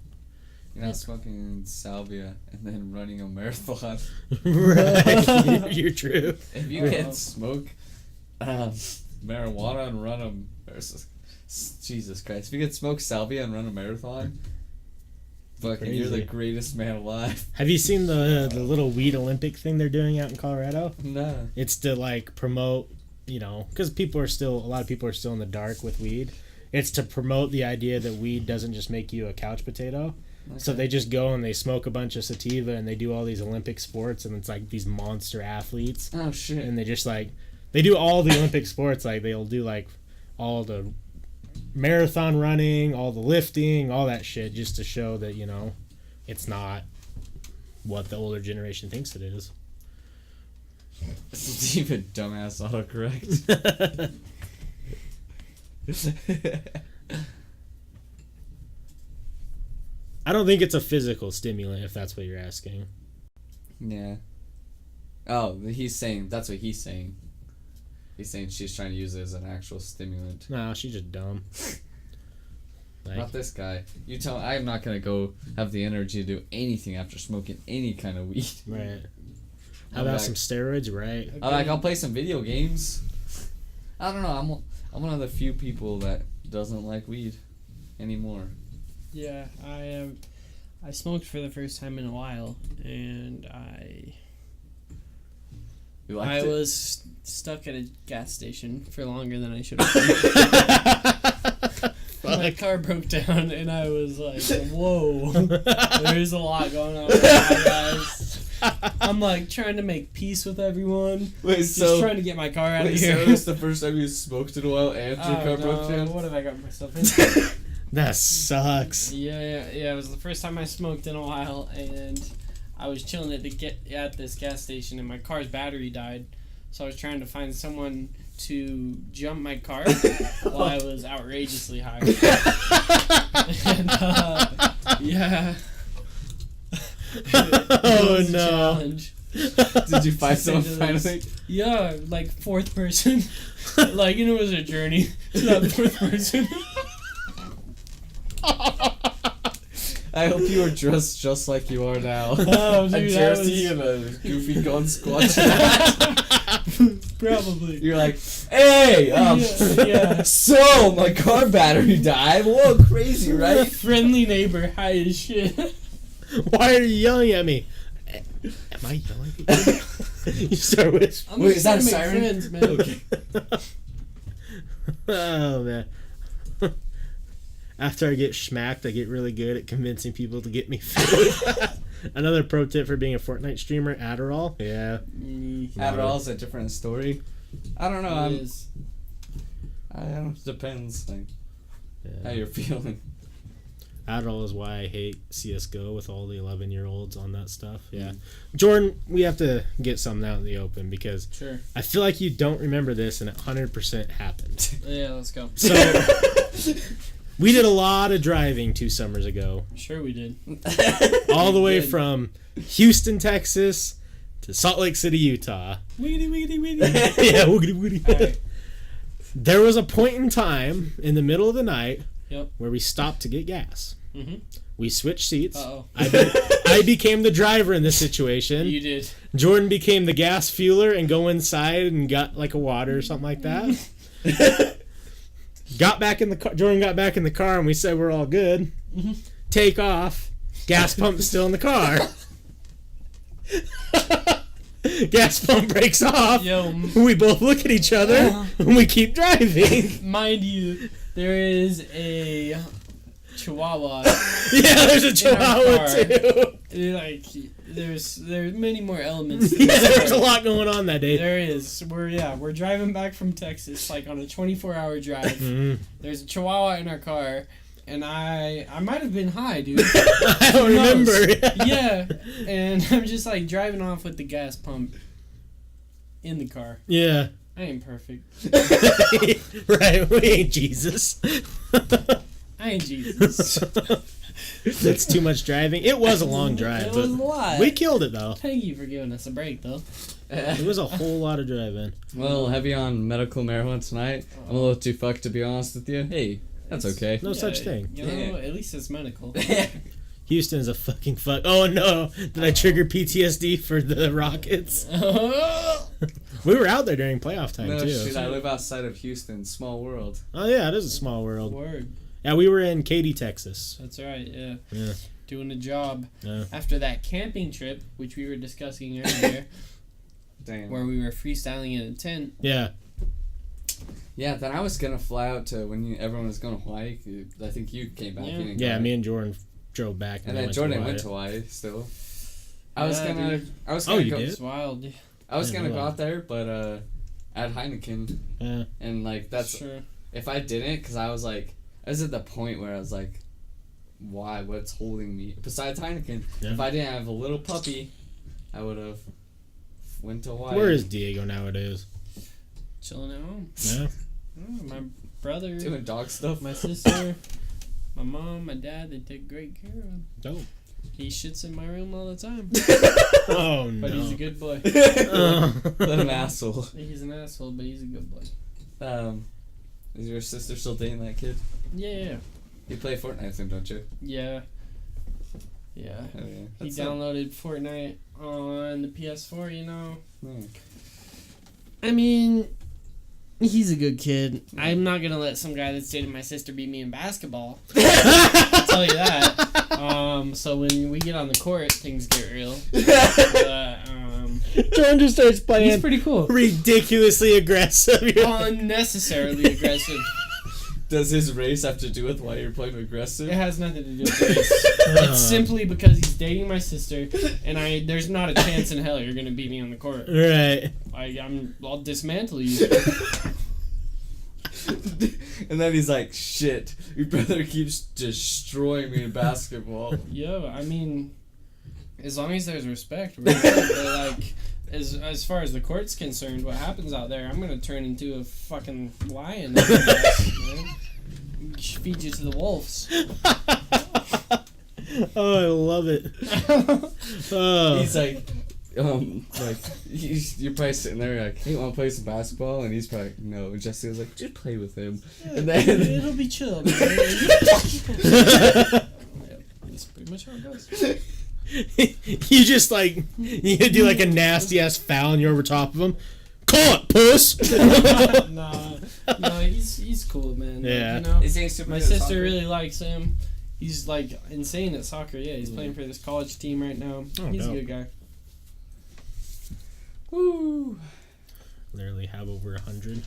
You're not smoking salvia and then running a marathon. Right. You're true. If you can smoke marijuana and run a... Jesus Christ. If you can smoke salvia and run a marathon, fucking, you're the Crazy. greatest man alive. Have you seen the little weed Olympic thing they're doing out in Colorado? No. It's to like promote, you know, because a lot of people are still in the dark with weed. It's to promote the idea that weed doesn't just make you a couch potato. Okay. So they just go and they smoke a bunch of sativa and they do all these Olympic sports and it's like these monster athletes. Oh, shit. And they just like, they do all the Olympic sports. Like they'll do like all the marathon running, all the lifting, all that shit just to show that, you know, it's not what the older generation thinks it is. It's even dumbass autocorrect. I don't think it's a physical stimulant if that's what you're asking. Yeah. Oh, he's saying, that's what he's saying. He's saying she's trying to use it as an actual stimulant. No, she's just dumb. Not this guy. You tell I'm not gonna go have the energy to do anything after smoking any kind of weed. Right. How about some steroids? Right. I'll play some video games. I don't know. I'm one of the few people that doesn't like weed anymore. Yeah, I smoked for the first time in a while, and You liked it? was stuck at a gas station for longer than I should have. My car broke down, and I was like, "Whoa, there's a lot going on with my guys." I'm like trying to make peace with everyone. Wait, Just so trying to get my car out of so here. it was the first time you smoked in a while and your car broke down? What have I got myself into? That sucks. Yeah. It was the first time I smoked in a while, and I was chilling at this gas station, and my car's battery died. So I was trying to find someone to jump my car while I was outrageously high. And, yeah. Oh It was a no. challenge. Did you find To say someone the finally? least. Yeah, like fourth person. Like, you know, it was a journey to that fourth person. I hope you were dressed just like you are now. Oh, a dude, jersey and a goofy gun squatch. Probably. You're like, hey, Yeah. so my car battery died. Whoa, crazy, right? Friendly neighbor, high as shit. Why are you yelling at me? Am I yelling at you? You start whispering. Wait, is that a just trying to make siren? friends, man. Okay. Oh man. After I get schmacked, I get really good at convincing people to get me food. Another pro tip for being a Fortnite streamer: Adderall. Yeah. Adderall's a different story. I don't know. It is. I don't know. Depends like, how Yeah. you're feeling. Adderall is why I hate CS:GO with all the 11-year-olds on that stuff. Yeah. Jordan, we have to get something out in the open because Sure. I feel like you don't remember this, and it 100% happened. Yeah, let's go. So we did a lot of driving 2 summers ago, Sure we did. all the way did. from Houston, Texas, to Salt Lake City, Utah. Wiggity, wiggity, wiggity. Yeah, woogity woogity. Alright. There was a point in time in the middle of the night Yep. where we stopped to get gas. Mm-hmm. We switched seats. Uh-oh. I became the driver in this situation. You did. Jordan became the gas fueler and go inside and got like a water or something like that. Got back in the car. Jordan got back in the car and we said we're all good. Mm-hmm. Take off. Gas pump is still in the car. Gas pump breaks off. Yo, We both look at each other and we keep driving. mind you, there is a Chihuahua. Yeah, there's a In our Chihuahua car. too. Like, there's many more elements. to Yeah, this there's a story. lot going on that day. There is. We're driving back from Texas, like on a 24-hour drive. Mhm. There's a Chihuahua in our car, and I might have been high, dude. I don't Who knows? remember. Yeah, and I'm just like driving off with the gas pump in the car. Yeah. I ain't perfect. Right, we ain't Jesus. I ain't Jesus. That's too much driving. It was a long drive, It was a but lot. we killed it though. Thank you for giving us a break, though. It was a whole lot of driving. Well, heavy on medical marijuana tonight. I'm a little too fucked to be honest with you. Hey, that's okay. No such thing. You know, Yeah. at least it's medical. Houston's a fucking fuck. Oh no! Did I trigger PTSD for the Rockets? We were out there during playoff time No too. shit, I live outside of Houston. Small world. Oh yeah, it is a small world. Word. Yeah, we were in Katy, Texas. That's right. Yeah. Yeah. Doing a job Yeah. after that camping trip, which we were discussing earlier, Damn. where we were freestyling in a tent. Yeah. Yeah, then I was gonna fly out to when everyone was going to Hawaii. I think you came back. Yeah. You didn't Yeah, go. me and Jordan drove back. And we then Jordan went to Hawaii still. I was Yeah, gonna. dude. I was Oh, gonna you go. did? It's wild. I was I gonna didn't go know out there, but at Heineken, Yeah. and like that's Sure. if I didn't, because I was like, I was at the point where I was like, why? What's holding me? Besides Heineken, Yeah. if I didn't have a little puppy, I would have went to Hawaii. Where is Diego nowadays? Chilling at home. Yeah. Oh, my brother, doing dog stuff? my sister, my mom, my dad, they take great care of him. Dope. He shits in my room all the time. Oh But he's a no. good boy. What an asshole. He's an asshole, but he's a good boy. Is your sister still dating that kid? Yeah. You play Fortnite with him, don't you? Yeah. Yeah. Oh, yeah. He That's downloaded Fortnite on the PS4, you know. Hmm. I mean, he's a good kid. I'm not gonna let some guy that's dating my sister beat me in basketball. I'll tell you that. So when we get on the court, things get real. But, Jordan just starts he's playing pretty cool. ridiculously aggressive. Unnecessarily aggressive. Does his race have to do with why you're playing aggressive? It has nothing to do with race. It's simply because he's dating my sister, and there's not a chance in hell you're gonna beat me on the court. Right. I'll dismantle you. And then he's like, shit, your brother keeps destroying me in basketball. Yo, I mean, as long as there's respect, we're good. But like, as far as the court's concerned, what happens out there, I'm gonna turn into a fucking lion. Man. Feed you to the wolves. Oh, I love it. Oh. He's like, you're probably sitting there like, hey, want to play some basketball? And he's probably like, no. And Jesse was like, just play with him. And then It'll be chill. Man. That's pretty much how it goes. You just like you do like a nasty ass foul and you're over top of him. Call it, puss. No, he's cool, man. Yeah. Like, you know, is he super my good at sister soccer? really likes him. He's like insane at soccer. Yeah, he's playing for this college team right now. Oh, He's dope. a good guy. Woo. Literally have over 100.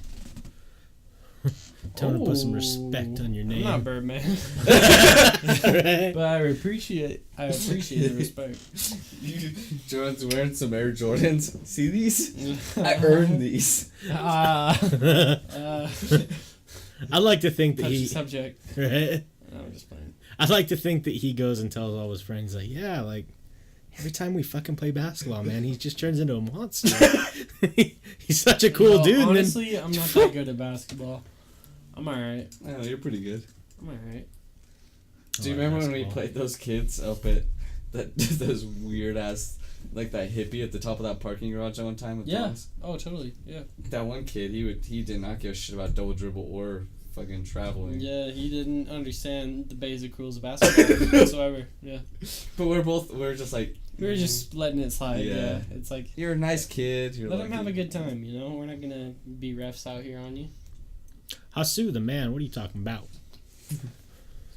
Tell him to put some respect on your I'm name. not Birdman, Right? but I appreciate the respect. Jordan's wearing some Air Jordans. See these? I earned these. I'd like to think that Touch the he. subject. Right? No, I'm just playing. I'd like to think that he goes and tells all his friends, like, yeah, like, every time we fucking play basketball, man, he just turns into a monster. He's such a cool No, dude. honestly, I'm not that good at basketball. I'm alright. Oh, you're pretty good. I'm alright. Do you remember when we played those kids up at those weird ass, like that hippie at the top of that parking garage at one time with Yeah. dogs? Oh, totally. Yeah. That one kid, he did not give a shit about double dribble or fucking traveling. Yeah, he didn't understand the basic rules of basketball whatsoever. Yeah. But we're just like, We were just letting it slide. Yeah. Yeah. It's like, you're a nice kid. You're let like him have a good time, you know? We're not going to be refs out here on you. Hasu, the man, what are you talking about?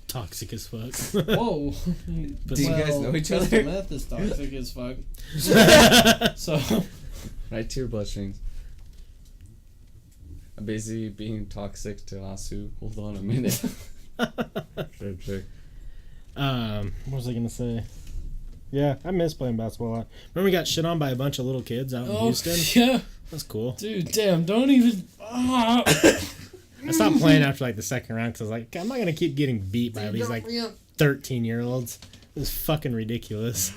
Toxic as fuck. Whoa. Do you guys know each crystal other? meth is toxic as fuck. So, Right to your bloodstreams. I'm basically being toxic to Asu. Hold on a minute. Sure. What was I gonna say? Yeah, I miss playing basketball a lot. Remember we got shit on by a bunch of little kids out in Houston? yeah. That's cool. Dude, damn, don't even. I stopped playing after like the second round because I was like, I'm not gonna keep getting beat by these like 13-year-olds. It was fucking ridiculous.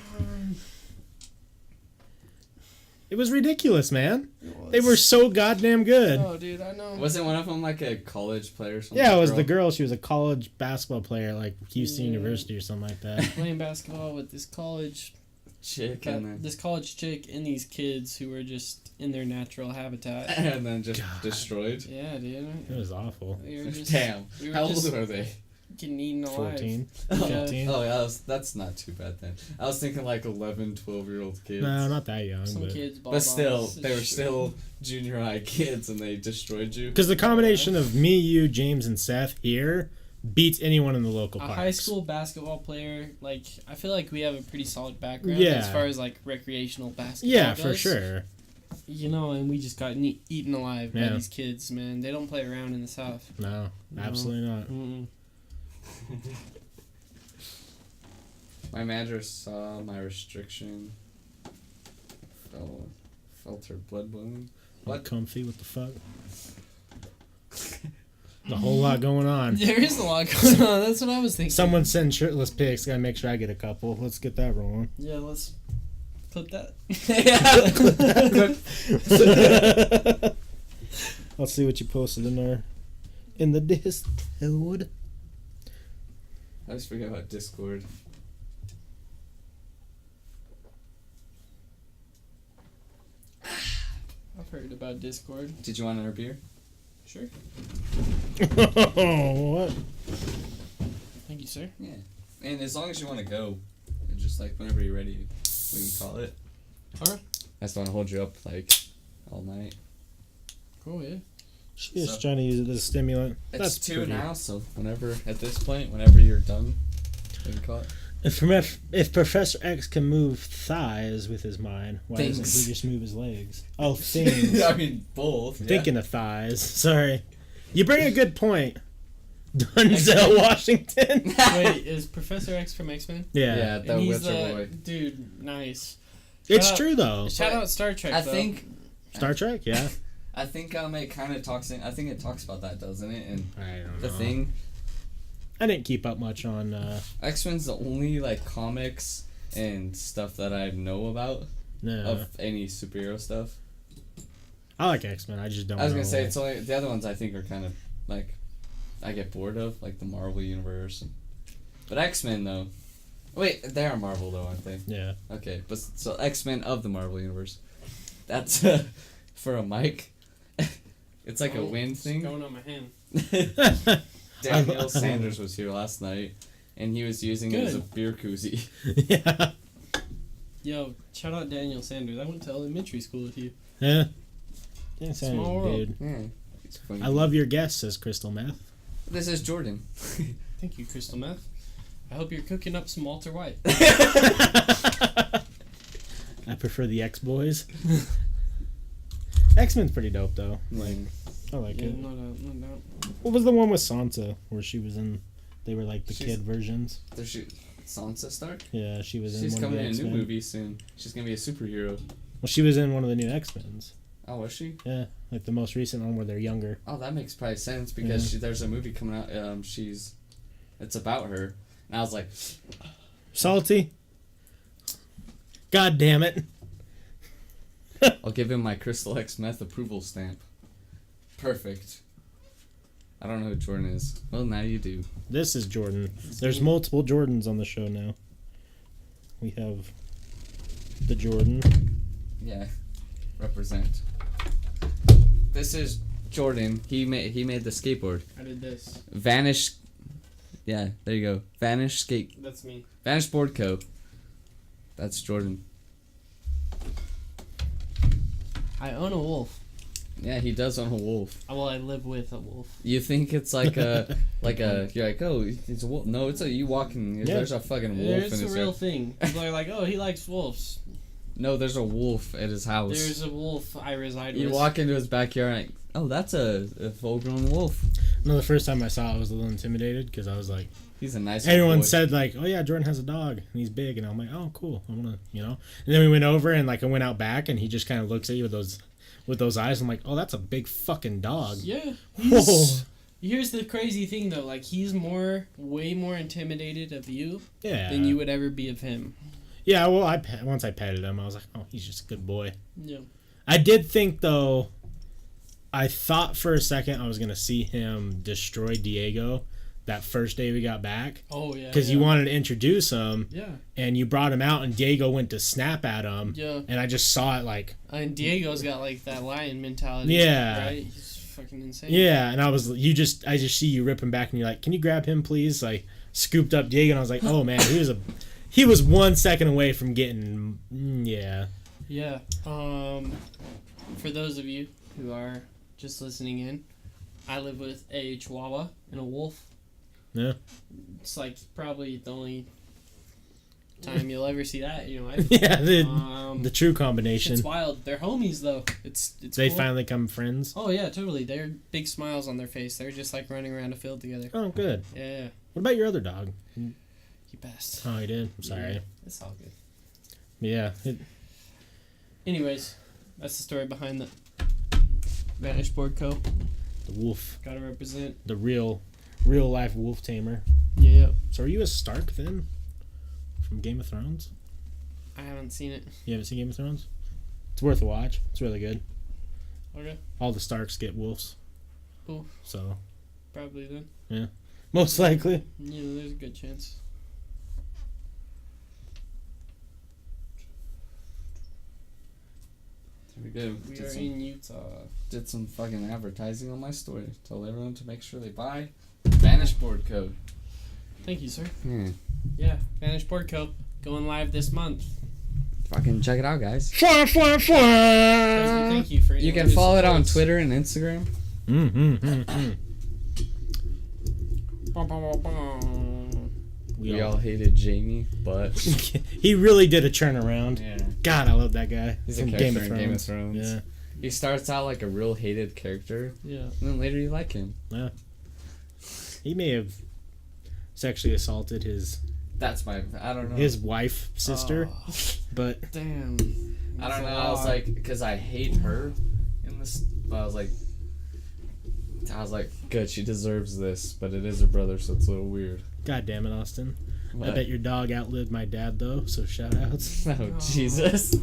It was ridiculous, man. They were so goddamn good. Oh, dude, I know. Wasn't one of them like a college player or something? Yeah, it was the girl. She was a college basketball player at like Houston Yeah. University or something like that. Playing basketball with this college chick and then this college chick and these kids who were just in their natural habitat. and then just God. destroyed. Yeah, dude. It was awful. We were just, Damn. we were How just- old are they? getting eaten alive. 14, Yeah. 15. Oh yeah, that's not too bad then. I was thinking like 11, 12-year-old kids. No, not that young. Some But kids, But still, bonbons, they were shit. still junior high kids, and they destroyed you. because the combination of me, you, James, and Seth here beats anyone in the local A parks. high school basketball player, like, I feel like we have a pretty solid background Yeah. as far as, like, recreational basketball Yeah, goes. for sure. You know, and we just got eaten alive by Yeah. these kids, man. They don't play around in the South. No, absolutely not. Mm-mm. My manager saw my restriction. Felt her blood boiling. I'm What? comfy. What the fuck? A whole lot going on. There is a lot going on. That's what I was thinking. Someone send shirtless pics. Gotta make sure I get a couple. Let's get that rolling. Yeah, let's clip that. I'll see what you posted in the Discord. I always forget about Discord. I've heard about Discord. Did you want another beer? Sure. What? Thank you, sir. Yeah. And as long as you want to go, and just like whenever you're ready, we can call it. Alright. I just want to hold you up like all night. Cool, yeah. She's So- trying to use it as a stimulant. It's That's 2 pretty. now, so whenever at this point, whenever you're done, we can call it. If Professor X can move thighs with his mind, why doesn't Things. he just move his legs? Oh, things. I mean both. Thinking of thighs. Sorry. You bring a good point. Denzel Washington. Wait, is Professor X from X-Men? Yeah. Yeah, the And he's Witcher the boy. dude. Nice. It's Shout out- true, though. Shout out Star Trek. I though. think Star Trek, yeah. it kind of talks. I think it talks about that, doesn't it? And I don't know. the thing, I didn't keep up much on. X-Men's the only like comics and stuff that I know about No. of any superhero stuff. I like X-Men. I just don't. I was gonna know. say it's only the other ones I think are kind of like I get bored of, like the Marvel universe. But X-Men though, wait, they are Marvel though, aren't they? Yeah. Okay, but so X-Men of the Marvel universe. That's for a mic. It's like a wind It's thing. going on my hand. Daniel Sanders was here last night, and he was using it as a Good. beer koozie. Yeah. Yo, shout out Daniel Sanders. I went to elementary school with you. Yeah. Yeah, Small world. dude. Yeah, it's funny. I love your guess, says Crystal Meth. This is Jordan. Thank you, Crystal Meth. I hope you're cooking up some Walter White. I prefer the X Boys. X-Men's pretty dope though. Like, I like Yeah, it. no doubt, no doubt. What was the one with Sansa where she was in? They were like the She's- kid versions. Does she Sansa Stark? Yeah, she was in She's one of coming the in a new X-Men. movie soon. She's gonna be a superhero. Well, she was in one of the new X-Men's. Oh, was she? Yeah, like the most recent one where they're younger. Oh, that makes probably sense because Yeah. there's a movie coming out. It's about her, and I was like, Salty. God damn it. I'll give him my Crystal X Meth approval stamp. Perfect. I don't know who Jordan is. Well, now you do. This is Jordan. There's multiple Jordans on the show now. We have the Jordan. Yeah, represent. This is Jordan. He made the skateboard. I did this. Vanish. Yeah, there you go. Vanish That's me. Board Co. That's Jordan. I own a wolf. Yeah, he does own a wolf. Well, I live with a wolf. You think it's like a you're like, oh, it's a wolf. No, it's a you walking. Yeah. There's a fucking wolf There's in a his real yard. thing. People are like, oh, he likes wolves. No, there's a wolf at his house. There's a wolf I reside You with. walk into his backyard and oh, that's a full-grown wolf. No, the first time I saw it, I was a little intimidated because I was like, He's a nice everyone boy. said like, oh yeah, Jordan has a dog and he's big, and I'm like, oh cool, I wanna, And then we went over and like I went out back and he just kind of looks at you with those eyes. I'm like, oh, that's a big fucking dog. Yeah. Whoa. Here's the crazy thing though, like he's way more intimidated of you Yeah. than you would ever be of him. Yeah. Well, once I petted him, I was like, oh, he's just a good boy. Yeah. I did think though. I thought for a second I was gonna see him destroy Diego that first day we got back. Oh yeah. Because you wanted to introduce him, Yeah. and you brought him out, and Diego went to snap at him, Yeah. and I just saw it like, And Diego's got like that lion mentality. Yeah. Right. He's fucking insane. Yeah, and I just see you ripping back, and you're like, "Can you grab him, please?" Like, scooped up Diego, and I was like, "Oh man, he was 1 second away from getting yeah." Yeah. For those of you who are just listening in, I live with a Chihuahua and a wolf. Yeah. It's like probably the only time you'll ever see that in your life. Yeah, the true combination. It's wild. They're homies though. It's They cool. finally come friends. Oh yeah, totally. They're big smiles on their face. They're just like running around a field together. Oh, good. Yeah. What about your other dog? He passed. Oh, he did. I'm sorry. Yeah, it's all good. Yeah. Anyways, that's the story behind the Vanish Board Co. The wolf. Gotta represent. The real life wolf tamer. Yeah. So are you a Stark then? From Game of Thrones? I haven't seen it. You haven't seen Game of Thrones? It's worth a watch. It's really good. Okay. All the Starks get wolves. Cool. So, Probably then. most likely. Yeah, there's a good chance. There we go. We are in Utah. Did some fucking advertising on my story. Told everyone to make sure they buy Vanish Board Code. Thank you, sir. Hmm. Yeah, Vanish Board Co. going live this month. Fucking check it out, guys. Thank you for You anyone can who follow it on supports. Twitter and Instagram. We all hated Jamie, but He really did a turnaround. yeah, God, I love that guy. he's a From character in Game of Thrones. Yeah. He starts out like a real hated character, Yeah. and then later you like him. He may have sexually assaulted his I don't know. his wife, sister, Oh, but damn. I don't know. I was like, because I hate her in this, but I was like, good, she deserves this, but it is her brother, so it's a little weird. God damn it, Austin. I But- bet your dog outlived my dad though, so shout outs. Oh, Jesus.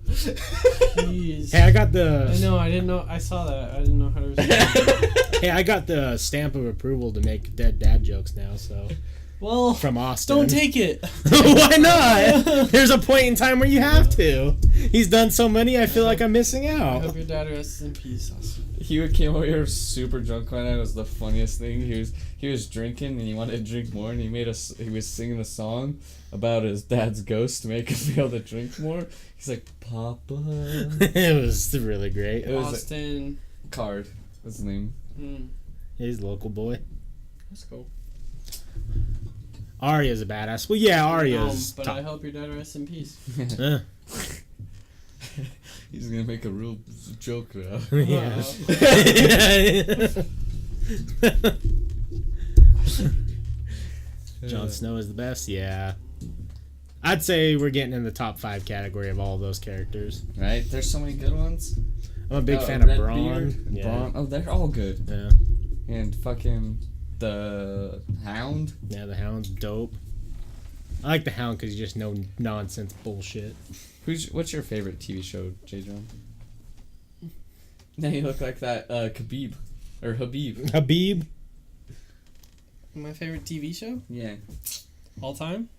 Jeez. Hey, I got I the know, I didn't know. I saw that. I didn't know how to respond. hey, I got the stamp of approval to make dead dad jokes now, so Well, from Austin. don't take it. Why not? There's a point in time where you have to. He's done so many, I feel like I'm missing I out. hope your dad rests in peace. He came over here super drunk one night. It was the funniest thing. He was drinking and he wanted to drink more, and he was singing a song about his dad's ghost to make him feel to drink more. He's like, Papa. It was really great. It was Austin. Card. That's his name. He's a local boy. That's cool. Arya's a badass. Well, yeah, Arya's But I hope your dad rests in peace. Uh, He's gonna make a real joke now. yeah. Jon Snow is the best. Yeah, I'd say we're getting in the top 5 category of all of those characters. Right? There's so many good ones. I'm a big fan of Braun. Redbeard, Yeah. Braun. Oh, they're all good. Yeah. And fucking the Hound. Yeah, the Hound's dope. I like the Hound because he's just no nonsense bullshit. What's your favorite TV show, J. John? Now you look like that Khabib or Habib. Habib. My favorite TV show? Yeah. All time?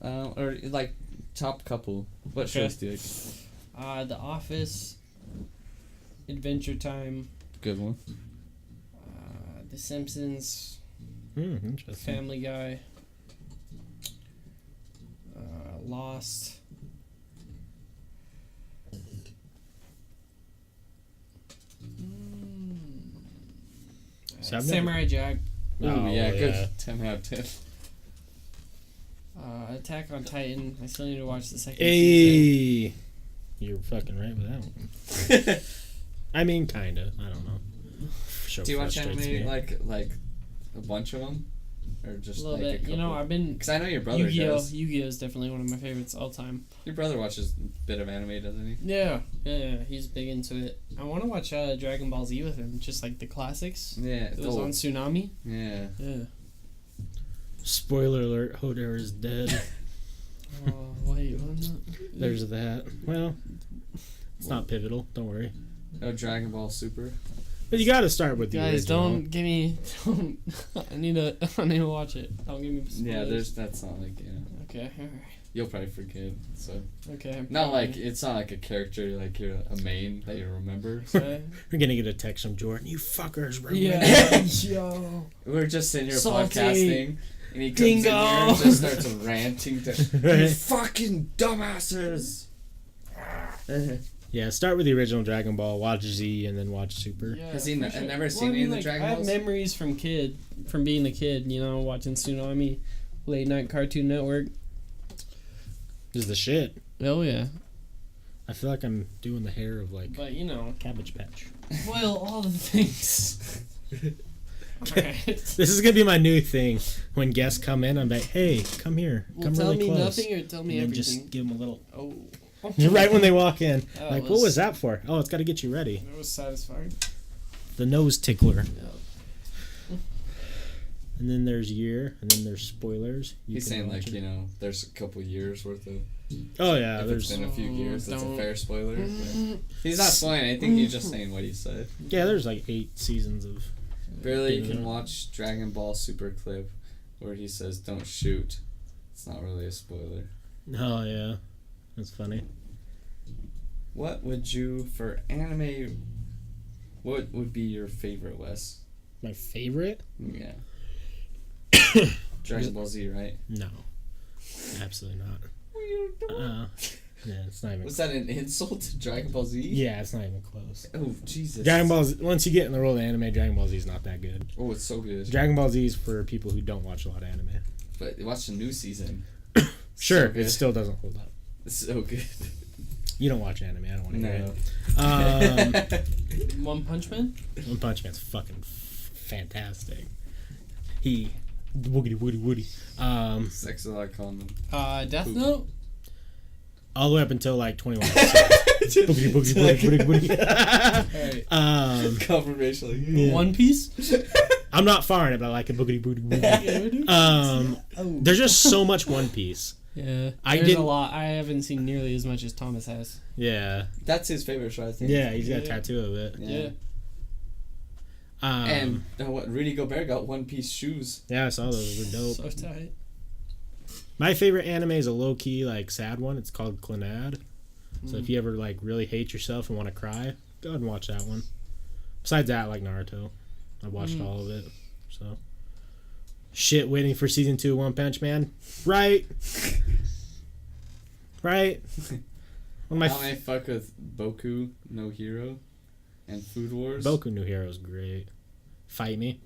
Or like top couple. What Okay. shows do you like? The Office. Adventure Time. Good one. The Simpsons. Interesting. Family Guy. Lost. So I've never- Samurai Jack. Ooh, Oh, yeah, yeah. good. 10 out of 10. Attack on Titan. I still need to watch the second season. Hey, you're fucking right with that one. I mean, kinda. I don't know. Show Do you watch frustrates anime me. like a bunch of them, or just A little like bit. a You know, couple? I've been. Because I know your brother Yu-Gi-Oh! does. Yu-Gi-Oh! Is definitely one of my favorites all time. Your brother watches a bit of anime, doesn't he? Yeah, he's big into it. I want to watch Dragon Ball Z with him, just like the classics. Yeah. It was on Tsunami. Yeah. Yeah. Spoiler alert: Hodor is dead. Oh, wait, what? There's that. Well, it's not pivotal. Don't worry. Oh, Dragon Ball Super. But you got to start with the Guys, original. don't give me. Don't. I need to watch it. Don't give me. Spoilers. Yeah, that's not like, yeah. Okay, alright. You'll probably forget. So Okay. not like it's not like a character like you're a main that you remember. Okay. We're gonna get a text from Jordan. You fuckers, bro. Yeah. Yo. We're just sitting here Salty. podcasting, and he comes Dingo. in here and just starts ranting to you Right. fucking dumbasses. Yeah, start with the original Dragon Ball, watch Z, and then watch Super. Yeah, Has he for n- never seen I any of the like, Dragon I have Balls? memories from being a kid, you know, watching Tsunami, late night Cartoon Network. This is the shit. Oh yeah. I feel like I'm doing the hair of like But you know, Cabbage Patch. well, all the things. Alright. This is gonna be my new thing. When guests come in, I'm like, "Hey, come here, Well, come tell really me close." nothing or tell me and then everything. just give them a little. Oh. Right when they walk in, That like, what was that for? Oh, it's got to get you ready. That was satisfying. The nose tickler. Yeah. And then there's year, and then there's spoilers. You He's can saying watch like it. there's a couple years worth of. Oh yeah, If it's there's been a few years, that's a Don't- fair spoiler. But he's not spoiling anything. He's just saying what he said. there's like 8 seasons of. Barely you Yeah. can watch Dragon Ball Super clip where he says "Don't shoot." It's not really a spoiler. Oh yeah, that's funny. What would you for anime? What would be your favorite, Wes? My favorite? Yeah. Dragon Ball Z, right? No, absolutely not. Yeah, it's not even. Was that an insult to Dragon Ball Z? Yeah, it's not even close. Oh Jesus. Dragon Ball Z, once you get in the world of anime, Dragon Ball Z is not that good. Oh, it's so good. Dragon Ball Z is for people who don't watch a lot of anime. But watch the new season. Sure, So good. it still doesn't hold up. It's so good. You don't watch anime. I don't want to hear No. it. One Punch Man? One Punch Man's fucking fantastic. He woody. Sex is like common. Death Poop. Note? All the way up until like 21. Boogity. Alright. Confirmation. Like, Yeah. One Piece? I'm not far in it, but I like it. Boogity. There's just so much One Piece. Yeah. I There's didn't- a lot. I haven't seen nearly as much as Thomas has. Yeah. That's his favorite show, I think. Yeah, he's got a Yeah. tattoo of it. Yeah. And what? Rudy Gobert got One Piece shoes. Yeah, I saw those. Those were dope. So tight. My favorite anime is a low key like sad one. It's called Clannad. So if you ever like really hate yourself and want to cry, go ahead and watch that one. Besides that, I like Naruto. I watched all of it. So shit, waiting for season 2 of One Punch Man. Right. Right. One of my I fuck with Boku no Hero and Food Wars. Boku no Hero is great. Fight me.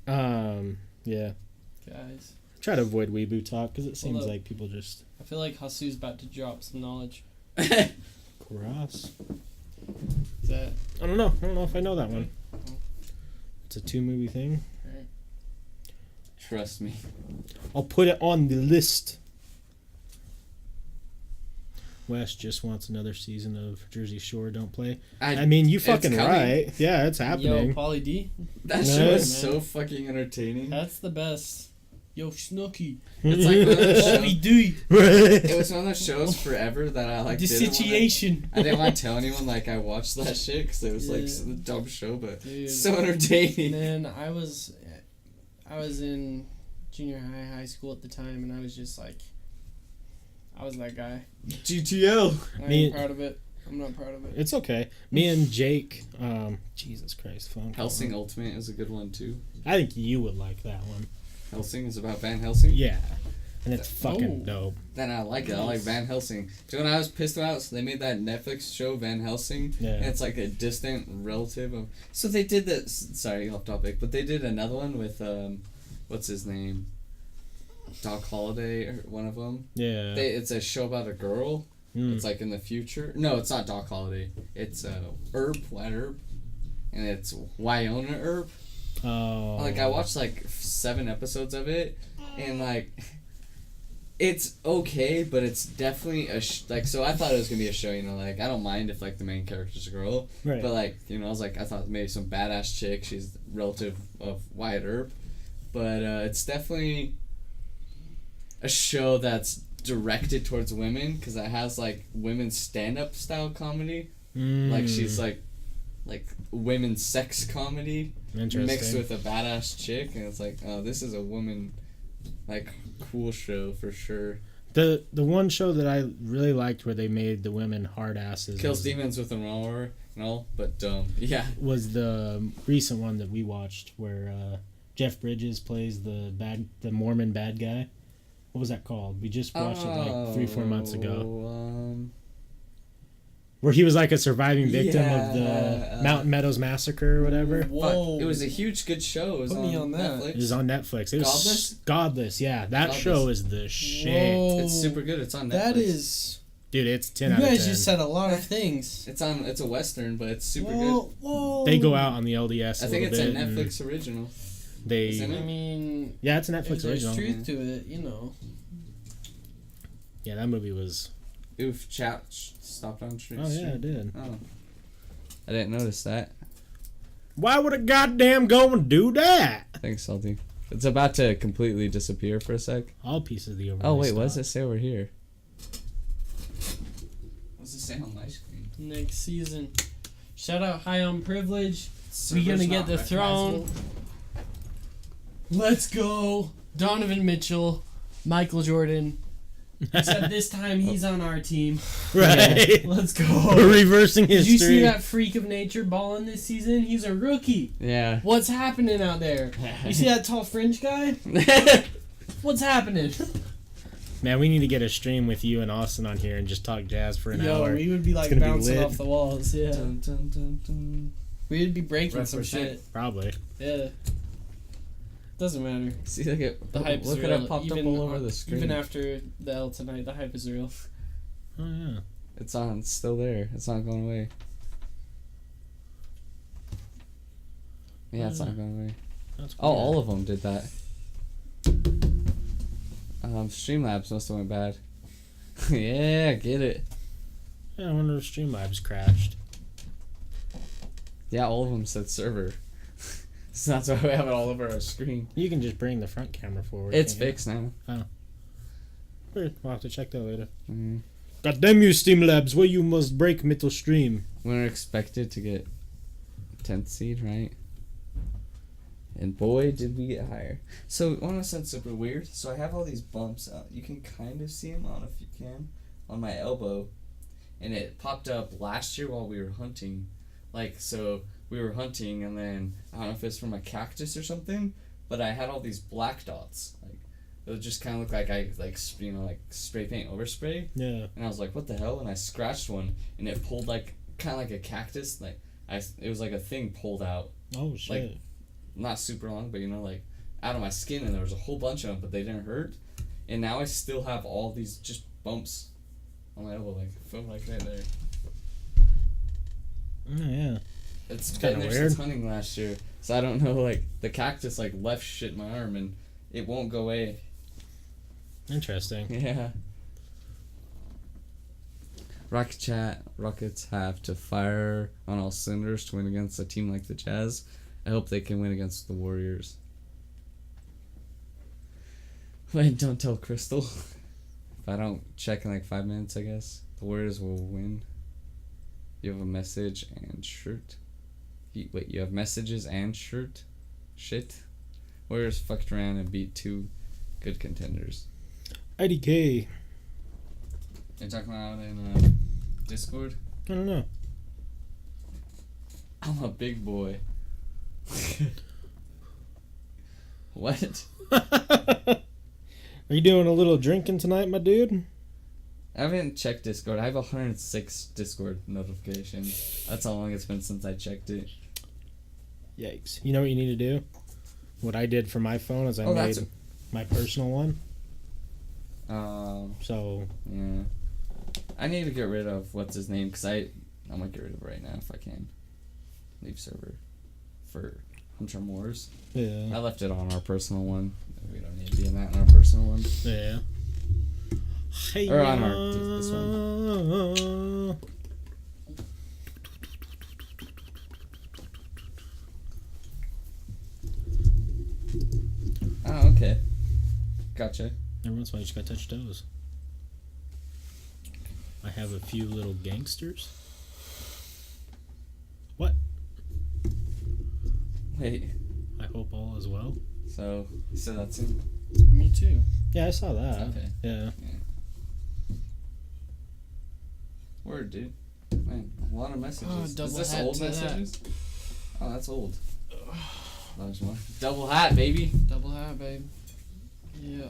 Yeah. Guys. Try to avoid weeboo talk because it seems Hold up. like people just I feel like Hasu's about to drop some knowledge. cross. Is that... I don't know if I know that one. It's a 2-movie thing. Trust me. I'll put it on the list. Wes just wants another season of Jersey Shore. Don't play. I mean, you it's fucking coming. right. Yeah, it's Yo, happening. Pauly D? That Yeah, show is man. so fucking entertaining. That's the best. Yo, Snooky. It's like one of those shows. Pauly D. It was one of those shows forever that I like. The didn't wanna- situation. I didn't want to tell anyone like I watched that shit because it was like Yeah. a dumb show, but Dude. so entertaining. Man, I was in junior high school at the time, and I was just like, I was that guy. GTL. I Me- ain't proud of it. I'm not proud of it. It's okay. Me and Jake. Jesus Christ, phone call. Helsing Ultimate is a good one too. I think you would like that one. Helsing is about Van Helsing. Yeah, and it's fucking Oh. dope. Then I like it. I like Van Helsing. So when I was pissed about, so they made that Netflix show Van Helsing, Yeah. and it's like a distant relative of. So they did this. Sorry, off topic, but they did another one with what's his name? Doc Holliday or one of them. Yeah. It's a show about a girl. Mm. It's like in the future. No, it's not Doc Holliday. It's White Herb, and it's Wyona Herb. Oh. Like I watched like 7 episodes of it, and like it's okay, but it's definitely like. So I thought it was gonna be a show. You know, like I don't mind if like the main character's a girl, Right. but like I was like I thought maybe some badass chick. She's relative of Wyatt Earp, but it's definitely a show that's directed towards women because it has like women's stand-up style comedy. Like she's like women's sex comedy Interesting. mixed with a badass chick, and it's like, oh, this is a woman Like, cool show for sure. The one show that I really liked where they made the women hard asses Kills demons with a roller and all, but yeah. was the recent one that we watched where Jeff Bridges plays the Mormon bad guy. What was that called? We just watched it like 3-4 months ago. Where he was like a surviving victim of the Mountain Meadows Massacre or whatever. Whoa. It was a huge good show. It was Put me on that. Netflix. It was on Netflix. It was Godless, yeah. That Godless. show is the shit. Whoa. It's super good. It's on Netflix. That is... Dude, it's 10 You out of 10. guys just said a lot of things. It's a Western, but it's super Whoa, good. whoa. They go out on the LDS I a think little it's bit. a Netflix original. They, Isn't I mean... yeah, it's a Netflix if there's original. truth to it, you know. Yeah, that movie was... Oof, chat stopped on stream. Oh, yeah, it did. Oh. I didn't notice that. Why would a goddamn go and do that? Thanks, Salty. It's about to completely disappear for a sec. All pieces of the overlay Oh, wait, what does stop. it say over here? What's it say on my screen? Next season. Shout out High on Privilege. We gonna get the throne. Let's go. Donovan Mitchell. Michael Jordan. Except this time he's on our team. Right. Let's go. We're reversing Did history. you see that freak of nature balling this season? He's a rookie. Yeah. What's happening out there? You see that tall fringe guy? What's happening? Man, we need to get a stream with you and Austin on here and just talk jazz for an hour. We would be like It's gonna be bouncing lit. off the walls. Yeah. Dun, dun, dun, dun. We'd be breaking some Represent. shit. Probably. Yeah. Doesn't matter. See, look at The hype is look at real. it popped up even, all over the screen. Even after the L tonight, the hype is real. Oh, yeah. It's on. It's still there. It's not going away. Yeah, it's not going away. That's Oh, weird. all of them did that. Streamlabs must have went bad. Yeah, get it. Yeah, I wonder if Streamlabs crashed. Yeah, all of them said server. So that's why we have it all over our screen. You can just bring the front camera forward. It's can't you? fixed now. Weird. We'll have to check that later. Mm. God damn you, Streamlabs, where you must break middle stream. We were expected to get 10th seed, right? And boy, did we get higher. So, one of sound super weird. So, I have all these bumps out. You can kind of see them, I don't know if you can, on my elbow. And it popped up last year while we were hunting. Like, so we were hunting, and then, I don't know if it's from a cactus or something, but I had all these black dots. Like, it would just kind of look like I, like, you know, like spray paint overspray. Yeah. And I was like, what the hell? And I scratched one, and it pulled, like, kind of like a cactus. Like, it was like a thing pulled out. Oh, shit. Like, not super long, but, you know, like, out of my skin, and there was a whole bunch of them, but they didn't hurt. And now I still have all these just bumps on my elbow, like, foot like right there. Oh, yeah. It's kinda been there weird. since hunting last year, so I don't know, like, the cactus, like, left shit in my arm, and it won't go away. Interesting. Yeah. Rocket Chat, Rockets have to fire on all cylinders to win against a team like the Jazz. I hope they can win against the Warriors. Wait, don't tell Crystal. If I don't check in like 5 minutes, I guess, the Warriors will win. You have a message and shirt. Wait, you have messages and shirt? Shit. Warriors fucked around and beat 2 good contenders. IDK. You're talking about in Discord? I don't know. I'm a big boy. What? Are you doing a little drinking tonight, my dude? I haven't checked Discord. I have 106 Discord notifications. That's how long it's been since I checked it. Yikes. You know what you need to do? What I did for my phone is I made my personal one. So, Yeah. I need to get rid of what's his name, because I might get rid of it right now if I can. Leave server for Hunter Moores. yeah. I left it on our personal one. We don't need to be in that in our personal one. Yeah. Hey, Or on this one. Oh, okay. Gotcha. Every once in a while, you just gotta touch toes. I have a few little gangsters. What? Wait, I hope all is well. so you said that's him? Me too. Yeah, I saw that. Okay. Yeah. Word, dude. Man, a lot of messages. Oh, Is double this hat old to that. messages? Oh, that's old. There's more. Double hat, baby. Double hat, babe. Yeah.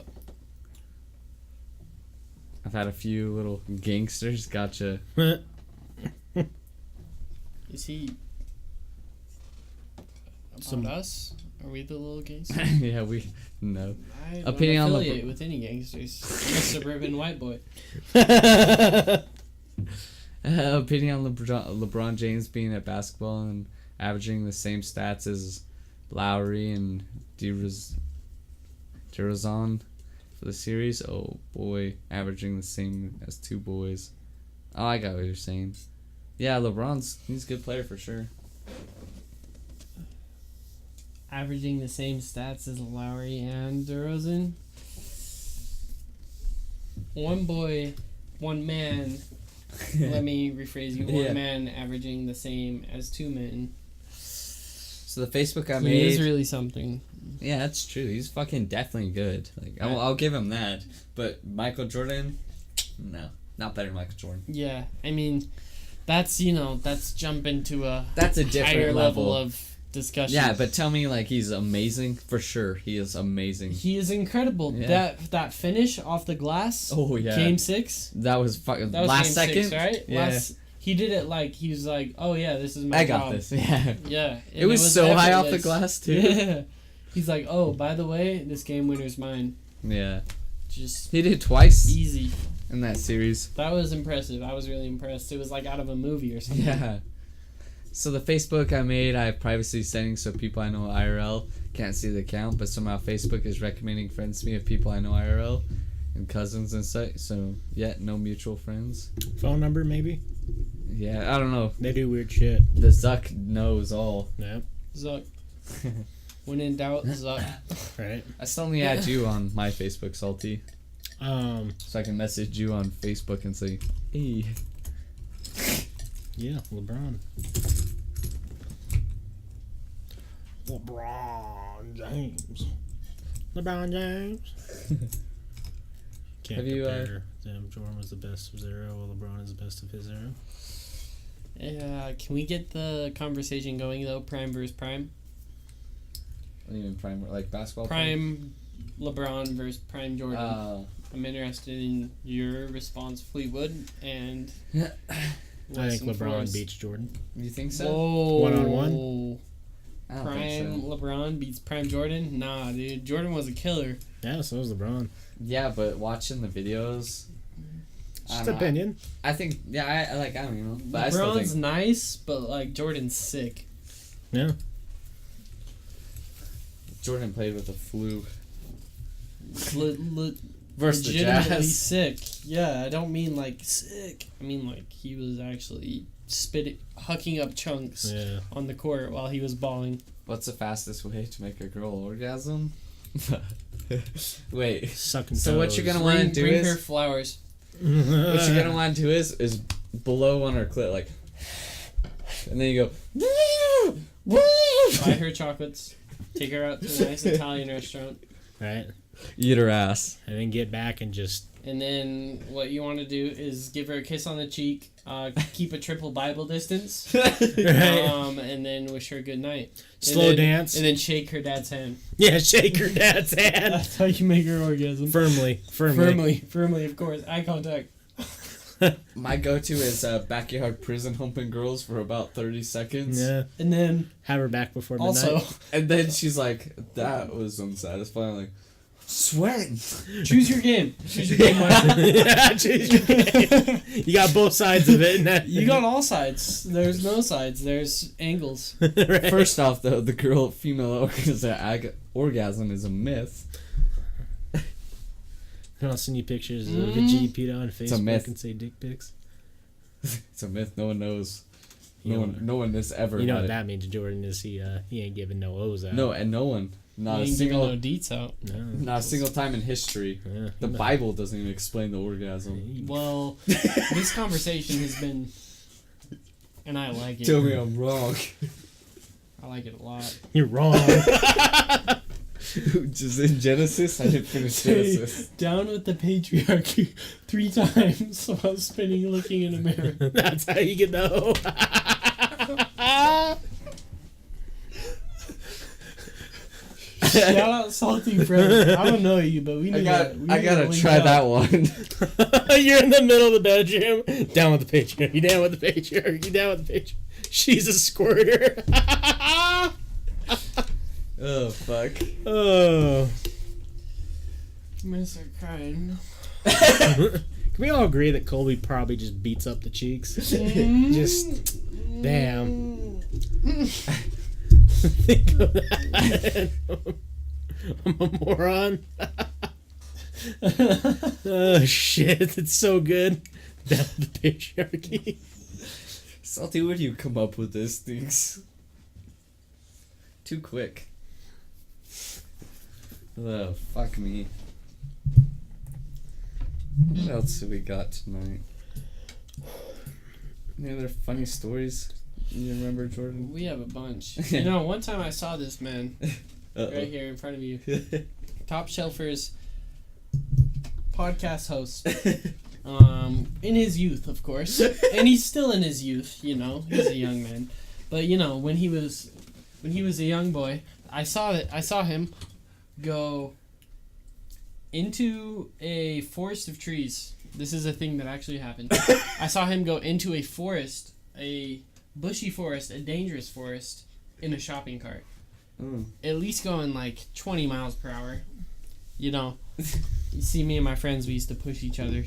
I've had a few little gangsters. Gotcha. Is he about Some- us? Are we the little gangsters? Yeah, we no. I don't Opinion on affiliate with any gangsters. I'm a suburban white boy. Opinion on LeBron James being at basketball and averaging the same stats as Lowry and DeRozan for the series. Oh boy, averaging the same as two boys. Oh, I got what you're saying. Yeah, he's a good player for sure. Averaging the same stats as Lowry and DeRozan. One man. Let me rephrase you. One Yeah. man averaging the same as two men. So the Facebook I He made. is really something. Yeah, that's true. He's fucking definitely good. Like I'll give him that. But Michael Jordan, no, not better than Michael Jordan. Yeah, I mean, that's jumping to a That's a different higher level level. of discussion. Yeah, but tell me, like, he's amazing for sure. He is amazing. he is incredible. Yeah. That finish off the glass. Oh yeah, Game 6. that was fucking That was last game second, 6, right? Yeah, He did it like he was like, oh yeah, this is my I job. got this. Yeah, Yeah, it was so high off the effortless. glass too. Yeah, he's like, oh, by the way, this game winner's mine. Yeah, Just he did twice easy. in that series. That was impressive. I was really impressed. It was like out of a movie or something. Yeah. So the Facebook I made, I have privacy settings so people I know IRL can't see the account, but somehow Facebook is recommending friends to me of people I know IRL and cousins and such. So no mutual friends. Phone number, maybe? Yeah, I don't know. They do weird shit. The Zuck knows all. Yeah. Zuck. When in doubt, Zuck. Right. I still only add you on my Facebook, Salty, so I can message you on Facebook and say, hey. Yeah, LeBron James. LeBron James. Can't Have you, compare them. Jordan was the best of his era, while LeBron is the best of his era. Yeah, can we get the conversation going though? Prime versus prime. What do you mean prime? Like basketball? Prime LeBron versus prime Jordan. I'm interested in your response, Fleetwood, and. I think LeBron beats Jordan. You think so? Whoa. One-on-one? I don't Prime think so. LeBron beats prime Jordan? Nah, dude. Jordan was a killer. Yeah, so was LeBron. Yeah, but watching the videos. I Just don't know. opinion. I think, I don't know. But I still LeBron's think. nice, but like Jordan's sick. Yeah. Jordan played with the flu. Versus the Legitimately Jazz. sick. Yeah, I don't mean like sick. I mean like he was actually hucking up chunks Yeah. on the court while he was balling. What's the fastest way to make a girl orgasm? Wait. Sucking So what you're toes. gonna want to do Bring her is flowers. what you're gonna want to do is blow on her clit like, and then you go. Buy her chocolates. Take her out to a nice Italian restaurant. Right. Eat her ass. And then get back and just... And then what you want to do is give her a kiss on the cheek, keep a triple Bible distance, Right. and then wish her good night. Slow dance. And then shake her dad's hand. Yeah, shake her dad's hand. That's how you make her orgasm. Firmly. Firmly, of course. Eye contact. My go-to is backyard prison humping girls for about 30 seconds. Yeah. And then Have her back before midnight. also, And then she's like, that was unsatisfying. Like, sweating. choose your game. Choose your game, Mike. Yeah, choose your game. You got both sides of it. You got all sides. There's no sides. There's angles. Right. First off, though, the female orgasm is a myth. I'll send you pictures of a GP on Facebook myth. and say dick pics. It's a myth. No one knows. You No one has ever. You know had what it. that means, Jordan, is he ain't giving no O's out. No, and no one. Not You a ain't giving single. no deets out. No. Not a single time in history. Yeah, The Bible doesn't even explain the orgasm. Well, this conversation has been, and I like it. me I'm wrong. I like it a lot. You're wrong. Just in Genesis? I didn't finish Say, Genesis. down with the patriarchy 3 times while spinning, looking in a mirror. That's how you get know. Shout out Salty Brother. I don't know you, but we need I gotta try that one. You're in the middle of the bedroom. Down with the patriarchy. Down with the patriarchy. Down with the patriarchy. She's a squirter. Oh, fuck. Oh. I'm gonna start crying. Can we all agree that Colby probably just beats up the cheeks? Just, damn. Think of that. I'm a moron. Oh, shit. It's so good. Down with the patriarchy. Salty, where do you come up with these things? Too quick. Oh, fuck me. What else have we got tonight? Any other funny stories you remember, Jordan? We have a bunch. You know, one time I saw this man Uh-oh. right here in front of you. Topshelfers podcast host. In his youth, of course. And he's still in his youth, you know. He's a young man. But, you know, when he was a young boy, I saw him go into a forest of trees. This is a thing that actually happened. I saw him go into a forest, a bushy forest, a dangerous forest, in a shopping cart. Mm. At least going like 20 miles per hour. You know, you see me and my friends, we used to push each other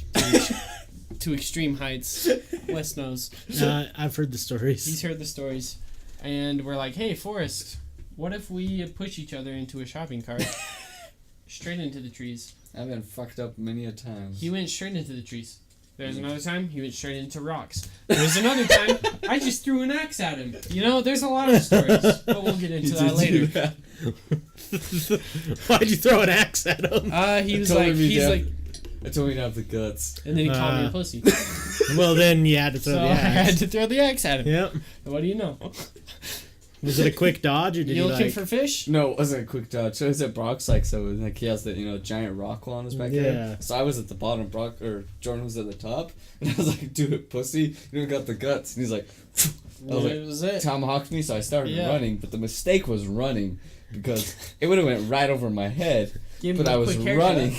to extreme heights. Wes knows. I've heard the stories. He's heard the stories. And we're like, hey, Forrest, what if we push each other into a shopping cart? Straight into the trees. I've been fucked up many a time. He went straight into the trees. There's another time, he went straight into rocks. There's another time, I just threw an axe at him. You know, there's a lot of stories, but we'll get into that later. Why'd you throw an axe at him? He was like, I told you to have the guts. and then he called me a pussy. Well, then you had to throw So the I axe. had to throw the axe at him. Yep. What do you know? Was it a quick dodge or did You you looking like... for fish? No, it wasn't a quick dodge. So it was at Brock's, like, so like he has the, you know, giant rock wall on his back Yeah. there. So I was at the bottom, Jordan was at the top, and I was like, do it, pussy. You don't got the guts. And he's like, I was like, was it? tomahawked me, so I started Yeah. running, but the mistake was running, because it would have went right over my head, Give him but a I was quick haircut. running.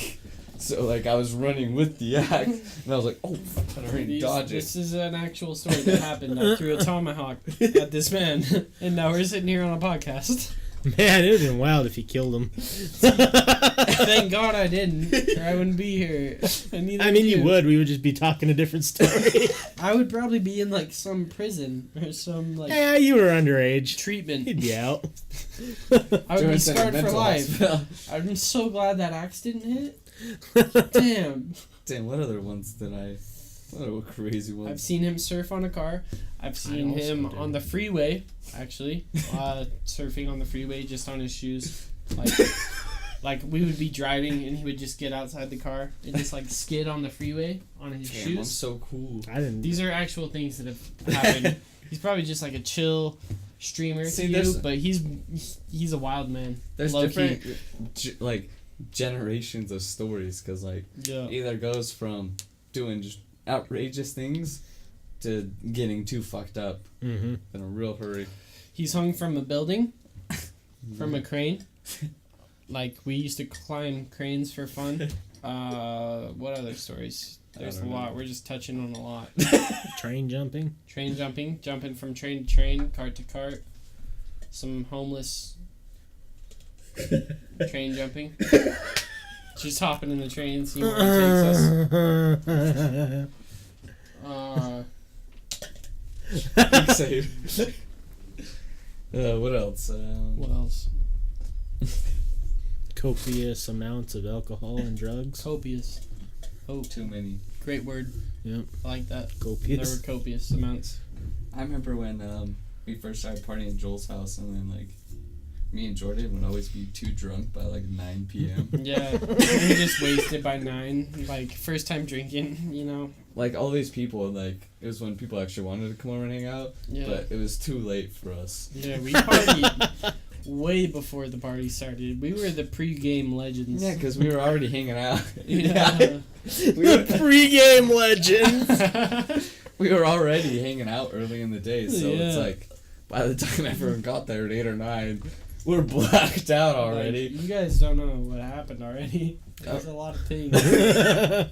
So, like, I was running with the axe, and I was like, oh, fuck, I already dodged it. This is an actual story that happened. I threw a tomahawk at this man, and now we're sitting here on a podcast. Man, it would have been wild if you killed him. Thank God I didn't, or I wouldn't be here. And neither I mean, would you would. We would just be talking a different story. I would probably be in like some prison or some like Yeah, you were underage. treatment. You'd be out. I would be Jordan's in a scarred for mental life. hospital. I'm so glad that axe didn't hit. Damn. Damn, what other ones did I... What other crazy ones? I've seen him surf on a car. I've seen also him did. on the freeway, actually, surfing on the freeway just on his shoes. Like we would be driving and he would just get outside the car and just like skid on the freeway on his Damn, I'm shoes. so cool. I didn't. These are actual things that have happened. He's probably just like a chill streamer See, to you, there's- but he's a wild man. There's Low-key. different, like, generations of stories, because, like, Yeah. either goes from doing just outrageous things to getting too fucked up Mm-hmm. in a real hurry. He's hung from a building, from a crane. Like, we used to climb cranes for fun. What other stories? There's a don't lot. know. We're just touching on a lot. Train jumping. Train jumping from train to train, cart to cart. Some homeless train jumping. Just hopping in the train, seeing where it takes us. Big save. What else? What else? Copious amounts of alcohol and drugs. Copious. Oh, Too many. great word. Yep. I like that. There Copious. were copious amounts. I remember when we first started partying at Joel's house, and then, like, me and Jordan would always be too drunk by, like, 9 p.m. Yeah, we just wasted by 9. Like, first time drinking, you know. Like, all these people, like, it was when people actually wanted to come over and hang out, Yeah. but it was too late for us. Yeah, we partied way before the party started. We were the pre-game legends. Yeah, because we were already hanging out. Yeah. The pre-game legends. We were already hanging out early in the day, so it's Yeah. like by the time everyone got there at 8 or 9, we're blacked out already. Like, you guys don't know what happened already. There's a lot of things. That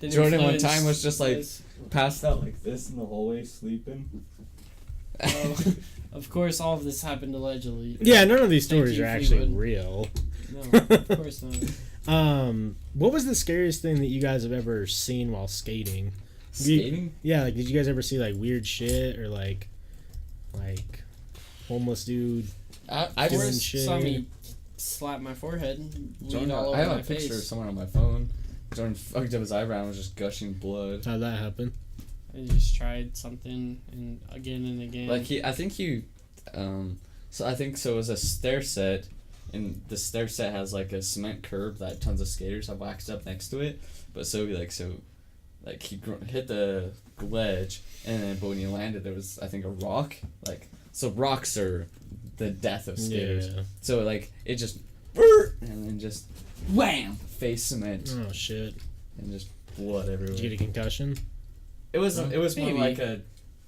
Jordan one influenced time was just like this. passed out like this in the hallway sleeping. Oh, of course, all of this happened allegedly. Yeah, none of these Thank stories you, are actually Fleetwood. real. No, of course not. What was the scariest thing that you guys have ever seen while skating? Skating? Yeah, like did you guys ever see like weird shit or like homeless dude? I Doing just shit. Saw me slap my forehead, and bleed Jordan, all over I have my a picture of face. someone on my phone. Jordan fucked up his eyebrow and was just gushing blood. How'd that happen? I just tried something and again. Like I think it was a stair set, and the stair set has like a cement curb that tons of skaters have waxed up next to it. But he hit the ledge, and then but when he landed, there was I think a rock. Like so, rocks are the death of skaters. Yeah. So like it just, and then just wham, face cement, Oh shit! and just blood everywhere. Did you get a concussion? It was more Maybe. like a,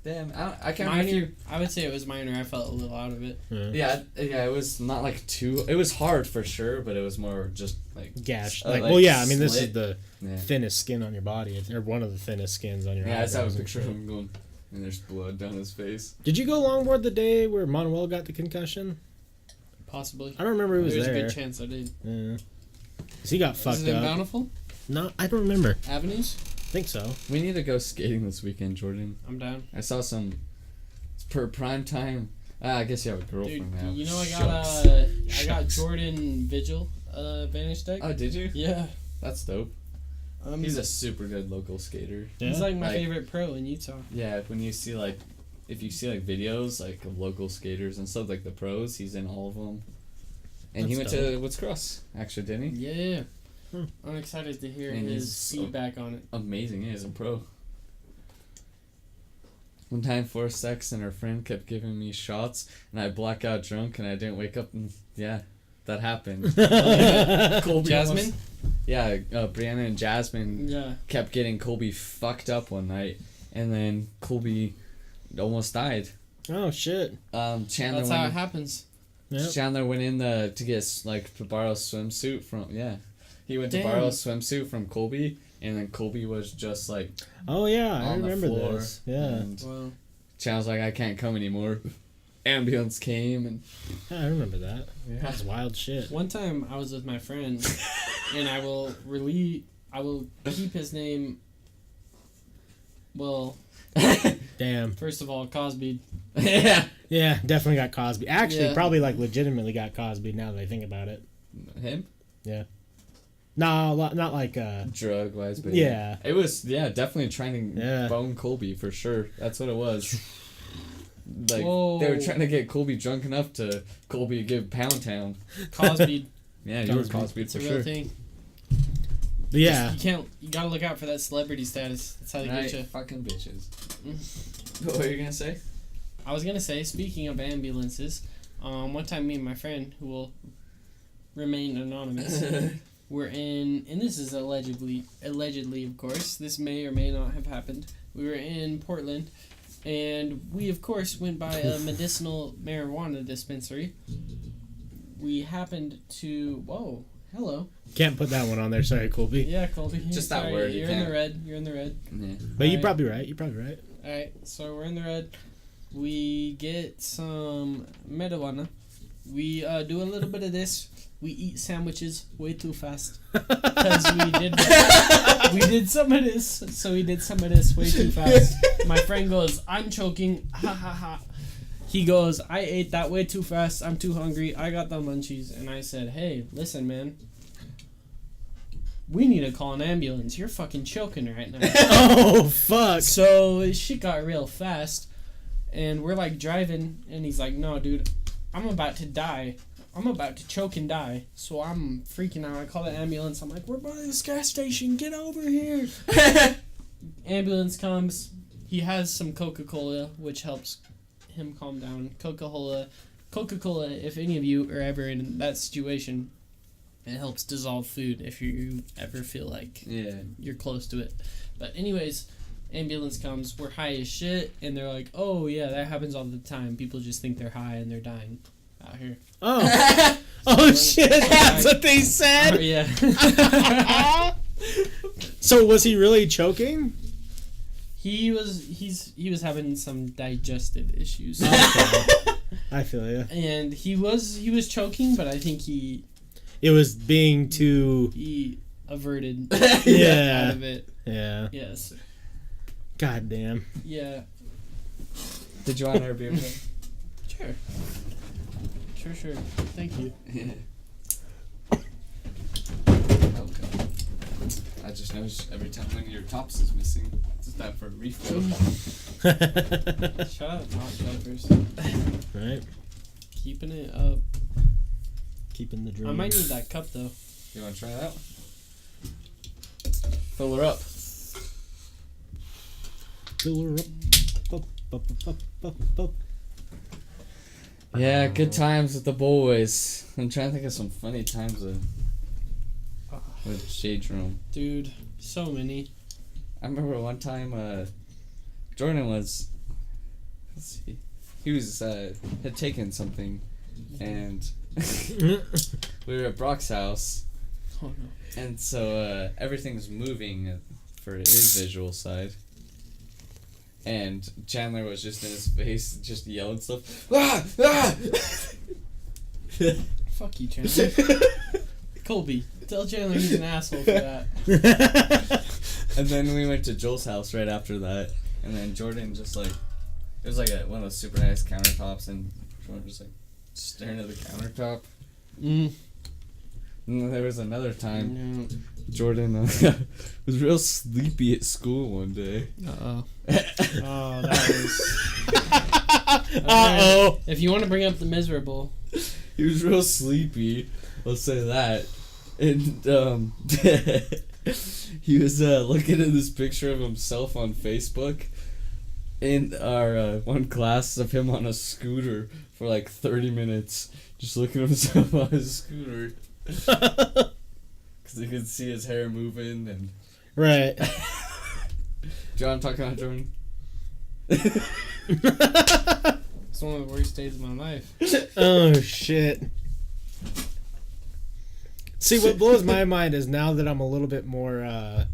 damn. I can't remember if you. Minor. I would say it was minor. I felt a little out of it. Yeah, it was not like too. It was hard for sure, but it was more just like Gash. like Well, yeah. I mean, this is slit. the Yeah, thinnest skin on your body, or one of the thinnest skins on your. I just have a eyebrows and picture of shit. him going, and there's blood down his face. Did you go longboard the day where Manuel got the concussion? Possibly. I don't remember who was There's there. a good chance I did. Yeah. 'Cause he got Is fucked it in up. Bountiful No, I don't remember. Avenues? I think so. We need to go skating this weekend, Jordan. I'm down. I saw some. It's per prime time. I guess you have a Dude, girlfriend now. you know I Shucks. got I got Shucks. Jordan Vigil Vanish deck. Oh, did you? Yeah. That's dope. He's a super good local skater. He's like my Like- favorite pro in Utah. Yeah, when you see like, if you see like videos like of local skaters and stuff like the pros, he's in all of them. And he went That's to Woods Cross, actually, didn't he? Yeah. Hmm. I'm excited to hear And his he's so- feedback on it. Amazing, yeah, he's a pro. One time, Forrest Sex and her friend kept giving me shots, and I black out drunk, and I didn't wake up, and yeah, that happened. Colby Jasmine? almost- yeah, Brianna and Jasmine Yeah. kept getting Colby fucked up one night, and then Colby almost died. Oh shit! Chandler That's how it went, happens. Yep. Chandler went in to get like to borrow a swimsuit from he went Damn. to borrow a swimsuit from Colby, and then Colby was just like Oh yeah, I on the remember floor. this. Yeah. And Well, Chandler's like, I can't come anymore. Ambulance came, and Yeah, I remember that. That's wild shit. one time I was with my friend, and I will keep his name. Well, Damn. first of all, Cosby. yeah, Yeah, definitely got Cosby. Actually, Yeah. probably like legitimately got Cosby now that I think about it. him No, not like drug wise, but Yeah. it was definitely trying to Yeah. bone Colby for sure. That's what it was. Like Whoa. they were trying to get Colby drunk enough to Colby give Pound Town. Cosby. Yeah, you were Cosby. Cosby It's for a real sure. thing. But yeah. You gotta look out for that celebrity status. That's how they Right, get you. fucking bitches. What were you gonna say? I was gonna say, speaking of ambulances, one time me and my friend, who will remain anonymous, were in, and this is allegedly of course, this may or may not have happened. We were in Portland, and we of course went by a medicinal marijuana dispensary. We happened to, whoa, hello. Can't put that one on there. Sorry, Colby. Yeah, Colby. Just that sorry, word, you You're in the can't. red. You're in the red. Yeah. But you're Alright. probably right. You're probably right. Alright, so we're in the red. We get some marijuana. We do a little bit of this. We eat sandwiches way too fast. Because we did some of this. So we did some of this way too fast. My friend goes, I'm choking. Ha ha ha. He goes, I ate that way too fast. I'm too hungry. I got the munchies. And I said, hey, listen, man. We need to call an ambulance. You're fucking choking right now. Oh fuck! So shit got real fast, and we're like driving, and he's like, "No, dude, I'm about to die. I'm about to choke and die." So I'm freaking out. I call the ambulance. I'm like, "We're by this gas station. Get over here!" Ambulance comes. He has some Coca-Cola, which helps him calm down. Coca-Cola. Coca-Cola, if any of you are ever in that situation, it helps dissolve food if you ever feel like you're close to it. But anyways, ambulance comes, we're high as shit, and they're like, oh yeah, that happens all the time. People just think they're high and they're dying out here. Oh. Oh shit, that's what they Oh, said? yeah. So was he really choking? He was having some digestive issues. I feel you. And he was choking, but I think It was being too... he averted Yeah. out of it. Yeah. Yes. God damn. Yeah. Did you want our beer? Sure. Sure. Thank you. Oh god. I just noticed every time one of your tops is missing, it's time for a refill. Shout out Topshelfers. Right? Keeping it up. Keeping the dream. I might need that cup though. You want to try it out? Fill her up. Fill her up. Up. Yeah, good times with the boys. I'm trying to think of some funny times with Shade Room. Dude, so many. I remember one time Jordan was, let's see, he was had taken something, and we were at Brock's house, Oh no. and so everything's moving for his visual side. And Chandler was just in his face, just yelling stuff. Ah! Ah! Fuck you, Chandler. Colby, tell Chandler he's an asshole for that. And then we went to Joel's house right after that. And then Jordan just like, it was like one of those super nice countertops, and Jordan just like staring at the countertop. Mm. And then there was another time No. Jordan was real sleepy at school one day. Uh-oh. Oh, that was... Uh-oh. If you want to bring up the miserable... He was real sleepy, let's say that. And he was looking at this picture of himself on Facebook in our one class of him on a scooter for like 30 minutes, just looking at himself on his scooter. Because you could see his hair moving and... Right. John, talking about Jordan? It's one of the worst days of my life. Oh shit. See, what blows my mind is now that I'm a little bit more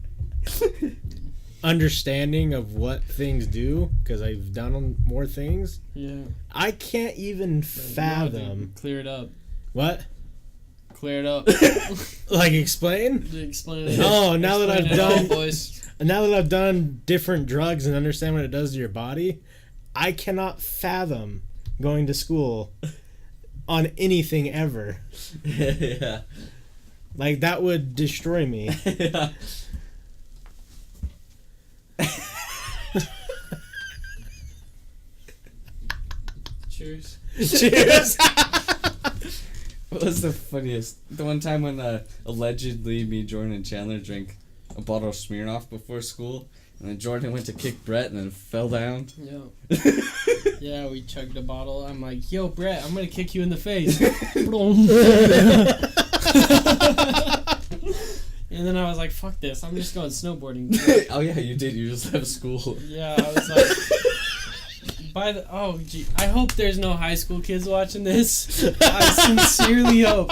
understanding of what things do, because I've done more things, Yeah. I can't even fathom. Clear it up. What? Clear it up. Like explain? Explain it. Oh, now that Explain I've it all, done boys. now that I've done different drugs and understand what it does to your body, I cannot fathom going to school on anything ever. Yeah. Like, that would destroy me. Yeah. Cheers. Cheers. What was the funniest? The one time when allegedly me, Jordan, and Chandler drank a bottle of Smirnoff before school, and then Jordan went to kick Brett and then fell down. Yeah. Yeah, we chugged a bottle. I'm like, yo, Brett, I'm gonna kick you in the face. And then I was like, fuck this, I'm just going snowboarding. Oh yeah, you did. You just left school. Yeah, I was like, I hope there's no high school kids watching this. I sincerely hope.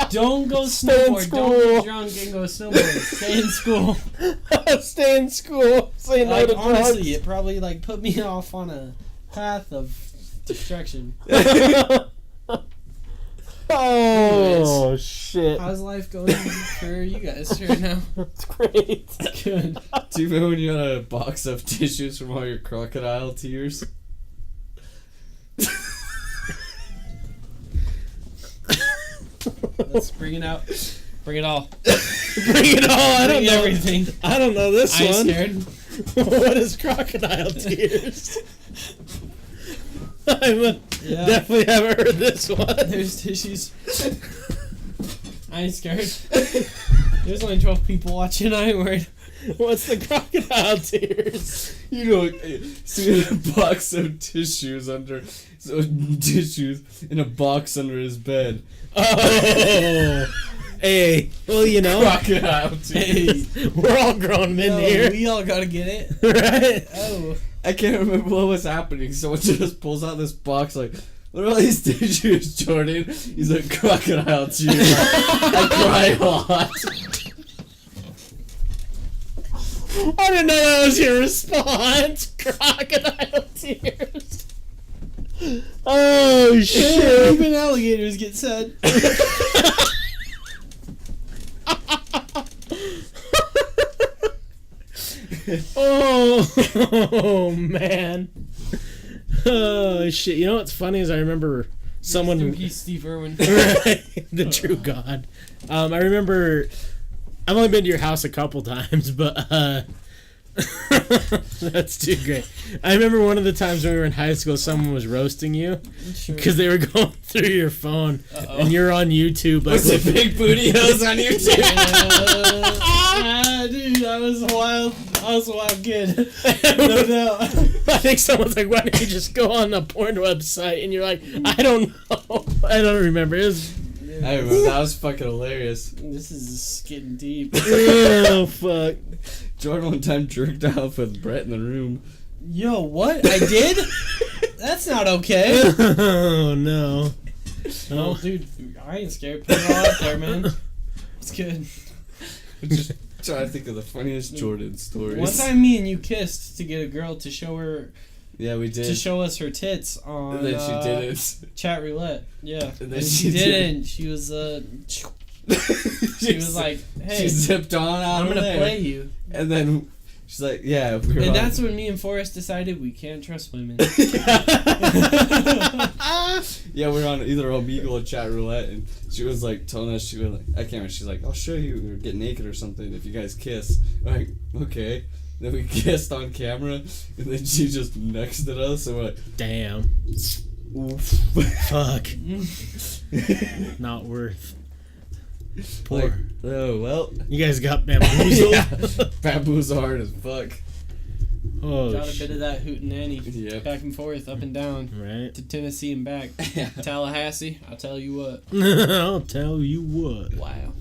Don't go Stay in snowboard. school. Don't get drunk and go snowboard. Stay in school. Stay in school. Say no Like, to honestly, drugs. it probably like put me off on a path of destruction. Oh shit! How's life going for you guys right now? That's great. Good. Do you remember when you had a box of tissues from all your crocodile tears? Let's bring it out. Bring it all. Bring it all. I don't Bring know everything. I don't know this I one. scared. What is crocodile tears? I Yeah. definitely haven't heard this one. There's tissues. I ain't scared. There's only 12 people watching. I ain't worried. What's the crocodile tears? You know, see a box of tissues in a box under his bed. Oh, hey, well, you know, Crocodile tears. Hey, we're all grown men here, we all gotta get it. right? Oh. I can't remember what was happening. Someone just pulls out this box like, what are all these tissues, Jordan? He's like, crocodile tears. I cry a lot. I didn't know that was your response. Crocodile tears. Oh shit! Even alligators get sad. Oh man. Oh shit! You know what's funny is I remember someone. He's Steve Irwin. Right, the true God. I remember. I've only been to your house a couple times, but that's too great. I remember one of the times when we were in high school, someone was roasting you because they were going through your phone, and you're on YouTube. Like, Was it Big Booty Hills on YouTube? Dude, I was a wild kid. No doubt. I think someone's like, "Why don't you just go on the porn website?" And you're like, "I don't know. I don't remember." It was, I remember, that was fucking hilarious. This is getting deep. oh fuck. Jordan one time jerked off with Brett in the room. Yo, what? I did? That's not okay. Oh no. No, dude, I ain't scared. Put it all out there, man. It's good. Just trying to think of the funniest Jordan stories. One time, me and you kissed to get a girl to show her Yeah, we did. to show us her tits on. And then she didn't. Chat roulette. Yeah. And then she she didn't. She was She was like, "Hey, she zipped on out I'm of gonna there. play you." And then she's like, "Yeah." We were And on- that's when me and Forrest decided we can't trust women. Yeah, we were on either Omegle or Chat Roulette, and she was like telling us, she was like, I can't remember, she's like, I'll show you or get naked or something if you guys kiss. I'm like, okay. Then we kissed on camera, and then she just nexted us, and we're like, Damn. oof. Fuck. Not worth. Poor. Like, oh, well. You guys got bamboozled. Yeah. Bamboo's hard as fuck. Oh Got a shit. bit of that hootenanny. Yep. Back and forth, up and down. Right. To Tennessee and back. Tallahassee, I'll tell you what. I'll tell you what. Wow.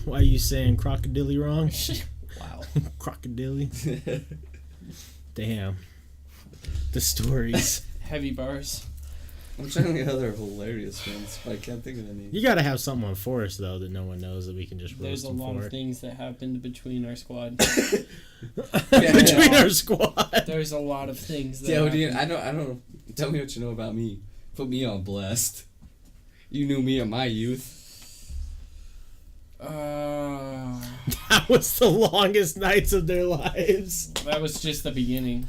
Why are you saying crocodile wrong? Wow. Crocodile. Damn. The stories. Heavy bars. I'm trying to think of other hilarious ones, but I can't think of any. You gotta have something on Forrest though that no one knows that we can just roast There's a him lot for. of things that happened between our squad. Between our squad. There's a lot of things that Yeah, what do you, happened. I don't know. Tell me what you know about me. Put me on blast. You knew me in my youth. That was the longest nights of their lives. That was just the beginning.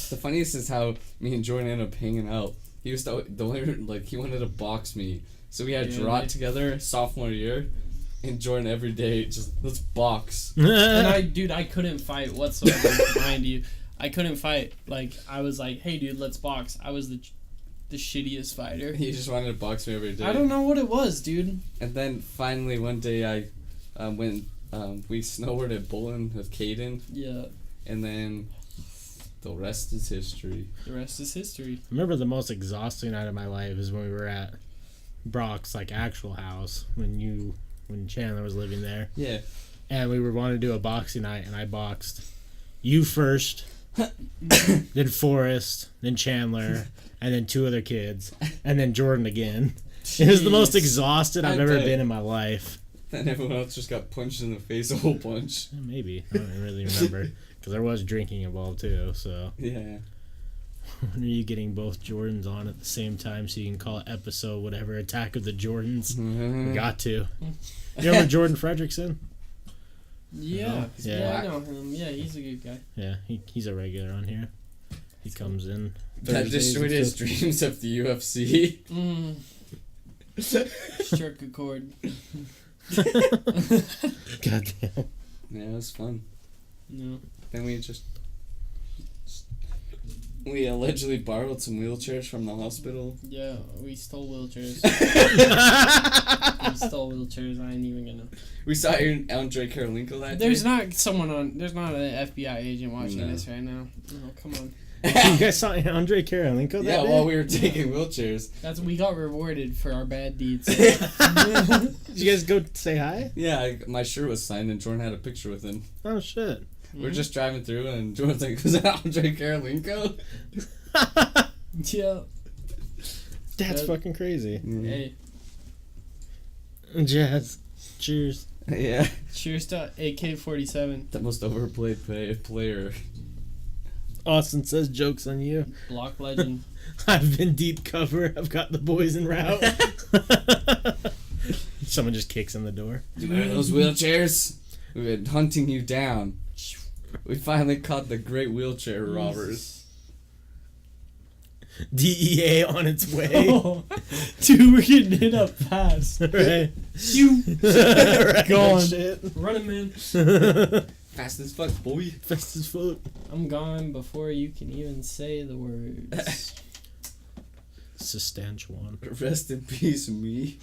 The funniest is how me and Jordan ended up hanging out. He was the one, like, he wanted to box me. So we had Yeah, draught right. together sophomore year. And Jordan every day, just, let's box. And I couldn't fight whatsoever, mind you. I couldn't fight. Like, I was like, hey, dude, let's box. I was the shittiest fighter. He just wanted to box me every day. I don't know what it was, dude. And then finally one day I went, we snowboarded bowling with Caden. Yeah, And then the rest is history. the rest is history. I remember the most exhausting night of my life is when we were at Brock's like actual house when Chandler was living there, Yeah. and we were wanting to do a boxing night, and I boxed you first, then Forrest, then Chandler, and then two other kids, and then Jordan again. It was the most Jeez. exhausted I've I ever bet. been in my life. Then everyone else just got punched in the face a whole bunch. Maybe I don't really remember because there was drinking involved too. So Yeah. when are you getting both Jordans on at the same time so you can call it episode whatever Attack of the Jordans? We got to. You remember Jordan Fredrickson? Yeah, Yeah. yeah, I know him. Yeah, he's a good guy. Yeah, he's a regular on here. He comes in. That Thursdays destroyed and his stuff. dreams of the UFC. Struck a chord. Goddamn. Yeah, it was fun. No. Then we allegedly borrowed some wheelchairs from the hospital. Yeah, we stole wheelchairs. We stole wheelchairs. I ain't even gonna. We saw Andre Karolinko that There's day. There's not an FBI agent watching No. this right now. No, come on. You guys saw Andre Karolinko that Yeah, day? while we were taking wheelchairs. We got rewarded for our bad deeds. Did you guys go say hi? Yeah, my shirt was signed and Jordan had a picture with him. Oh, shit. We're just driving through and Jordan's like, was that Andre Karolinko? Yeah. That's fucking crazy. Hey, Jazz. Cheers. Yeah. cheers to AK-47. The most overplayed player. Austin says jokes on you. Block legend. I've been deep cover. I've got the boys en route. Someone just kicks in the door. Remember those wheelchairs? We've been hunting you down. We finally caught the great wheelchair robbers. DEA on its way. Oh, dude, we're getting hit up fast. Right. You Right, Gone. shit. running, man. Fast as fuck, boy. Fast as fuck. I'm gone before you can even say the words. Saskatchewan. Rest in peace, me.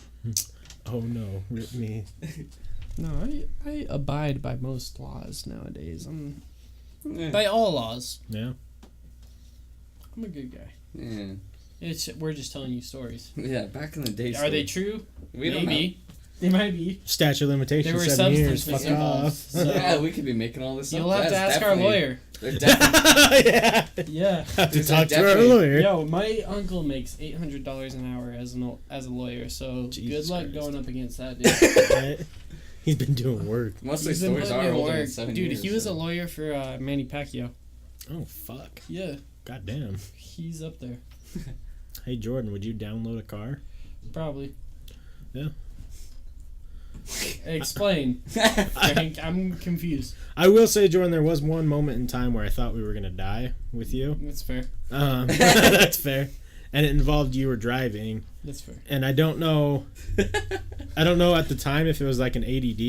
Oh no, rip me. No, I abide by most laws nowadays. Yeah. By all laws. Yeah. I'm a good guy. Yeah. We're just telling you stories. Yeah, back in the day. Are they true? We don't know. Maybe. They might be. Statute of There limitations, were 7 years. substances Fuck involved. off. So Yeah, we could be making all this you'll up. have to That's ask our definitely- lawyer. They're definitely. Yeah. Yeah. Have to They're talk to our definitely- lawyer. Yo, my uncle makes $800 an hour as a lawyer. So Jesus good luck Christ. going up against that dude. Right? He's been doing work. Most of He's the been stories putting are in older than work. 7 Dude, years. he was a so. lawyer for Manny Pacquiao. Oh fuck. Yeah, God damn. he's up there. Hey Jordan, would you download a car? Probably. Yeah. Explain, Frank. I'm confused. I will say, Jordan, there was one moment in time where I thought we were gonna die with you. That's fair. That's fair. And it involved you were driving, That's fair. and I don't know at the time if it was like an ADD,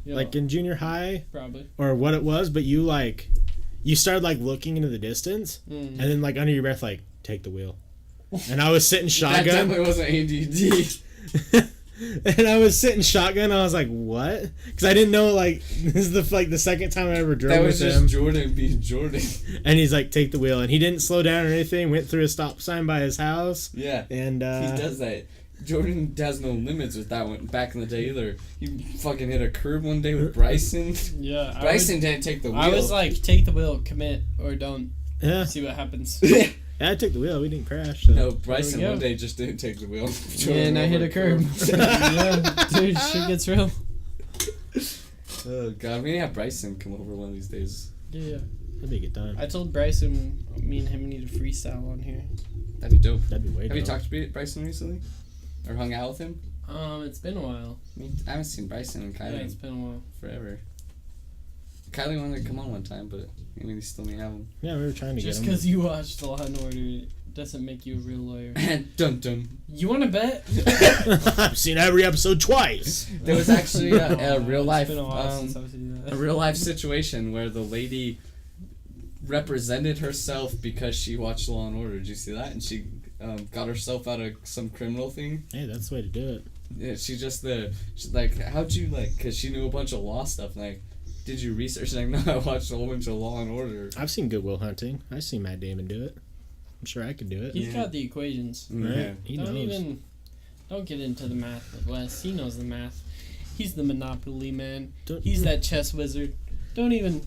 Yo, like in junior high, probably. or what it was, but you started like looking into the distance, and then like under your breath, like take the wheel, and I was sitting That shotgun. definitely wasn't ADD. And I was sitting shotgun. I was like, "What?" Because I didn't know. Like, this is the second time I ever drove That with was just him. Jordan being Jordan. And he's like, "Take the wheel," and he didn't slow down or anything. Went through a stop sign by his house, Yeah. and He does that. Jordan has no limits with that one back in the day either. He fucking hit a curb one day with Bryson. Yeah. Bryson didn't take the wheel. I was like, take the wheel, commit, or don't. Yeah, See what happens. I took the wheel. We didn't crash. So. No, Bryson go. one day just didn't take the wheel. Yeah, and I hit a curb. Yeah, dude, shit gets real. Oh god, we need to have Bryson come over one of these days. Yeah. That'd be a good time. I told Bryson me and him need a freestyle on here. That'd be dope. That'd be way Have you dope. talked to Bryson recently? Or hung out with him? It's been a while. I haven't seen Bryson and Yeah, Kylie it's been a while. forever. Kylie wanted to come on one time, but maybe they still may have him. Yeah, we were trying to Just get him. because you watched Law and Order doesn't make you a real lawyer. Dun dun. You want to bet? I've seen every episode twice. There was actually a real life It's been a while since I've seen that. a real life situation where the lady represented herself because she watched Law and Order. Did you see that? And she got herself out of some criminal thing. Hey, that's the way to do it. Yeah, she's like, how'd you because she knew a bunch of law stuff. Like, did you research? Like, no, I watched a whole bunch of Law and Order. I've seen Good Will Hunting. I've seen Matt Damon do it. I'm sure I could do it. He's Yeah. got the equations. Right? Yeah. He Don't knows. don't get into the math with Wes. He knows the math. He's the Monopoly man. Don't- He's that chess wizard. Don't even.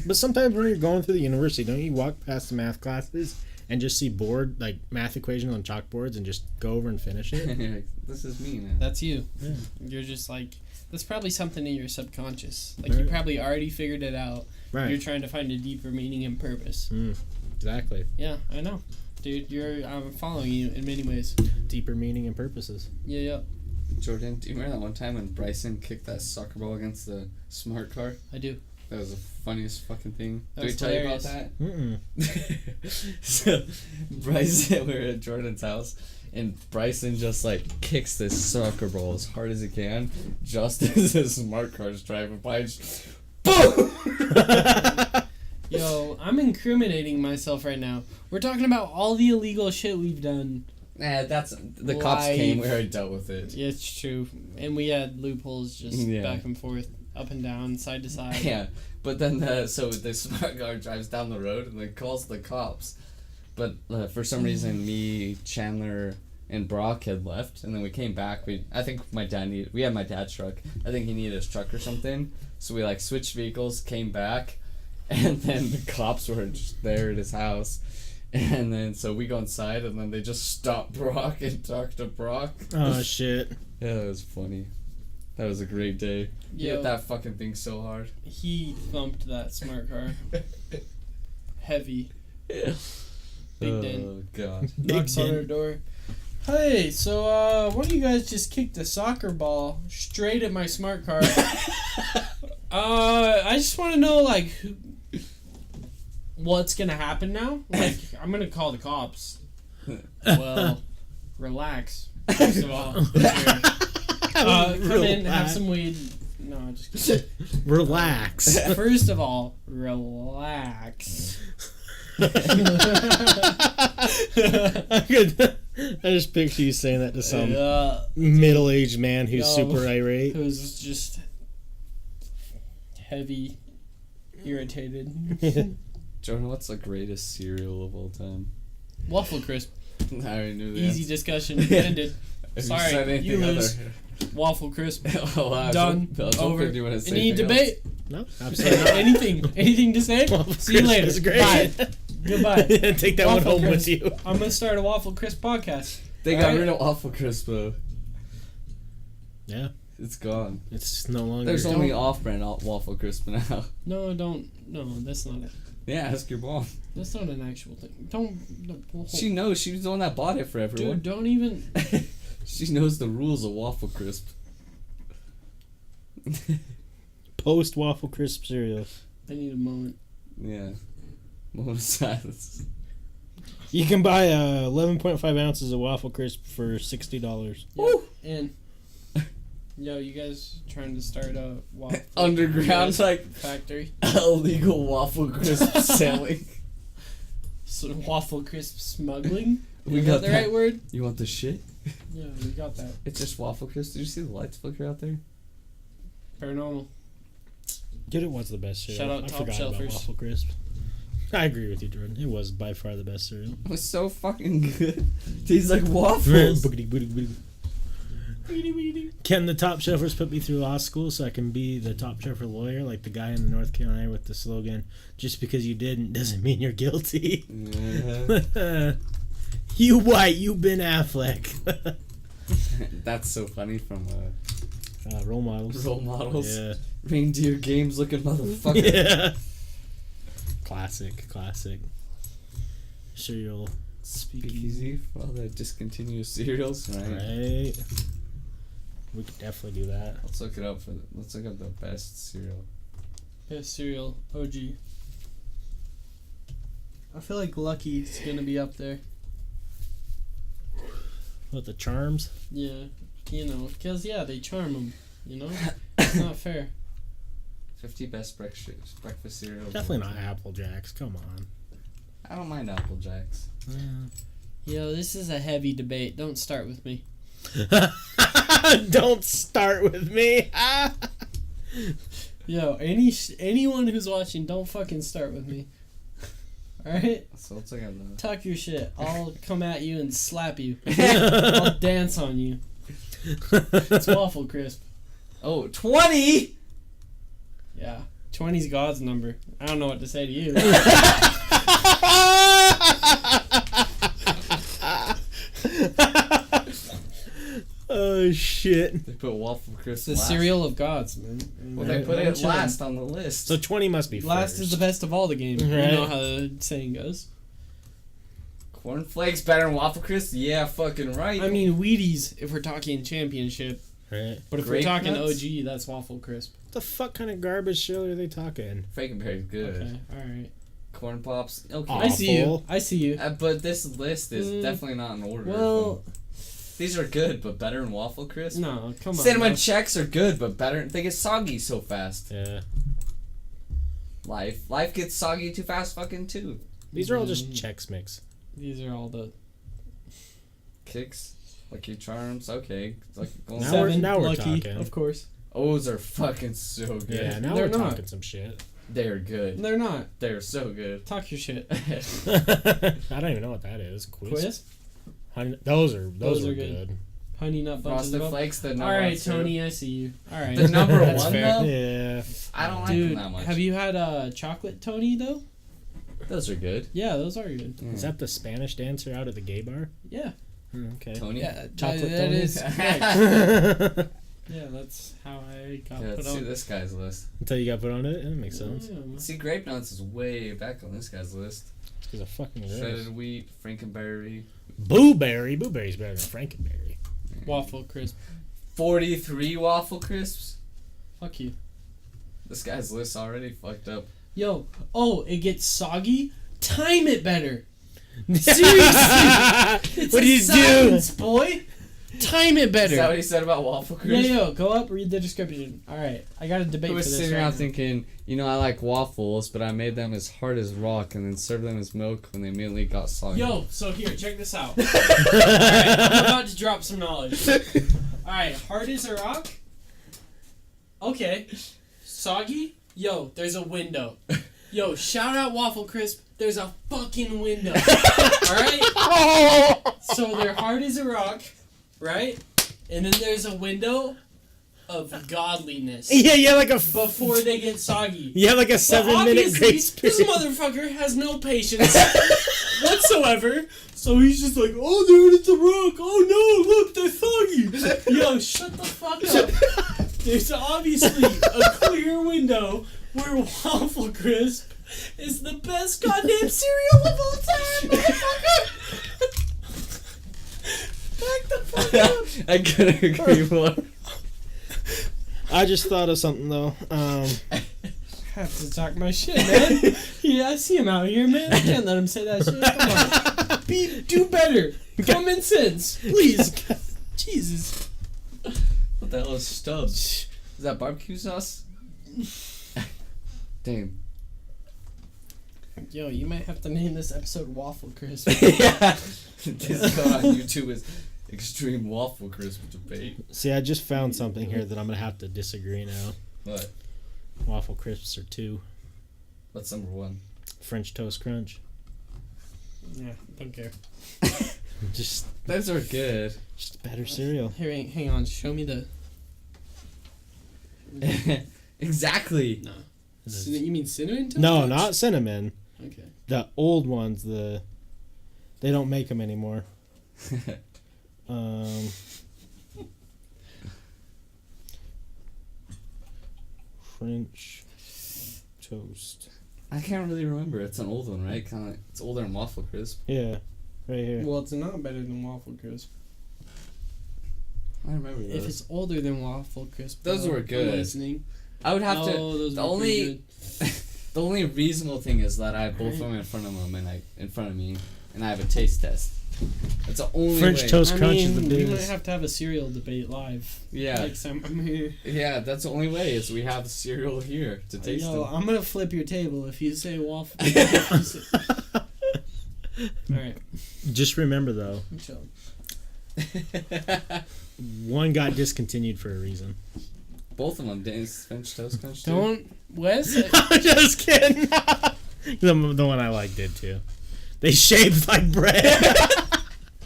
But sometimes when you're going through the university, don't you walk past the math classes and just see board like math equations on chalkboards and just go over and finish it? You're like, this is me now. That's you. Yeah. You're just like. That's probably something in your subconscious. Like you Right. probably already figured it out. You're Right. trying to find a deeper meaning and purpose. Exactly. Yeah, I know, dude. I'm following you in many ways. Deeper meaning and purposes. Yeah, yeah. Jordan, do you remember that one time when Bryson kicked that soccer ball against the smart car? I do. That was the funniest fucking thing. That Did we was tell you about hilarious. that? Mm-mm. So, Bryson, we were at Jordan's house, and Bryson just like kicks this soccer ball as hard as he can, just as his smart car's driving by. And just, boom! Yo, I'm incriminating myself right now. We're talking about all the illegal shit we've done Nah, that's the cops came. We already dealt with it. Yeah, it's true. And we had loopholes just back and forth, up and down, side to side. Yeah, but then so the smart car drives down the road and then calls the cops. But for some reason, me, Chandler, and Brock had left, and then we came back. I think we had my dad's truck. I think he needed his truck or something. So we like switched vehicles, came back, and then the cops were just there at his house. And then so we go inside, and then they just stop Brock and talk to Brock. Oh shit. Yeah, that was funny. That was a great day. He hit that fucking thing so hard. He thumped that smart car. Heavy. Big dent. Oh god. Knocks on our door. Hey, so why don't you guys just kick the soccer ball straight at my smart car? I just want to know like what's gonna happen now. Like I'm gonna call the cops. Well, relax. First of all, come in, have some weed. No, just kidding. Relax. First of all, relax. I just picture you saying that to some middle-aged man who's super irate. Who's just heavy, irritated. Jordan, what's the greatest cereal of all time? Waffle Crisp. I already knew that. Easy discussion. Ended. Sorry, you lose. Waffle Crisp. Done. Over. Any debate? No, absolutely not. Anything to say? See you later. Is great. Bye. Goodbye. Take that Waffle one home Crisp. with you. I'm gonna start a Waffle Crisp podcast. They got rid of Waffle Crisp though. Yeah. It's gone. It's no longer. There's only off-brand Waffle Crisp now. No, don't. No, that's not it. Yeah, ask your mom. That's not an actual thing. Don't. She knows. She was the one that bought it for everyone. Dude, don't even. She knows the rules of Waffle Crisp. Post Waffle Crisp cereal. I need a moment. Yeah. Moment of silence. You can buy 11.5 ounces of Waffle Crisp for $60. Woo! And yo, you guys trying to start a waffle underground like factory? Illegal Waffle Crisp selling. So Waffle Crisp smuggling? We Is got that the right word? You want the shit? Yeah, we got that. It's just Waffle Crisp. Did you see the lights flicker out there? Paranormal. Dude, it was the best cereal. Shout out I forgot Topshelfers. about Waffle Crisp. I agree with you, Jordan. It was by far the best cereal. It was so fucking good. Tastes like waffles. Can the Top Shelfers put me through law school so I can be the top shelfer lawyer like the guy in North Carolina with the slogan, just because you didn't doesn't mean you're guilty? Yeah. You white, you Ben Affleck. That's so funny from Role models. Role Models. Yeah. Reindeer Games looking motherfucker. Yeah. Classic. Cereal. Speakeasy for all the discontinuous cereals, right? Right. We could definitely do that. Let's look it up let's look up the best cereal. Best cereal. OG. I feel like Lucky's gonna be up there. What, the charms? Yeah. You know, because, they charm them. You know? It's not fair. 50 best breakfast cereals. Definitely not Apple Jacks. Come on. I don't mind Apple Jacks. Yo, this is a heavy debate. Don't start with me. Don't start with me. Yo, anyone who's watching, don't fucking start with me. Alright? So let's look at the... Talk your shit. I'll come at you and slap you. I'll dance on you. It's Waffle Crisp. Oh, 20?! Yeah. 20's God's number. I don't know what to say to you. Oh shit. They put Waffle Crisp It's the last. cereal of gods, man. Well, they put it last on the list. So 20 must be Last first. is the best of all the games. Right. You know how the saying goes. Corn Flakes better than Waffle Crisp? Yeah, fucking right. I mean, Wheaties, if we're talking championship. Right. But if Grape we're talking nuts? OG, that's Waffle Crisp. What the fuck kind of garbage show are they talking? Frankenberry's good. Okay, alright. Corn Pops, okay. Aw. I see you. Awful. I see you. But this list is definitely not in order. Well, These are good, but better than Waffle Crisp. no, come on. Cinnamon bro. Checks are good, but better. They get soggy so fast. Yeah. Life gets soggy too fast, fucking too. These are all just Chex Mix. These are all the... Kicks, Lucky Charms, okay. Lucky Golden. Now we're Lucky, talking. of course. O's are fucking so good. Yeah, now They're we're not. talking some shit. They're good. They're not. They're so good. Talk your shit. I don't even know what that is. Quiz? Honey, those are Those are good. good. Honey Nut Bunches Frosted of Flakes, the number All right, one too. Tony, I see you. All right. The number That's one fair. though? Yeah. I don't like Dude, them that much. have you had chocolate Tony though? Those are good. Yeah, those are good. Is that the Spanish dancer out at the gay bar? Yeah. Okay. Tony? Yeah, Chocolate that Tony? is correct. Yeah, that's how I got Yeah, put let's see on. this guy's list. Until you got put on it, that makes sense. Yeah. See, Grape Nuts is way back on this guy's list. Because of fucking gross. Shredded wheat, Frankenberry. Blueberry. Blueberry's better than Frankenberry. Waffle crisp. 43 waffle crisps. Fuck you. This guy's list already fucked up. Yo, it gets soggy. Time it better. Seriously. It's What a do you science, boy? Time it better. Is that what he said about waffle crisps? Yeah, go up, read the description. All right, I got a debate Who for was this. sitting right around now. thinking, I like waffles, but I made them as hard as rock and then served them as milk when they immediately got soggy. Yo, so here, check this out. Alright, I'm about to drop some knowledge. Alright, hard as a rock? Okay. Soggy? Yo, there's a window. Yo, shout out Waffle Crisp, there's a fucking window. Alright? So they're hard as a rock, right? And then there's a window of godliness Yeah, like a before they get soggy. You have like a But 7-minute obviously, grace this period. motherfucker has no patience whatsoever. So he's just like, oh, dude, it's a rock. Oh, no, look, they're soggy. Yo, shut the fuck up. There's obviously a clear window where Waffle Crisp is the best goddamn cereal of all time, motherfucker. Back the fuck up. I couldn't agree more. I just thought of something though. Have to talk my shit, man. Yeah, I see him out here, man. I can't let him say that shit. Come on. Do better. Common sense. Please. Jesus. What the hell is Stubbs? Is that barbecue sauce? Damn. Yo, you might have to name this episode Waffle Crisp. Yeah. This code on YouTube is Extreme Waffle Crisp Debate. See, I just found something here that I'm gonna have to disagree now. What? Waffle crisps are 2. What's number 1? French toast crunch. Yeah, don't care. Just Those are good. better cereal. Here, hang on. Show me the. Exactly. No. You mean cinnamon toast? No, Crunch? not cinnamon. Okay. The old ones. They don't make them anymore. French toast. I can't really remember. It's an old one, right? Kind of. It's older than Waffle Crisp. Yeah, right here. Well, it's not better than Waffle Crisp. I remember those. If it's older than Waffle Crisp, Those were good. I'm listening. I would have to. Those The were pretty only, good. the only reasonable thing is that I have both of them in front of me, and I have a taste test. That's the only French way. toast I crunch mean, is the we might biz. have to have a cereal debate live. Yeah, Next time I'm here. yeah. That's the only way is we have cereal here to taste Yo, them. I'm gonna flip your table if you say waffle. Alright, Just remember though, I'm chilling. one got discontinued for a reason. Both of them didn't French toast crunch. Too? Don't, Wes. I'm just kidding. The one I like did too. They shaped like bread.